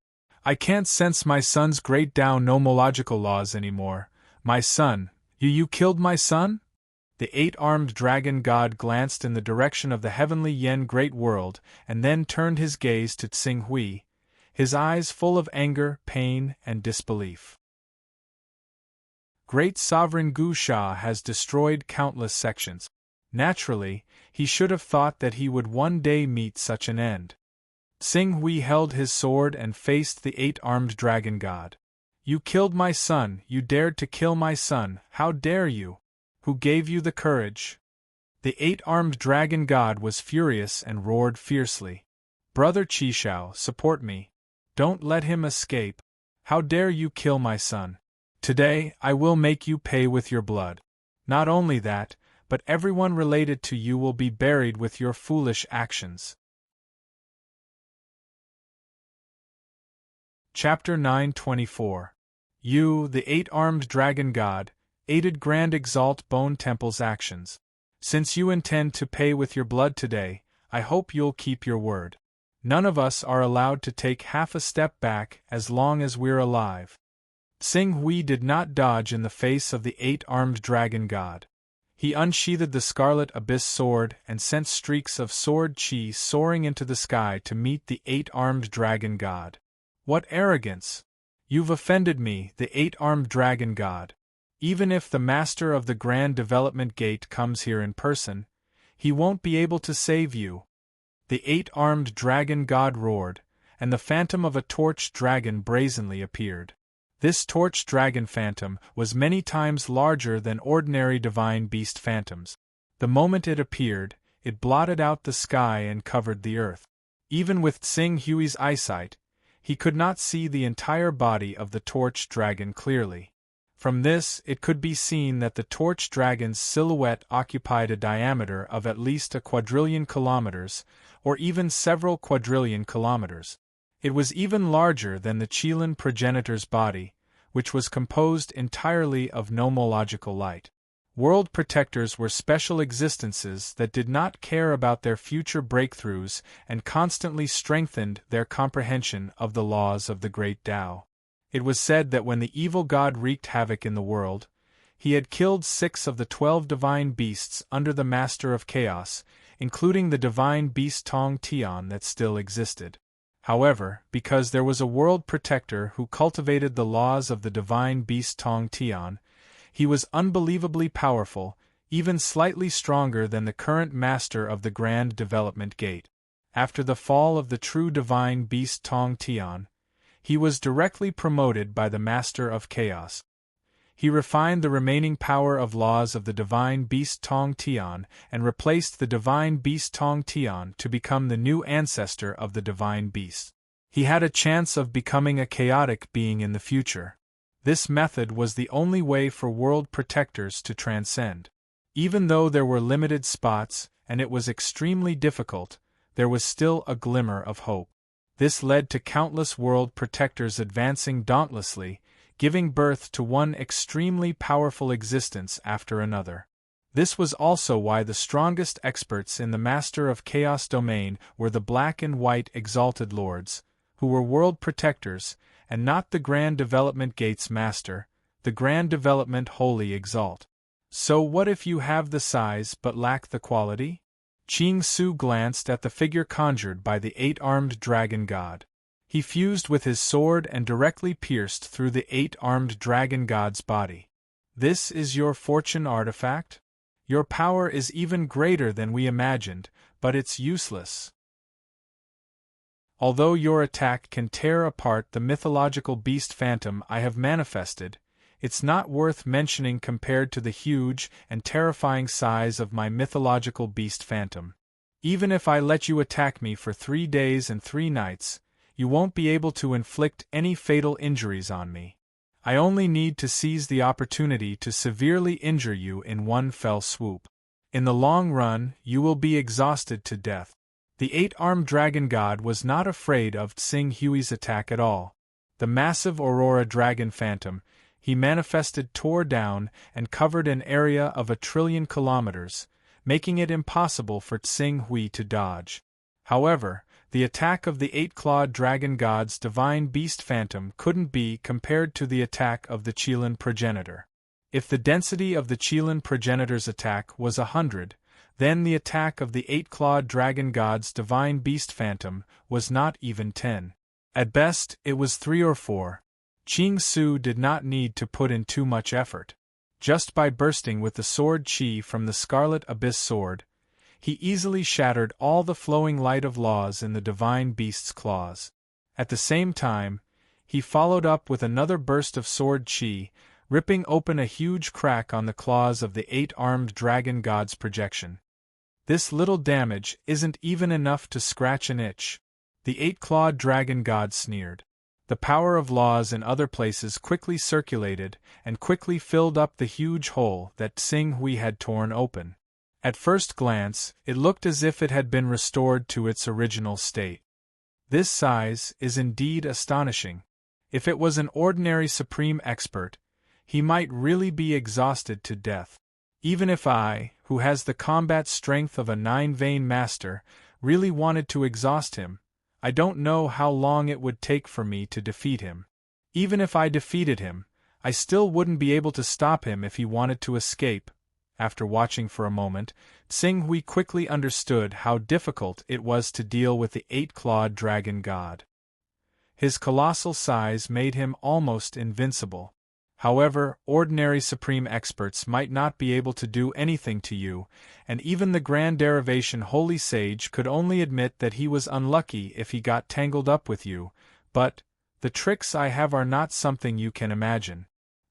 Speaker 1: I can't sense my son's great Tao nomological laws anymore. My son, you killed my son? The eight-armed dragon god glanced in the direction of the heavenly Yen great world and then turned his gaze to Xing Hui, his eyes full of anger, pain, and disbelief. Great sovereign Gu Sha has destroyed countless sections. Naturally, he should have thought that he would one day meet such an end. Xing Hui held his sword and faced the eight-armed dragon god. You killed my son, you dared to kill my son, how dare you? Who gave you the courage? The eight-armed dragon god was furious and roared fiercely. Brother Qi Shao, support me. Don't let him escape. How dare you kill my son? Today, I will make you pay with your blood. Not only that, but everyone related to you will be buried with your foolish actions. Chapter 924. You, the eight-armed dragon god, aided Grand Exalt Bone Temple's actions. Since you intend to pay with your blood today, I hope you'll keep your word. None of us are allowed to take half a step back as long as we're alive. Xing Hui did not dodge in the face of the eight-armed dragon god. He unsheathed the Scarlet Abyss sword and sent streaks of sword chi soaring into the sky to meet the eight-armed dragon god. What arrogance! You've offended me, the eight-armed dragon god. Even if the master of the Grand Development Gate comes here in person, he won't be able to save you. The eight-armed dragon god roared, and the phantom of a torch dragon brazenly appeared. This torch dragon phantom was many times larger than ordinary divine beast phantoms. The moment it appeared, it blotted out the sky and covered the earth. Even with Xing Hui's eyesight, he could not see the entire body of the torch dragon clearly. From this, it could be seen that the torch dragon's silhouette occupied a diameter of at least a quadrillion kilometers, or even several quadrillion kilometers. It was even larger than the Qilin progenitor's body, which was composed entirely of nomological light. World protectors were special existences that did not care about their future breakthroughs and constantly strengthened their comprehension of the laws of the great Tao. It was said that when the evil god wreaked havoc in the world, he had killed 6 of the 12 divine beasts under the Master of Chaos, including the divine beast Tong Tian that still existed. However, because there was a world protector who cultivated the laws of the divine beast Tong Tian, he was unbelievably powerful, even slightly stronger than the current master of the Grand Development Gate. After the fall of the true divine beast Tong Tian, he was directly promoted by the Master of Chaos. He refined the remaining power of laws of the divine beast Tong Tian and replaced the divine beast Tong Tian to become the new ancestor of the divine beast. He had a chance of becoming a chaotic being in the future. This method was the only way for world protectors to transcend. Even though there were limited spots and it was extremely difficult, there was still a glimmer of hope. This led to countless world protectors advancing dauntlessly, giving birth to one extremely powerful existence after another. This was also why the strongest experts in the Master of Chaos domain were the Black and White Exalted Lords, who were world protectors, and not the Grand Development Gate's Master, the Grand Development Holy Exalt. So what if you have the size but lack the quality? Qing Su glanced at the figure conjured by the 8-armed dragon god. He fused with his sword and directly pierced through the 8-armed dragon god's body. This is your fortune artifact? Your power is even greater than we imagined, but it's useless. Although your attack can tear apart the mythological beast phantom I have manifested, it's not worth mentioning compared to the huge and terrifying size of my mythological beast phantom. Even if I let you attack me for 3 days and 3 nights, you won't be able to inflict any fatal injuries on me. I only need to seize the opportunity to severely injure you in one fell swoop. In the long run, you will be exhausted to death. The 8-armed dragon god was not afraid of Tsing Hui's attack at all. The massive Aurora dragon phantom he manifested tore down and covered an area of 1 trillion kilometers, making it impossible for Tsing Hui to dodge. However, the attack of the 8-clawed dragon god's divine beast phantom couldn't be compared to the attack of the Qilin progenitor. If the density of the Qilin progenitor's attack was 100, then the attack of the 8-clawed dragon god's divine beast phantom was not even 10. At best, it was 3 or 4. Qing Su did not need to put in too much effort. Just by bursting with the sword qi from the Scarlet Abyss sword, he easily shattered all the flowing light of laws in the divine beast's claws. At the same time, he followed up with another burst of sword qi, ripping open a huge crack on the claws of the 8-armed dragon god's projection. This little damage isn't even enough to scratch an itch. The 8-clawed dragon god sneered. The power of laws in other places quickly circulated and quickly filled up the huge hole that Tsing Hui had torn open. At first glance, it looked as if it had been restored to its original state. This size is indeed astonishing. If it was an ordinary supreme expert, he might really be exhausted to death. Even if I, who has the combat strength of a 9-vein master, really wanted to exhaust him, I don't know how long it would take for me to defeat him. Even if I defeated him, I still wouldn't be able to stop him if he wanted to escape. After watching for a moment, Tsing Hui quickly understood how difficult it was to deal with the 8-clawed dragon god. His colossal size made him almost invincible. However, ordinary supreme experts might not be able to do anything to you, and even the Grand Derivation Holy Sage could only admit that he was unlucky if he got tangled up with you, but the tricks I have are not something you can imagine.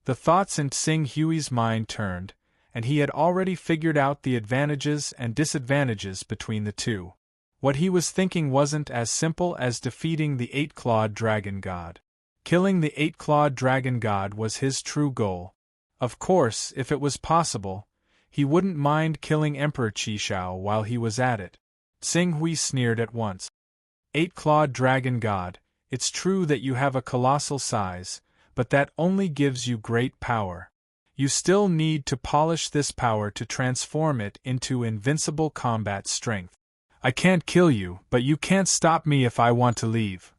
Speaker 1: The thoughts in Tsing Hui's mind turned, and he had already figured out the advantages and disadvantages between the two. What he was thinking wasn't as simple as defeating the 8-clawed dragon god. Killing the 8-clawed dragon god was his true goal. Of course, if it was possible, he wouldn't mind killing Emperor Qishao while he was at it. Tsing Hui sneered at once. 8-clawed dragon god, it's true that you have a colossal size, but that only gives you great power. You still need to polish this power to transform it into invincible combat strength. I can't kill you, but you can't stop me if I want to leave.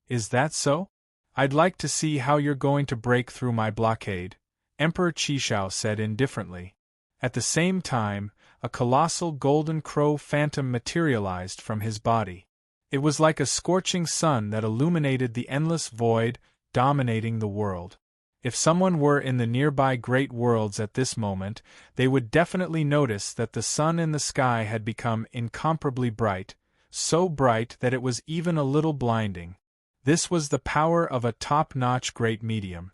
Speaker 1: Is that so? I'd like to see how you're going to break through my blockade, Emperor Qishao said indifferently. At the same time, a colossal golden crow phantom materialized from his body. It was like a scorching sun that illuminated the endless void, dominating the world. If someone were in the nearby great worlds at this moment, they would definitely notice that the sun in the sky had become incomparably bright, so bright that it was even a little blinding. This was the power of a top-notch great medium.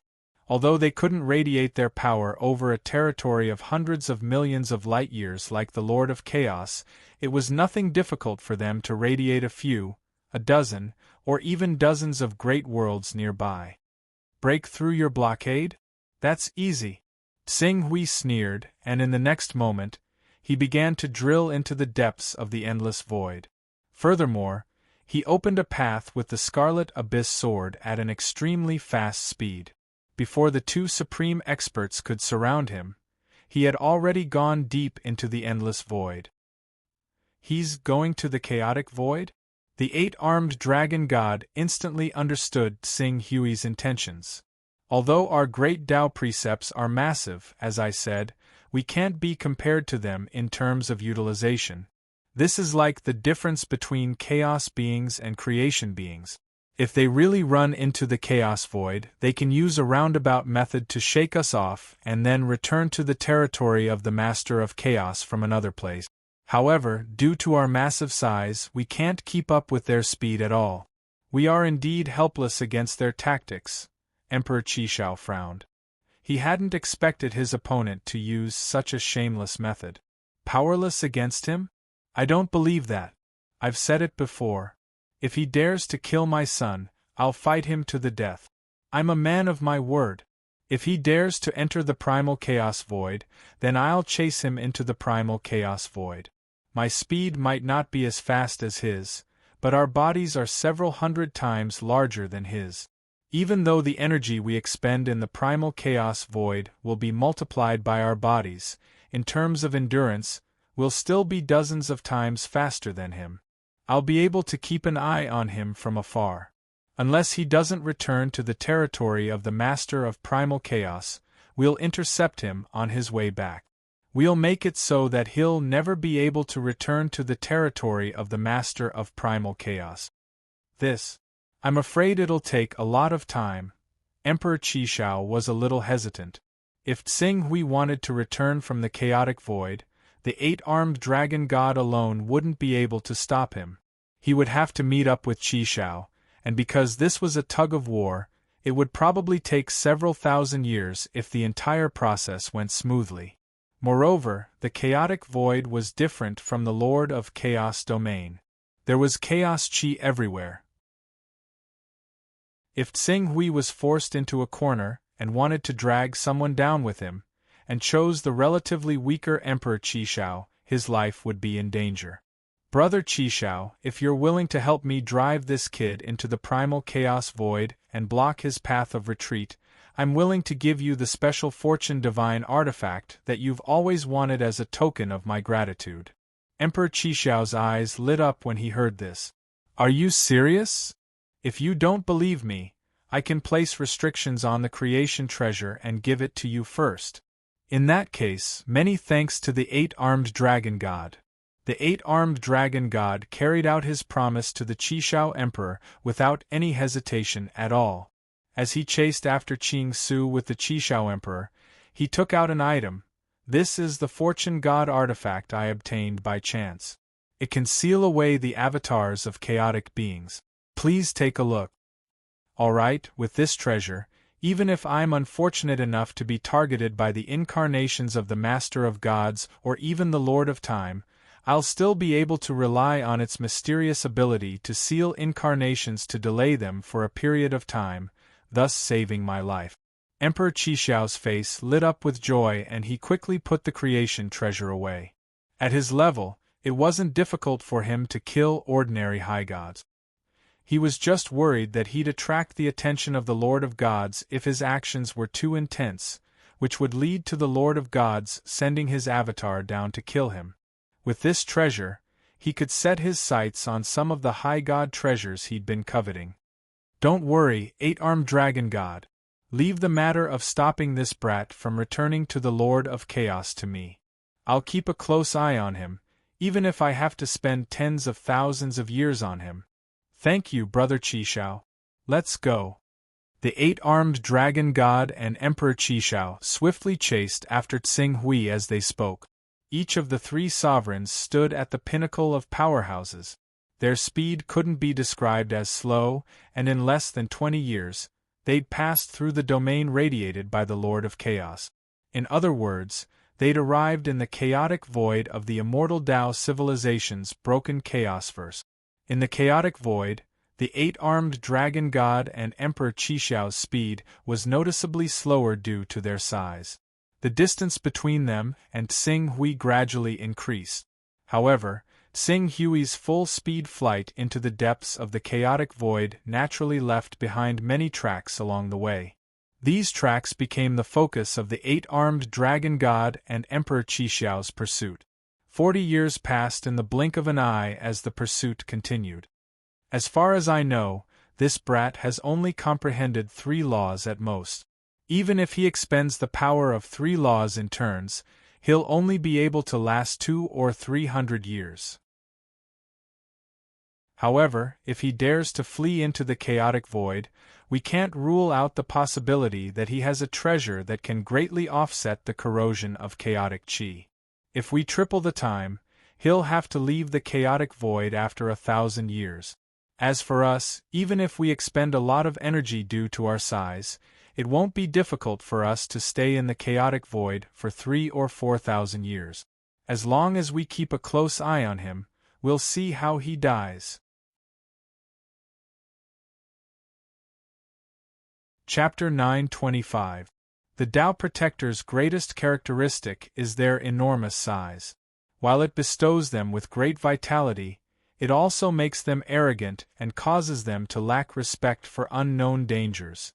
Speaker 1: Although they couldn't radiate their power over a territory of hundreds of millions of light-years like the Lord of Chaos, it was nothing difficult for them to radiate a few, a dozen, or even dozens of great worlds nearby. Break through your blockade? That's easy. Tsing Hui sneered, and in the next moment, he began to drill into the depths of the endless void. Furthermore, he opened a path with the Scarlet Abyss sword at an extremely fast speed. Before the two supreme experts could surround him, he had already gone deep into the endless void. He's going to the chaotic void? The eight-armed dragon god instantly understood Tsing Hui's intentions. Although our great Tao precepts are massive, as I said, we can't be compared to them in terms of utilization. This is like the difference between chaos beings and creation beings. If they really run into the chaos void, they can use a roundabout method to shake us off and then return to the territory of the Master of Chaos from another place. However, due to our massive size, we can't keep up with their speed at all. We are indeed helpless against their tactics, Emperor Qishao frowned. He hadn't expected his opponent to use such a shameless method. Powerless against him? I don't believe that. I've said it before. If he dares to kill my son, I'll fight him to the death. I'm a man of my word. If he dares to enter the primal chaos void, then I'll chase him into the primal chaos void. My speed might not be as fast as his, but our bodies are several hundred times larger than his. Even though the energy we expend in the primal chaos void will be multiplied by our bodies, in terms of endurance, we'll still be dozens of times faster than him. I'll be able to keep an eye on him from afar. Unless he doesn't return to the territory of the Master of Primal Chaos, we'll intercept him on his way back. We'll make it so that he'll never be able to return to the territory of the Master of Primal Chaos. I'm afraid it'll take a lot of time. Emperor Qishao was a little hesitant. If Tsing Hui wanted to return from the chaotic void, the eight-armed dragon god alone wouldn't be able to stop him. He would have to meet up with Qishao, and because this was a tug-of-war, it would probably take several thousand years if the entire process went smoothly. Moreover, the chaotic void was different from the Lord of Chaos domain. There was chaos chi everywhere. If Tsing Hui was forced into a corner and wanted to drag someone down with him, and chose the relatively weaker Emperor Qishao, his life would be in danger. Brother Qishao, if you're willing to help me drive this kid into the primal chaos void and block his path of retreat, I'm willing to give you the special Fortune Divine artifact that you've always wanted as a token of my gratitude. Emperor Qishao's eyes lit up when he heard this. Are you serious? If you don't believe me, I can place restrictions on the creation treasure and give it to you first. In that case, many thanks to the eight-armed dragon god. The eight-armed dragon god carried out his promise to the Qishao Emperor without any hesitation at all. As he chased after Qing Su with the Qishao Emperor, he took out an item. This is the Fortune God artifact I obtained by chance. It can seal away the avatars of chaotic beings. Please take a look. Alright, with this treasure, even if I'm unfortunate enough to be targeted by the incarnations of the Master of Gods or even the Lord of Time, I'll still be able to rely on its mysterious ability to seal incarnations to delay them for a period of time, thus saving my life. Emperor Qishao's face lit up with joy and he quickly put the creation treasure away. At his level, it wasn't difficult for him to kill ordinary high gods. He was just worried that he'd attract the attention of the Lord of Gods if his actions were too intense, which would lead to the Lord of Gods sending his avatar down to kill him. With this treasure, he could set his sights on some of the high god treasures he'd been coveting. Don't worry, eight-armed dragon god. Leave the matter of stopping this brat from returning to the Lord of Chaos to me. I'll keep a close eye on him, even if I have to spend tens of thousands of years on him. Thank you, Brother Qishao. Let's go. The eight-armed dragon god and Emperor Qishao swiftly chased after Tsing Hui as they spoke. Each of the three sovereigns stood at the pinnacle of powerhouses. Their speed couldn't be described as slow, and in less than 20 years, they'd passed through the domain radiated by the Lord of Chaos. In other words, they'd arrived in the chaotic void of the immortal Tao civilization's broken chaosverse. In the chaotic void, the eight-armed dragon god and Emperor Qishao's speed was noticeably slower due to their size. The distance between them and Tsing Hui gradually increased. However, Tsing Hui's full-speed flight into the depths of the chaotic void naturally left behind many tracks along the way. These tracks became the focus of the eight-armed dragon god and Emperor Qishao's pursuit. 40 years passed in the blink of an eye as the pursuit continued. As far as I know, this brat has only comprehended 3 laws at most. Even if he expends the power of 3 laws in turns, he'll only be able to last 200 or 300 years. However, if he dares to flee into the chaotic void, we can't rule out the possibility that he has a treasure that can greatly offset the corrosion of chaotic chi. If we triple the time, he'll have to leave the chaotic void after 1,000 years. As for us, even if we expend a lot of energy due to our size, it won't be difficult for us to stay in the chaotic void for 3,000 or 4,000 years. As long as we keep a close eye on him, we'll see how he dies. Chapter 925. The Tao Protector's greatest characteristic is their enormous size. While it bestows them with great vitality, it also makes them arrogant and causes them to lack respect for unknown dangers.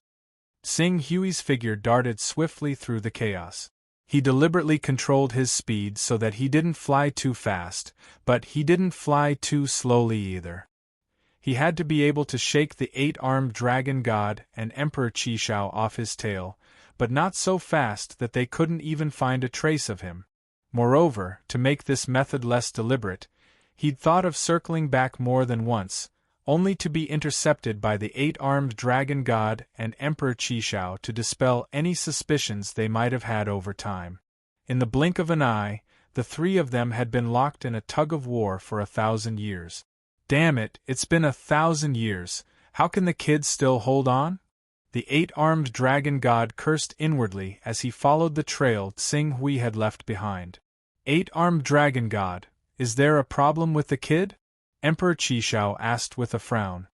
Speaker 1: Tsing Hui's figure darted swiftly through the chaos. He deliberately controlled his speed so that he didn't fly too fast, but he didn't fly too slowly either. He had to be able to shake the eight-armed dragon god and Emperor Qishao off his tail, but not so fast that they couldn't even find a trace of him. Moreover, to make this method less deliberate, he'd thought of circling back more than once, only to be intercepted by the eight-armed dragon god and Emperor Qishao to dispel any suspicions they might have had over time. In the blink of an eye, the 3 of them had been locked in a tug-of-war for 1,000 years. Damn it, it's been 1,000 years, how can the kid still hold on? The eight-armed dragon god cursed inwardly as he followed the trail Tsing Hui had left behind. Eight-armed dragon god, is there a problem with the kid? Emperor Qishao asked with a frown.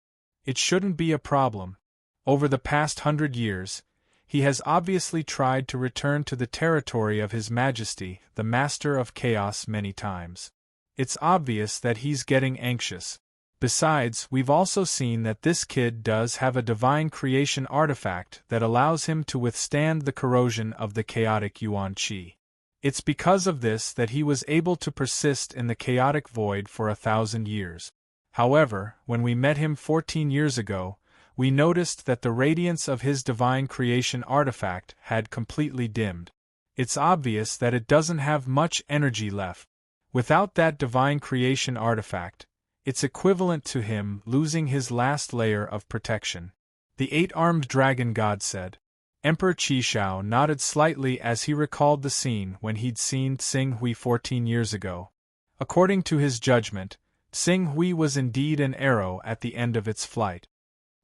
Speaker 1: It shouldn't be a problem. Over the past 100 years, he has obviously tried to return to the territory of His Majesty, the Master of Chaos, many times. It's obvious that he's getting anxious. Besides, we've also seen that this kid does have a divine creation artifact that allows him to withstand the corrosion of the chaotic Yuan Qi. It's because of this that he was able to persist in the chaotic void for 1,000 years. However, when we met him 14 years ago, we noticed that the radiance of his divine creation artifact had completely dimmed. It's obvious that it doesn't have much energy left. Without that divine creation artifact, it's equivalent to him losing his last layer of protection. The eight-armed dragon god said. Emperor Qishao nodded slightly as he recalled the scene when he'd seen Tsing Hui 14 years ago. According to his judgment, Tsing Hui was indeed an arrow at the end of its flight.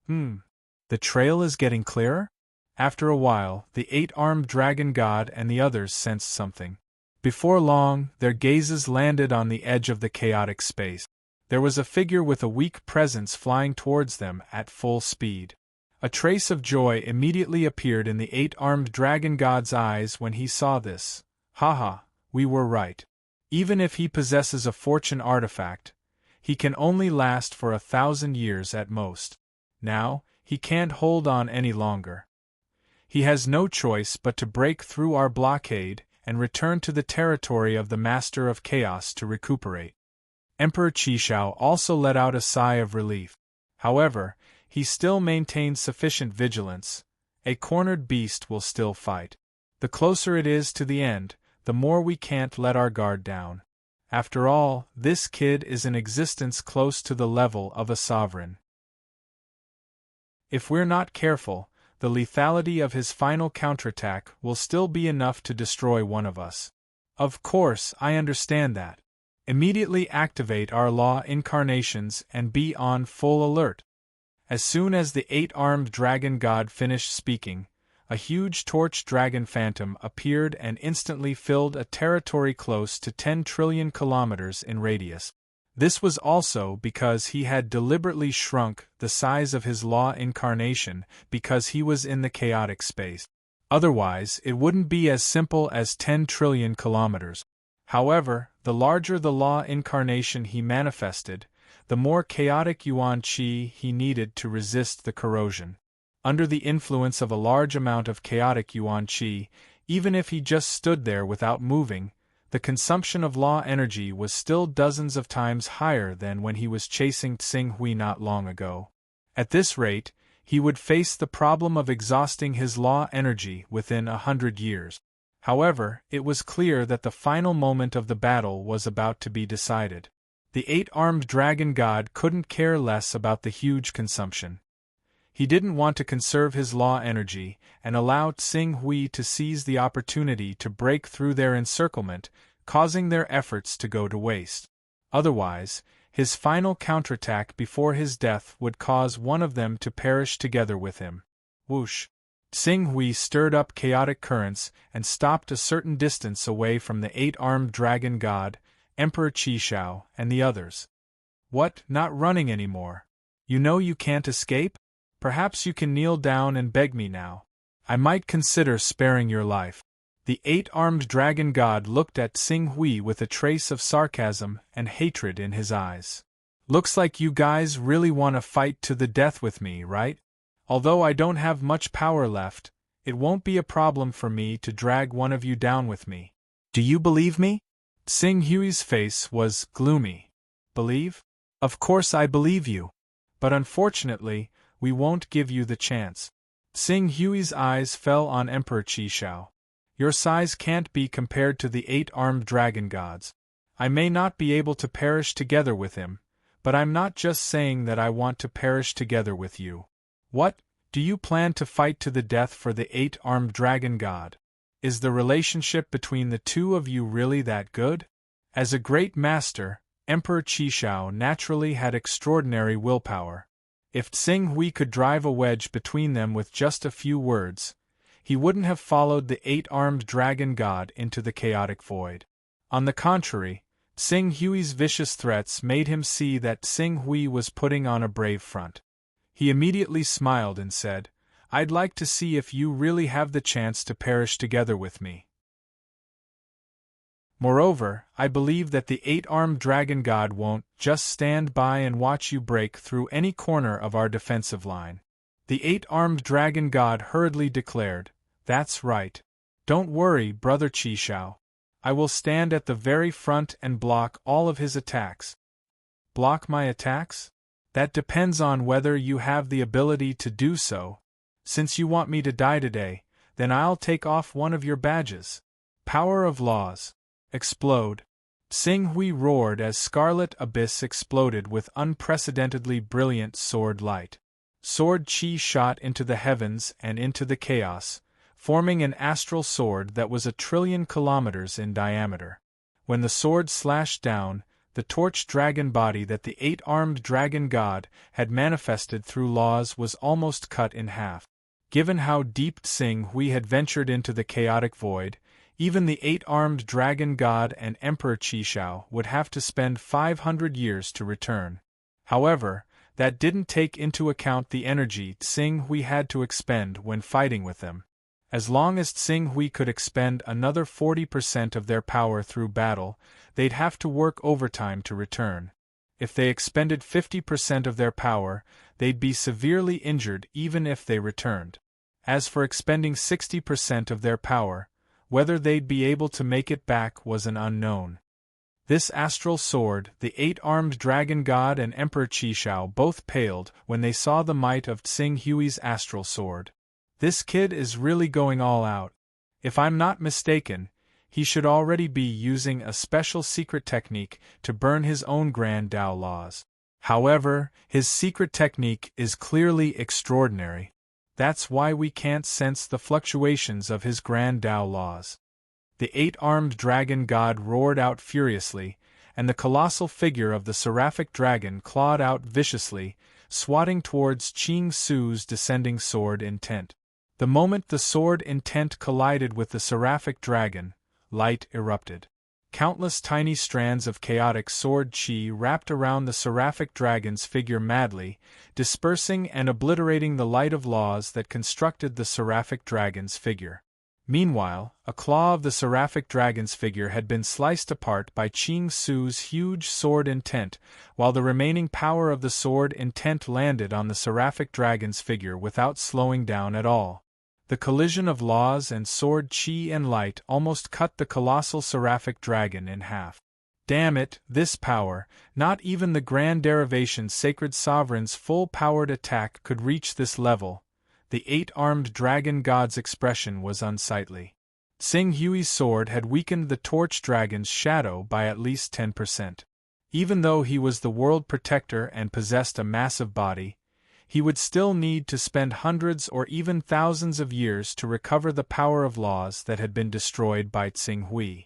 Speaker 1: The trail is getting clearer? After a while, the eight-armed dragon god and the others sensed something. Before long, their gazes landed on the edge of the chaotic space. There was a figure with a weak presence flying towards them at full speed. A trace of joy immediately appeared in the eight-armed dragon god's eyes when he saw this. Haha, we were right. Even if he possesses a fortune artifact, He can only last for 1,000 years at most. Now, he can't hold on any longer. He has no choice but to break through our blockade and return to the territory of the Master of Chaos to recuperate. Emperor Qishao also let out a sigh of relief. However, he still maintains sufficient vigilance. A cornered beast will still fight. The closer it is to the end, the more we can't let our guard down. After all, this kid is in existence close to the level of a sovereign. If we're not careful, the lethality of his final counterattack will still be enough to destroy one of us. Of course, I understand that. Immediately activate our law incarnations and be on full alert. As soon as the 8-armed dragon god finished speaking, a huge torch dragon phantom appeared and instantly filled a territory close to 10 trillion kilometers in radius. This was also because he had deliberately shrunk the size of his law incarnation because he was in the chaotic space. Otherwise, it wouldn't be as simple as 10 trillion kilometers. However, the larger the law incarnation he manifested, the more chaotic yuan qi he needed to resist the corrosion. Under the influence of a large amount of chaotic yuan qi, even if he just stood there without moving, the consumption of law energy was still dozens of times higher than when he was chasing Xing Hui not long ago. At this rate, he would face the problem of exhausting his law energy within 100 years. However, it was clear that the final moment of the battle was about to be decided. The 8-armed dragon god couldn't care less about the huge consumption. He didn't want to conserve his law energy and allow Xing Hui to seize the opportunity to break through their encirclement, causing their efforts to go to waste. Otherwise, his final counterattack before his death would cause one of them to perish together with him. Whoosh! Xing Hui stirred up chaotic currents and stopped a certain distance away from the 8-armed dragon god, Emperor Qishao, and the others. What, not running anymore? You know you can't escape? Perhaps you can kneel down and beg me now. I might consider sparing your life. The 8-armed dragon god looked at Xing Hui with a trace of sarcasm and hatred in his eyes. Looks like you guys really want to fight to the death with me, right? Although I don't have much power left, it won't be a problem for me to drag one of you down with me. Do you believe me? Xing Hui's face was gloomy. Believe? Of course I believe you. But unfortunately, we won't give you the chance. Xing Hui's eyes fell on Emperor Qishao. Your size can't be compared to the 8-armed dragon gods. I may not be able to perish together with him, but I'm not just saying that I want to perish together with you. What, do you plan to fight to the death for the 8-armed dragon god? Is the relationship between the two of you really that good? As a great master, Emperor Qishao naturally had extraordinary willpower. If Xing Hui could drive a wedge between them with just a few words, he wouldn't have followed the 8-armed dragon god into the chaotic void. On the contrary, Xing Hui's vicious threats made him see that Xing Hui was putting on a brave front. He immediately smiled and said, I'd like to see if you really have the chance to perish together with me. Moreover, I believe that the 8-armed dragon god won't just stand by and watch you break through any corner of our defensive line. The 8-armed dragon god hurriedly declared, That's right. Don't worry, brother Qishao. I will stand at the very front and block all of his attacks. Block my attacks? That depends on whether you have the ability to do so. Since you want me to die today, then I'll take off one of your badges. Power of laws. Explode. Xing Hui roared as Scarlet Abyss exploded with unprecedentedly brilliant sword light. Sword chi shot into the heavens and into the chaos, forming an astral sword that was 1 trillion kilometers in diameter. When the sword slashed down, the torch dragon body that the 8-armed dragon god had manifested through laws was almost cut in half. Given how deep Xing Hui had ventured into the chaotic void, even the 8-armed dragon god and Emperor Qishao would have to spend 500 years to return. However, that didn't take into account the energy Xing Hui had to expend when fighting with them. As long as Xing Hui could expend another 40% of their power through battle, they'd have to work overtime to return. If they expended 50% of their power, they'd be severely injured even if they returned. As for expending 60% of their power, whether they'd be able to make it back was an unknown. This astral sword, the eight-armed dragon god and Emperor Qishao both paled when they saw the might of Tsing Hui's astral sword. This kid is really going all out. If I'm not mistaken, he should already be using a special secret technique to burn his own Grand Tao laws. However, his secret technique is clearly extraordinary. That's why we can't sense the fluctuations of his Grand Tao laws. The eight-armed dragon god roared out furiously, and the colossal figure of the seraphic dragon clawed out viciously, swatting towards Qing Su's descending sword intent. The moment the sword intent collided with the seraphic dragon, light erupted. Countless tiny strands of chaotic sword chi wrapped around the seraphic dragon's figure madly, dispersing and obliterating the light of laws that constructed the seraphic dragon's figure. Meanwhile, a claw of the seraphic dragon's figure had been sliced apart by Qing Su's huge sword intent, while the remaining power of the sword intent landed on the seraphic dragon's figure without slowing down at all. The collision of laws and sword chi and light almost cut the colossal seraphic dragon in half. Damn it, this power, not even the Grand Derivation's Sacred Sovereign's full-powered attack could reach this level. The eight-armed dragon god's expression was unsightly. Tsing Hui's sword had weakened the torch dragon's shadow by at least 10%. Even though he was the world protector and possessed a massive body, he would still need to spend hundreds or even thousands of years to recover the power of laws that had been destroyed by Tsing Hui.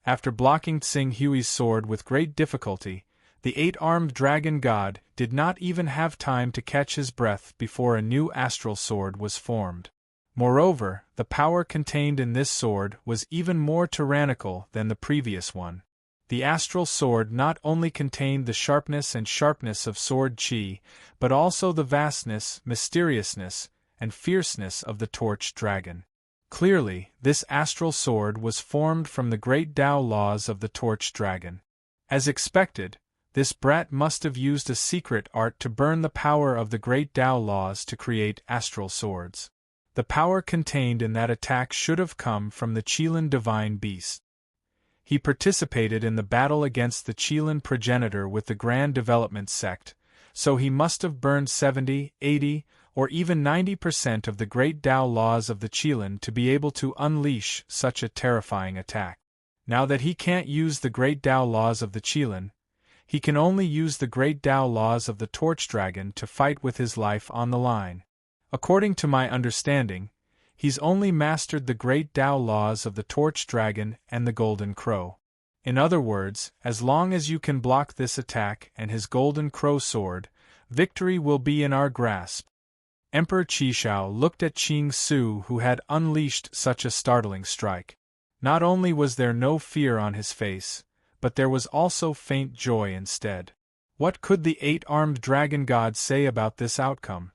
Speaker 1: After blocking Tsing Hui's sword with great difficulty, the eight-armed dragon god did not even have time to catch his breath before a new astral sword was formed. Moreover, the power contained in this sword was even more tyrannical than the previous one. The astral sword not only contained the sharpness of sword chi, but also the vastness, mysteriousness, and fierceness of the torch dragon. Clearly, this astral sword was formed from the great Tao laws of the torch dragon. As expected, this brat must have used a secret art to burn the power of the great Tao laws to create astral swords. The power contained in that attack should have come from the Qilin divine beast. He participated in the battle against the Qilin progenitor with the Grand Development sect, so he must have burned 70, 80, or even 90% of the great Tao laws of the Qilin to be able to unleash such a terrifying attack. Now that he can't use the great Tao laws of the Qilin, he can only use the great Tao laws of the Torch Dragon to fight with his life on the line. According to my understanding, he's only mastered the great Tao laws of the Torch Dragon and the Golden Crow. In other words, as long as you can block this attack and his Golden Crow sword, victory will be in our grasp. Emperor Qishao looked at Qing Su, who had unleashed such a startling strike. Not only was there no fear on his face, but there was also faint joy instead. What could the eight-armed dragon god say about this outcome?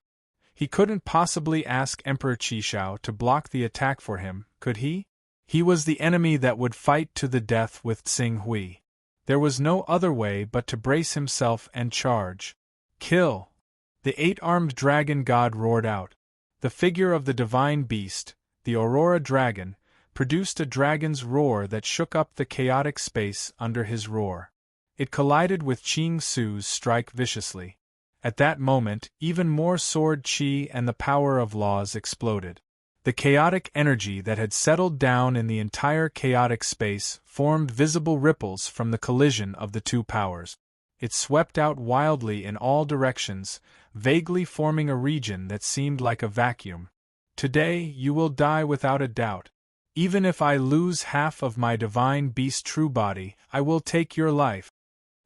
Speaker 1: He couldn't possibly ask Emperor Qishao to block the attack for him, could he? He was the enemy that would fight to the death with Tsing Hui. There was no other way but to brace himself and charge. Kill! The eight-armed dragon god roared out. The figure of the divine beast, the Aurora Dragon, produced a dragon's roar that shook up the chaotic space under his roar. It collided with Qing Su's strike viciously. At that moment, even more sword chi and the power of laws exploded. The chaotic energy that had settled down in the entire chaotic space formed visible ripples from the collision of the two powers. It swept out wildly in all directions, vaguely forming a region that seemed like a vacuum. Today you will die without a doubt. Even if I lose half of my divine beast true body, I will take your life.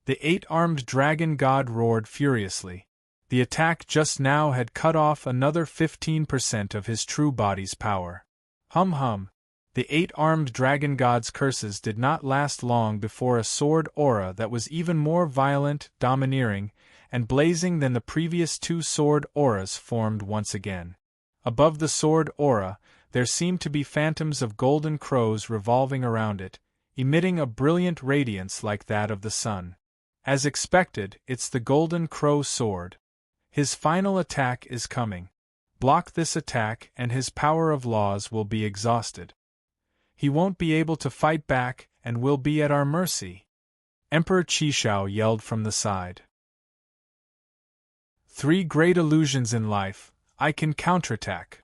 Speaker 1: The eight-armed dragon god roared furiously. The attack just now had cut off another 15% of his true body's power. Hum hum. The eight-armed dragon god's curses did not last long before a sword aura that was even more violent, domineering, and blazing than the previous two sword auras formed once again. Above the sword aura, there seemed to be phantoms of golden crows revolving around it, emitting a brilliant radiance like that of the sun. As expected, it's the Golden Crow sword. His final attack is coming. Block this attack and his power of laws will be exhausted. He won't be able to fight back and will be at our mercy. Emperor Qishao yelled from the side. 3 great illusions in life, I can counterattack.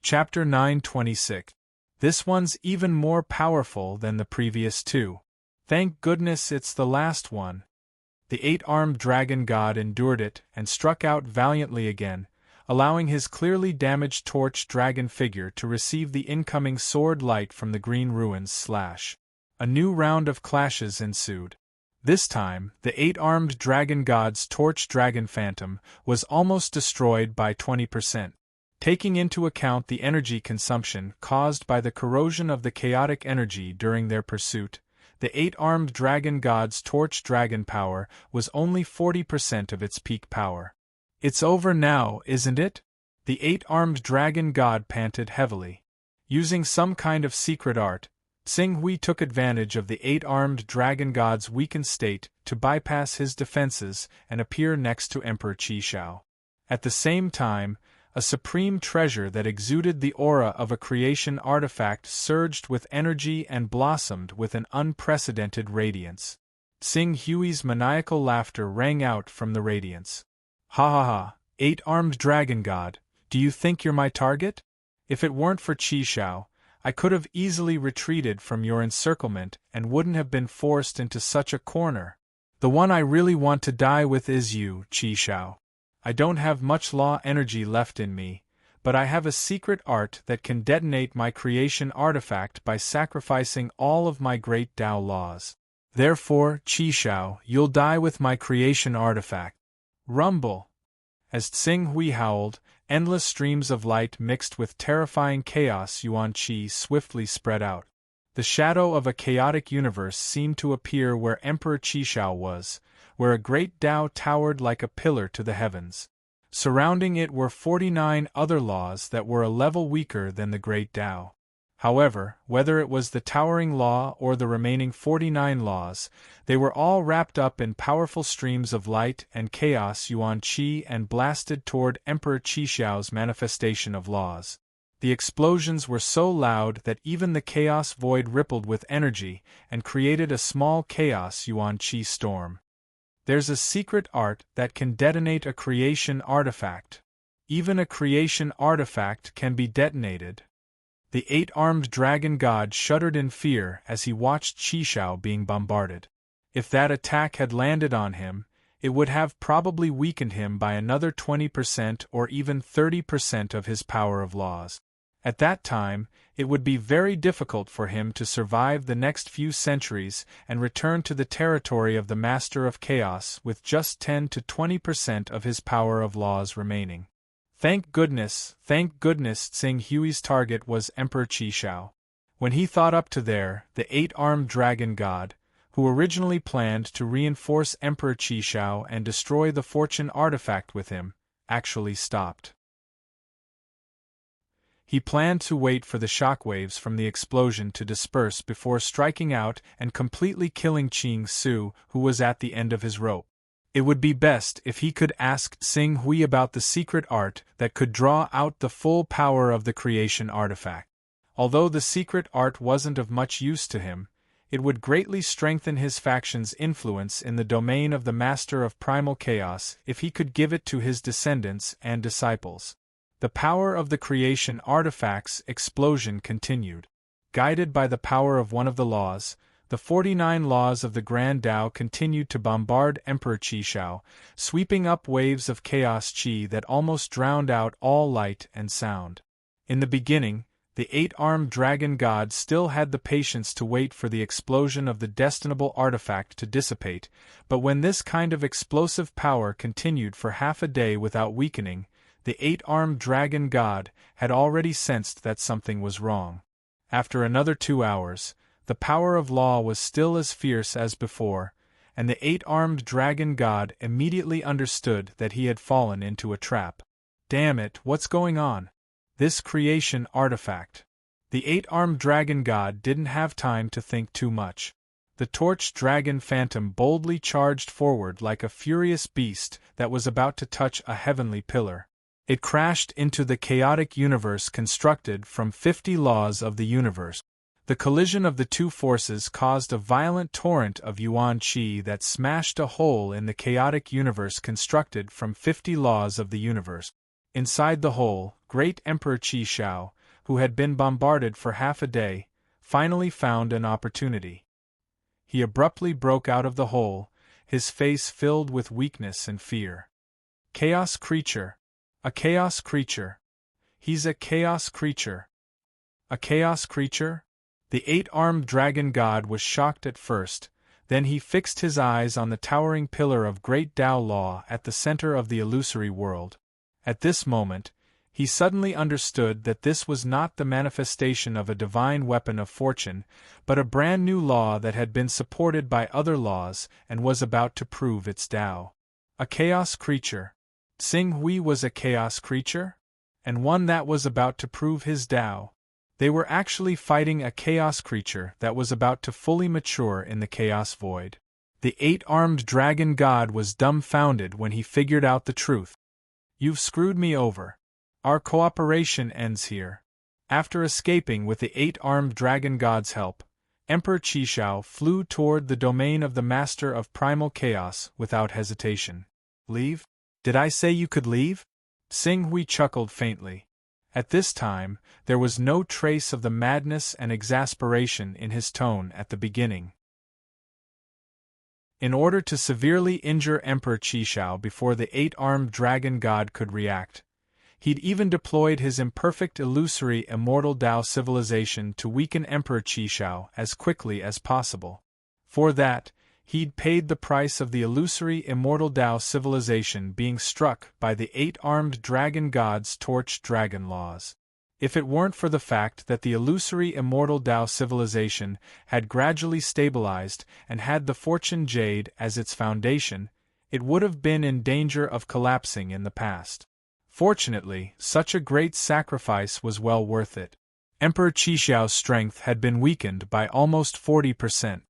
Speaker 1: Chapter 926. This one's even more powerful than the previous 2. Thank goodness it's the last one. The 8-armed dragon god endured it and struck out valiantly again, allowing his clearly damaged torch dragon figure to receive the incoming sword light from the green ruins / A new round of clashes ensued. This time, the 8-armed dragon god's torch dragon phantom was almost destroyed by 20%. Taking into account the energy consumption caused by the corrosion of the chaotic energy during their pursuit, the 8-armed dragon god's torch dragon power was only 40% of its peak power. It's over now, isn't it? The 8-armed dragon god panted heavily. Using some kind of secret art, Xing Hui took advantage of the 8-armed dragon god's weakened state to bypass his defenses and appear next to Emperor Qishao. At the same time, a supreme treasure that exuded the aura of a creation artifact surged with energy and blossomed with an unprecedented radiance. Xing Hui's maniacal laughter rang out from the radiance. Ha ha ha, 8-armed dragon god, do you think you're my target? If it weren't for Qishao, I could have easily retreated from your encirclement and wouldn't have been forced into such a corner. The one I really want to die with is you, Qishao. I don't have much law energy left in me, but I have a secret art that can detonate my creation artifact by sacrificing all of my great Tao laws. Therefore, Qishao, you'll die with my creation artifact. Rumble! As Xing Hui howled, endless streams of light mixed with terrifying chaos Yuan Qi swiftly spread out. The shadow of a chaotic universe seemed to appear where Emperor Qishao was, where a great Tao towered like a pillar to the heavens. Surrounding it were 49 other laws that were a level weaker than the great Tao. However, whether it was the towering law or the remaining 49 laws, they were all wrapped up in powerful streams of light and chaos Yuan Qi and blasted toward Emperor Qishao's manifestation of laws. The explosions were so loud that even the chaos void rippled with energy and created a small chaos Yuan Qi storm. There's a secret art that can detonate a creation artifact. Even a creation artifact can be detonated. The 8-armed dragon god shuddered in fear as he watched Qishao being bombarded. If that attack had landed on him, it would have probably weakened him by another 20% or even 30% of his power of laws. At that time, it would be very difficult for him to survive the next few centuries and return to the territory of the Master of Chaos with just 10 to 20% of his power of laws remaining. Thank goodness, Xing Hui's target was Emperor Qishao. When he thought up to there, the 8-armed dragon god, who originally planned to reinforce Emperor Qishao and destroy the fortune artifact with him, actually stopped. He planned to wait for the shockwaves from the explosion to disperse before striking out and completely killing Qing Su, who was at the end of his rope. It would be best if he could ask Xing Hui about the secret art that could draw out the full power of the creation artifact. Although the secret art wasn't of much use to him, it would greatly strengthen his faction's influence in the domain of the Master of Primal Chaos if he could give it to his descendants and disciples. The power of the creation artifact's explosion continued. Guided by the power of one of the laws, the 49 laws of the Grand Tao continued to bombard Emperor Qishao, sweeping up waves of chaos qi that almost drowned out all light and sound. In the beginning, the 8-armed dragon god still had the patience to wait for the explosion of the destinable artifact to dissipate, but when this kind of explosive power continued for half a day without weakening, the 8-armed dragon god had already sensed that something was wrong. After another 2 hours, the power of law was still as fierce as before, and the 8-armed dragon god immediately understood that he had fallen into a trap. Damn it, what's going on? This creation artifact. The eight-armed dragon god didn't have time to think too much. The torched dragon phantom boldly charged forward like a furious beast that was about to touch a heavenly pillar. It crashed into the chaotic universe constructed from 50 laws of the universe. The collision of the two forces caused a violent torrent of yuan qi that smashed a hole in the chaotic universe constructed from 50 laws of the universe. Inside the hole, great Emperor Qi Shao, who had been bombarded for half a day, finally found an opportunity. He abruptly broke out of the hole, his face filled with weakness and fear. Chaos creature. A chaos creature. He's a chaos creature. A chaos creature? The eight-armed dragon god was shocked at first, then he fixed his eyes on the towering pillar of great Tao law at the center of the illusory world. At this moment, he suddenly understood that this was not the manifestation of a divine weapon of fortune, but a brand new law that had been supported by other laws and was about to prove its Tao. A chaos creature. Xing Hui was a chaos creature? And one that was about to prove his Tao. They were actually fighting a chaos creature that was about to fully mature in the chaos void. The eight-armed dragon god was dumbfounded when he figured out the truth. You've screwed me over. Our cooperation ends here. After escaping with the eight-armed dragon god's help, Emperor Qishao flew toward the domain of the master of primal chaos without hesitation. Leave? Did I say you could leave? Xing Hui chuckled faintly. At this time, there was no trace of the madness and exasperation in his tone at the beginning. In order to severely injure Emperor Qishao before the eight-armed dragon god could react, he'd even deployed his imperfect illusory immortal Tao civilization to weaken Emperor Qishao as quickly as possible. For that, he'd paid the price of the illusory immortal Tao civilization being struck by the eight-armed dragon god's torched dragon laws. If it weren't for the fact that the illusory immortal Tao civilization had gradually stabilized and had the fortune jade as its foundation, it would have been in danger of collapsing in the past. Fortunately, such a great sacrifice was well worth it. Emperor Qishao's strength had been weakened by almost 40%.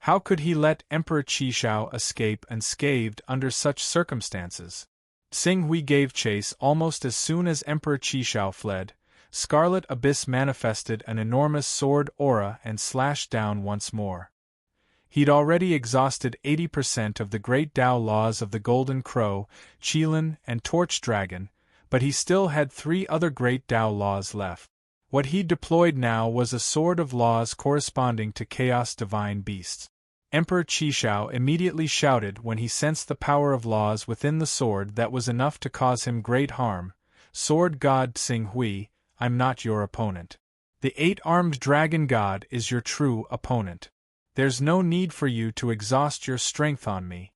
Speaker 1: How could he let Emperor Qishao escape unscathed under such circumstances? Xing Hui gave chase almost as soon as Emperor Qishao fled. Scarlet Abyss manifested an enormous sword aura and slashed down once more. He'd already exhausted 80% of the great Tao laws of the Golden Crow, Qilin, and Torch Dragon, but he still had 3 other great Tao laws left. What he deployed now was a sword of laws corresponding to Chaos Divine Beasts. Emperor Qishao immediately shouted when he sensed the power of laws within the sword that was enough to cause him great harm. Sword God Xing Hui, I'm not your opponent. The eight-armed dragon god is your true opponent. There's no need for you to exhaust your strength on me.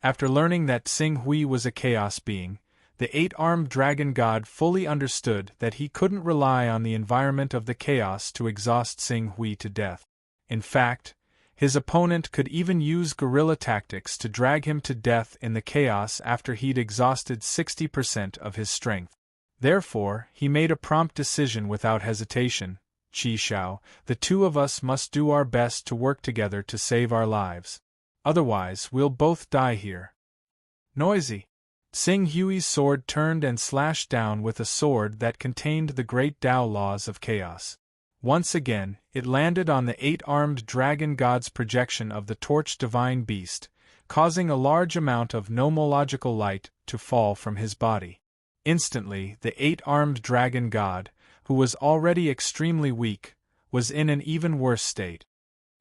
Speaker 1: After learning that Xing Hui was a chaos being, the eight-armed dragon god fully understood that he couldn't rely on the environment of the chaos to exhaust Xing Hui to death. In fact, his opponent could even use guerrilla tactics to drag him to death in the chaos after he'd exhausted 60% of his strength. Therefore, he made a prompt decision without hesitation. Qi Shao, the two of us must do our best to work together to save our lives. Otherwise, we'll both die here. Noisy. Xing Hui's sword turned and slashed down with a sword that contained the great Tao laws of chaos. Once again, it landed on the eight-armed dragon god's projection of the torch divine beast, causing a large amount of nomological light to fall from his body. Instantly, the eight-armed dragon god, who was already extremely weak, was in an even worse state.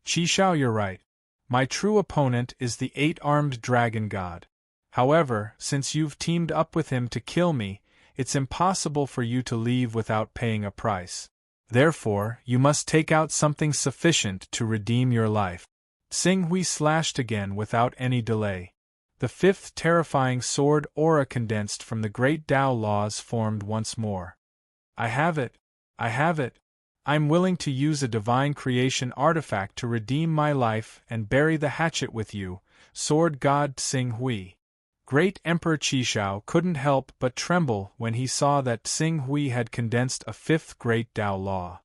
Speaker 1: Qishao, you're right. My true opponent is the eight-armed dragon god. However, since you've teamed up with him to kill me, it's impossible for you to leave without paying a price. Therefore, you must take out something sufficient to redeem your life. Xing Hui slashed again without any delay. The fifth terrifying sword aura condensed from the great Tao laws formed once more. I have it. I have it. I'm willing to use a divine creation artifact to redeem my life and bury the hatchet with you, sword god Xing Hui. Great Emperor Qishao couldn't help but tremble when he saw that Xing Hui had condensed a fifth great Tao law.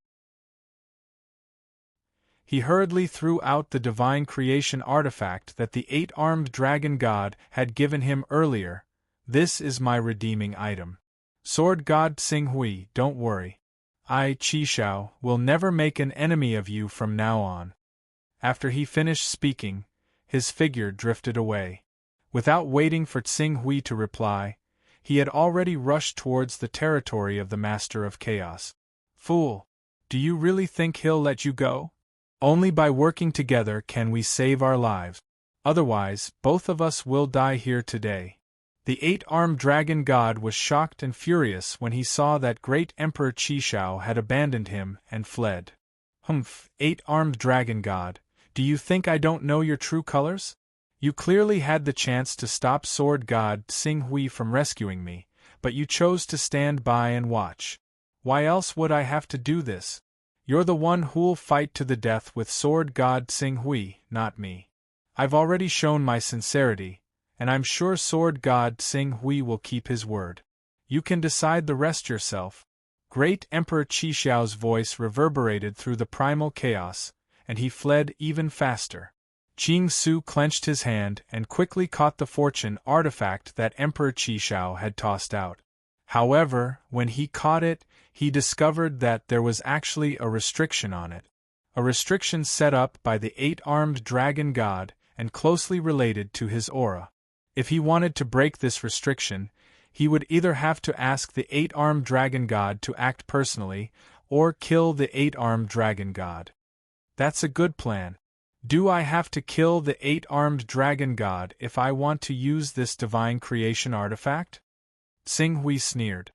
Speaker 1: He hurriedly threw out the divine creation artifact that the eight-armed dragon god had given him earlier. This is my redeeming item. Sword god Xing Hui, don't worry. I, Qi Shao, will never make an enemy of you from now on. After he finished speaking, his figure drifted away. Without waiting for Xing Hui to reply, he had already rushed towards the territory of the Master of Chaos. Fool! Do you really think he'll let you go? Only by working together can we save our lives. Otherwise, both of us will die here today. The eight-armed dragon god was shocked and furious when he saw that great Emperor Qi Shao had abandoned him and fled. Humph, eight-armed dragon god, do you think I don't know your true colors? You clearly had the chance to stop sword god Xing Hui from rescuing me, but you chose to stand by and watch. Why else would I have to do this? You're the one who'll fight to the death with sword god Xing Hui, not me. I've already shown my sincerity, and I'm sure sword god Xing Hui will keep his word. You can decide the rest yourself. Great Emperor Qi Xiao's voice reverberated through the primal chaos, and he fled even faster. Qing Su clenched his hand and quickly caught the fortune artifact that Emperor Qi Xiao had tossed out. However, when he caught it, he discovered that there was actually a restriction on it. A restriction set up by the eight-armed dragon god and closely related to his aura. If he wanted to break this restriction, he would either have to ask the eight-armed dragon god to act personally, or kill the eight-armed dragon god. That's a good plan. Do I have to kill the eight-armed dragon god if I want to use this divine creation artifact? Xing Hui sneered.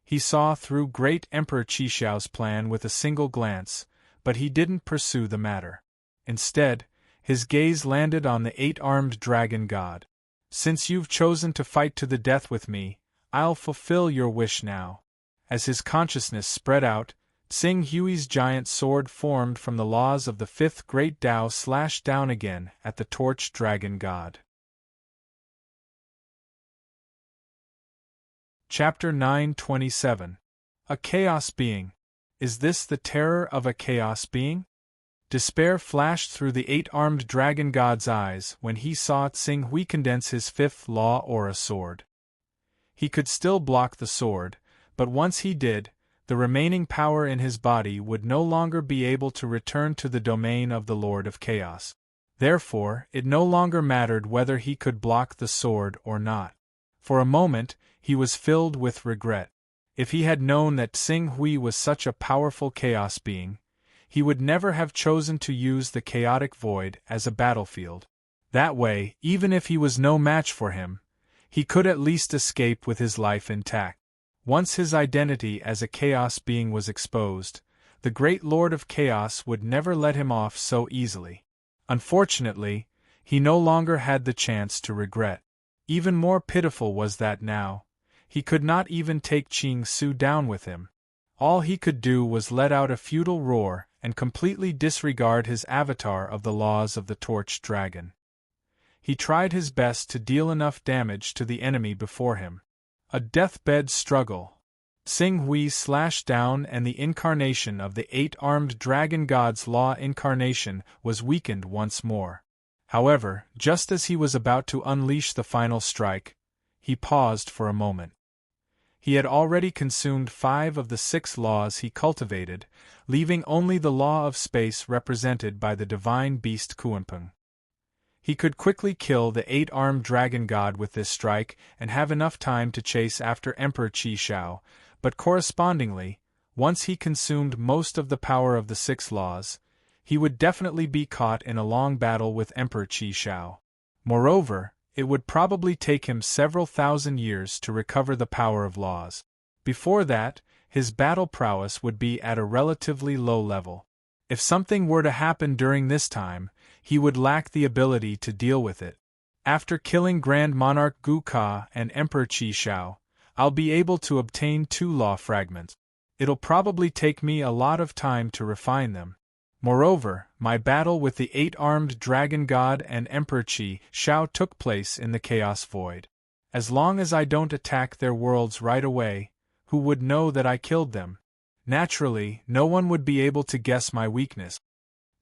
Speaker 1: He saw through great Emperor Qi Xiao's plan with a single glance, but he didn't pursue the matter. Instead, his gaze landed on the eight-armed dragon god. Since you've chosen to fight to the death with me, I'll fulfill your wish now. As his consciousness spread out, Xing Hui's giant sword formed from the laws of the fifth great Tao slashed down again at the torch dragon god. Chapter 927. A Chaos Being. Is this the terror of a chaos being? Despair flashed through the eight-armed dragon god's eyes when he saw Xing Hui condense his fifth law aura sword. He could still block the sword, but once he did, the remaining power in his body would no longer be able to return to the domain of the Lord of Chaos. Therefore, it no longer mattered whether he could block the sword or not. For a moment, he was filled with regret. If he had known that Xing Hui was such a powerful chaos being, he would never have chosen to use the chaotic void as a battlefield. That way, even if he was no match for him, he could at least escape with his life intact. Once his identity as a chaos being was exposed, the great Lord of Chaos would never let him off so easily. Unfortunately, he no longer had the chance to regret. Even more pitiful was that now, he could not even take Qing Su down with him. All he could do was let out a futile roar and completely disregard his avatar of the laws of the torch dragon. He tried his best to deal enough damage to the enemy before him. A deathbed struggle. Xing Hui slashed down and the incarnation of the eight-armed dragon god's law incarnation was weakened once more. However, just as he was about to unleash the final strike, he paused for a moment. He had already consumed 5 of the 6 laws he cultivated, leaving only the law of space represented by the divine beast Kuanpeng. He could quickly kill the 8-armed dragon god with this strike and have enough time to chase after Emperor Qi Shao, but correspondingly, once he consumed most of the power of the 6 laws, he would definitely be caught in a long battle with Emperor Qi Shao. Moreover, it would probably take him several thousand years to recover the power of laws. Before that, his battle prowess would be at a relatively low level. If something were to happen during this time, he would lack the ability to deal with it. After killing Grand Monarch Gu Ka and Emperor Qi Shao, I'll be able to obtain 2 law fragments. It'll probably take me a lot of time to refine them. Moreover, my battle with the 8-armed dragon god and Emperor Qi Shao took place in the Chaos Void. As long as I don't attack their worlds right away, who would know that I killed them? Naturally, no one would be able to guess my weakness.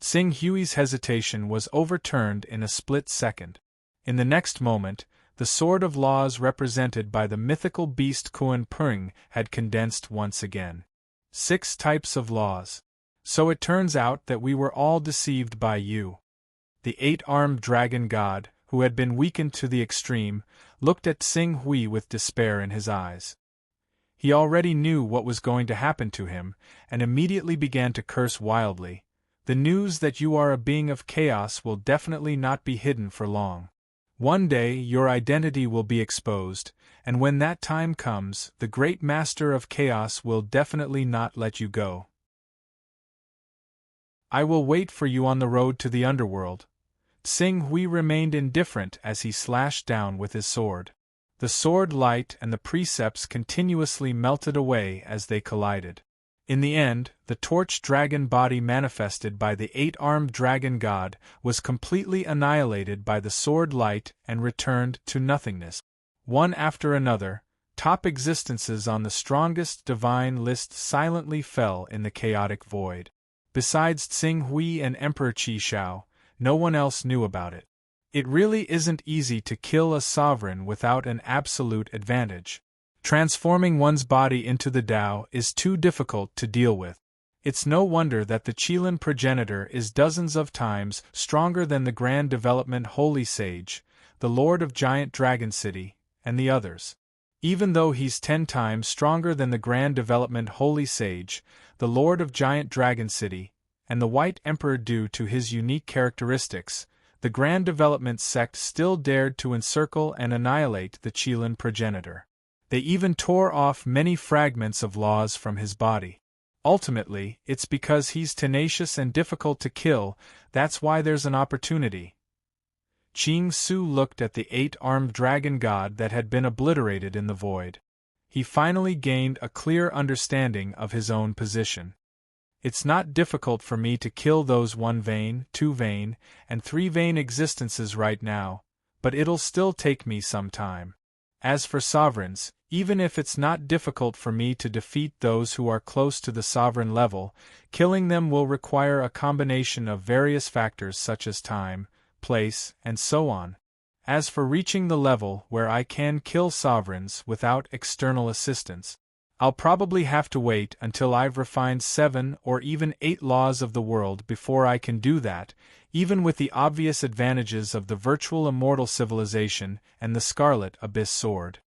Speaker 1: Tsing Hui's hesitation was overturned in a split second. In the next moment, the sword of laws represented by the mythical beast Kuan Pung had condensed once again. 6 types of laws. So it turns out that we were all deceived by you. The 8-armed dragon god, who had been weakened to the extreme, looked at Tsing Hui with despair in his eyes. He already knew what was going to happen to him, and immediately began to curse wildly. The news that you are a being of chaos will definitely not be hidden for long. One day your identity will be exposed, and when that time comes, the great master of chaos will definitely not let you go. I will wait for you on the road to the underworld. Tsing Hui remained indifferent as he slashed down with his sword. The sword light and the precepts continuously melted away as they collided. In the end, the torch dragon body manifested by the 8-armed dragon god was completely annihilated by the sword light and returned to nothingness. One after another, top existences on the strongest divine list silently fell in the chaotic void. Besides Tsing Hui and Emperor Qi Shao, no one else knew about it. It really isn't easy to kill a sovereign without an absolute advantage. Transforming one's body into the Tao is too difficult to deal with. It's no wonder that the Qilin progenitor is dozens of times stronger than the Grand Development Holy Sage, the Lord of Giant Dragon City, and the others. Even though he's 10 times stronger than the Grand Development Holy Sage, the Lord of Giant Dragon City, and the White Emperor due to his unique characteristics, the Grand Development sect still dared to encircle and annihilate the Qilin progenitor. They even tore off many fragments of laws from his body. Ultimately, it's because he's tenacious and difficult to kill, that's why there's an opportunity. Qing Su looked at the 8-armed dragon god that had been obliterated in the void. He finally gained a clear understanding of his own position. It's not difficult for me to kill those 1-vein, 2-vein, and 3-vein existences right now, but it'll still take me some time. As for sovereigns, even if it's not difficult for me to defeat those who are close to the sovereign level, killing them will require a combination of various factors such as time, place, and so on. As for reaching the level where I can kill sovereigns without external assistance, I'll probably have to wait until I've refined 7 or even 8 laws of the world before I can do that, even with the obvious advantages of the virtual immortal civilization and the Scarlet Abyss sword.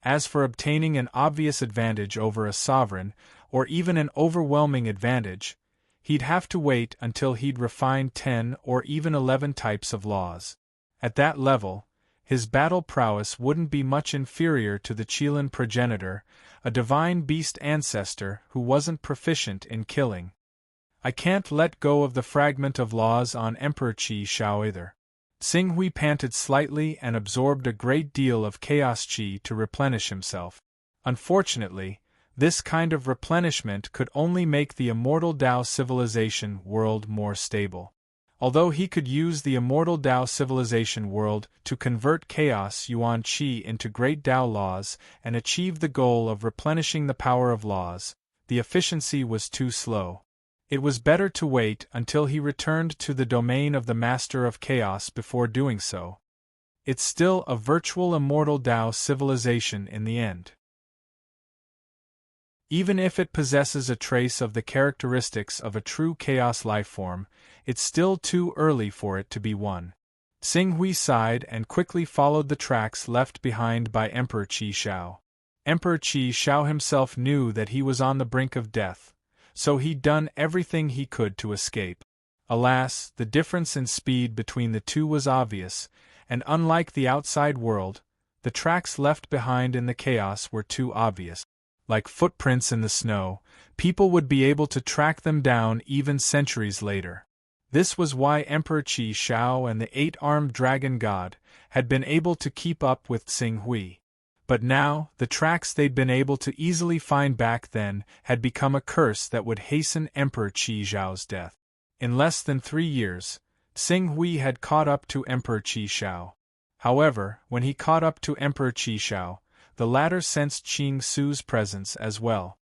Speaker 1: As for obtaining an obvious advantage over a sovereign, or even an overwhelming advantage, he'd have to wait until he'd refined 10 or even 11 types of laws. At that level, his battle prowess wouldn't be much inferior to the Qilin progenitor, a divine beast ancestor who wasn't proficient in killing. I can't let go of the fragment of laws on Emperor Qi Shao either. Tsing Hui panted slightly and absorbed a great deal of chaos qi to replenish himself. Unfortunately, this kind of replenishment could only make the immortal Tao civilization world more stable. Although he could use the immortal Tao civilization world to convert chaos yuan qi into great Tao laws and achieve the goal of replenishing the power of laws, the efficiency was too slow. It was better to wait until he returned to the domain of the Master of Chaos before doing so. It's still a virtual immortal Tao civilization in the end. Even if it possesses a trace of the characteristics of a true chaos lifeform, it's still too early for it to be one. Tsing Hui sighed and quickly followed the tracks left behind by Emperor Qi Shao. Emperor Qi Shao himself knew that he was on the brink of death, so he'd done everything he could to escape. Alas, the difference in speed between the two was obvious, and unlike the outside world, the tracks left behind in the chaos were too obvious. Like footprints in the snow, people would be able to track them down even centuries later. This was why Emperor Qi Shao and the 8-armed dragon god had been able to keep up with Tsing Hui. But now, the tracks they'd been able to easily find back then had become a curse that would hasten Emperor Qi Zhao's death. In less than 3 years, Tsing Hui had caught up to Emperor Qi Shao. However, when he caught up to Emperor Qi Shao, the latter sensed Qing Su's presence as well.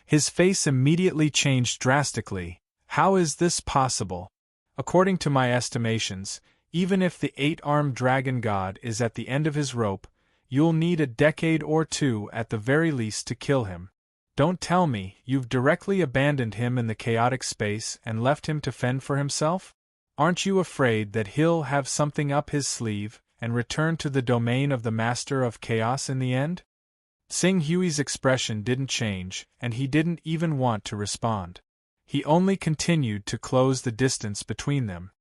Speaker 1: His face immediately changed drastically. How is this possible? According to my estimations, even if the 8-armed dragon god is at the end of his rope, you'll need a decade or two at the very least to kill him. Don't tell me you've directly abandoned him in the chaotic space and left him to fend for himself? Aren't you afraid that he'll have something up his sleeve and return to the domain of the Master of Chaos in the end? Sing Hui's expression didn't change, and he didn't even want to respond. He only continued to close the distance between them.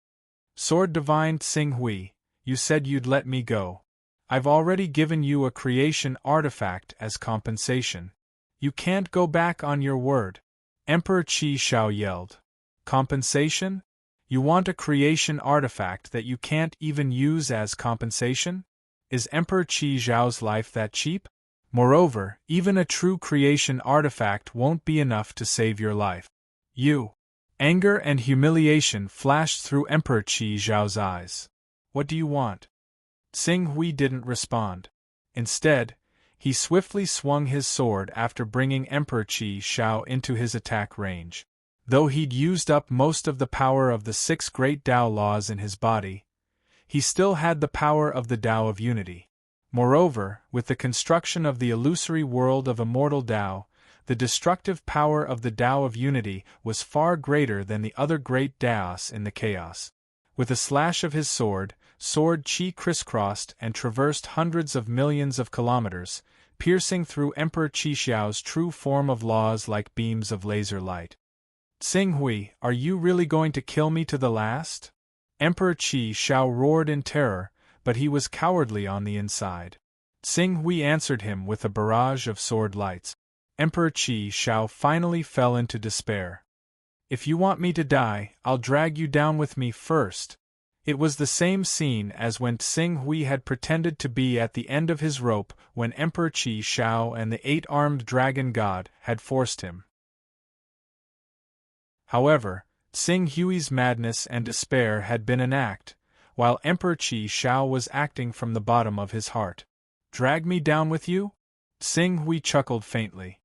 Speaker 1: Sword Divine Sing Hui, you said you'd let me go. I've already given you a creation artifact as compensation. You can't go back on your word. Emperor Qi Shao yelled. Compensation? You want a creation artifact that you can't even use as compensation? Is Emperor Qi Zhao's life that cheap? Moreover, even a true creation artifact won't be enough to save your life. Anger and humiliation flashed through Emperor Qi Zhao's eyes. What do you want? Sing Hui didn't respond. Instead, he swiftly swung his sword after bringing Emperor Qi Shao into his attack range. Though he'd used up most of the power of the 6 great Tao laws in his body, he still had the power of the Tao of Unity. Moreover, with the construction of the illusory world of immortal Tao, the destructive power of the Tao of Unity was far greater than the other great Taos in the chaos. With a slash of his sword Qi crisscrossed and traversed hundreds of millions of kilometers, piercing through Emperor Qi Xiao's true form of laws like beams of laser light. Sing Hui, are you really going to kill me to the last? Emperor Qi Xiao roared in terror, but he was cowardly on the inside. Sing Hui answered him with a barrage of sword lights. Emperor Qi Xiao finally fell into despair. If you want me to die, I'll drag you down with me first. It was the same scene as when Sing Hui had pretended to be at the end of his rope when Emperor Qi Xiao and the 8-armed dragon god had forced him. However, Sing Hui's madness and despair had been an act, while Emperor Qi Xiao was acting from the bottom of his heart. Drag me down with you? Sing Hui chuckled faintly.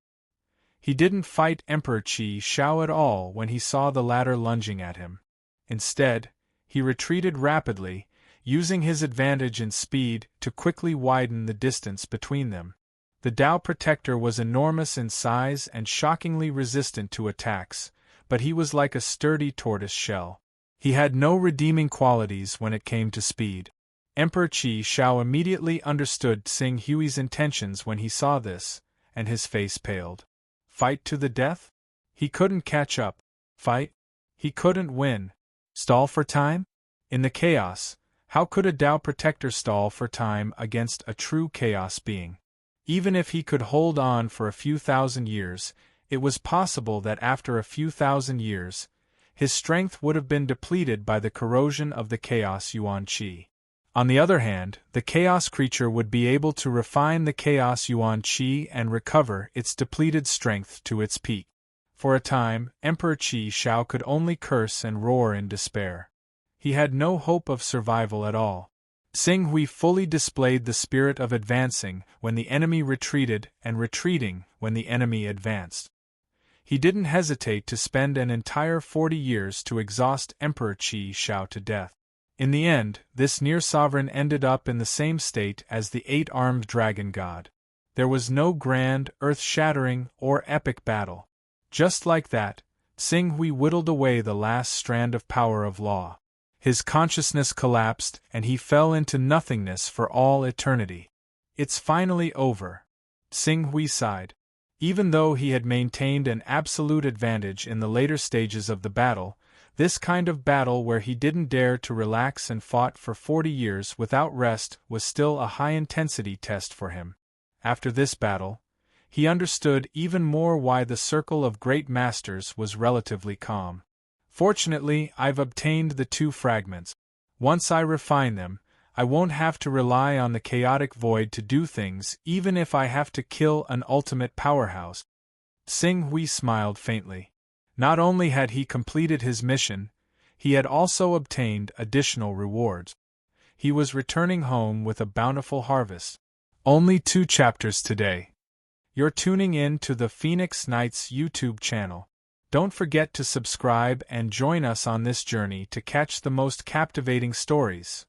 Speaker 1: He didn't fight Emperor Qi Xiao at all when he saw the latter lunging at him. Instead, he retreated rapidly, using his advantage in speed to quickly widen the distance between them. The Tao Protector was enormous in size and shockingly resistant to attacks, but he was like a sturdy tortoise shell. He had no redeeming qualities when it came to speed. Emperor Qi Xiao immediately understood Sing Hui's intentions when he saw this, and his face paled. Fight to the death? He couldn't catch up. Fight? He couldn't win. Stall for time? In the chaos, how could a Tao Protector stall for time against a true chaos being? Even if he could hold on for a few thousand years, it was possible that after a few thousand years, his strength would have been depleted by the corrosion of the chaos Yuan Qi. On the other hand, the chaos creature would be able to refine the chaos Yuan Qi and recover its depleted strength to its peak. For a time, Emperor Qi Xiao could only curse and roar in despair. He had no hope of survival at all. Sing Hui fully displayed the spirit of advancing when the enemy retreated and retreating when the enemy advanced. He didn't hesitate to spend an entire 40 years to exhaust Emperor Qi Xiao to death. In the end, this near-sovereign ended up in the same state as the 8-armed dragon god. There was no grand, earth-shattering, or epic battle. Just like that, Sing Hui whittled away the last strand of power of law. His consciousness collapsed and he fell into nothingness for all eternity. It's finally over. Sing Hui sighed. Even though he had maintained an absolute advantage in the later stages of the battle, this kind of battle where he didn't dare to relax and fought for 40 years without rest was still a high-intensity test for him. After this battle, he understood even more why the Circle of Great Masters was relatively calm. Fortunately, I've obtained the 2 fragments. Once I refine them, I won't have to rely on the chaotic void to do things even if I have to kill an ultimate powerhouse. Sing Hui smiled faintly. Not only had he completed his mission, he had also obtained additional rewards. He was returning home with a bountiful harvest. Only 2 chapters today. You're tuning in to the Phoenix Knights YouTube channel. Don't forget to subscribe and join us on this journey to catch the most captivating stories.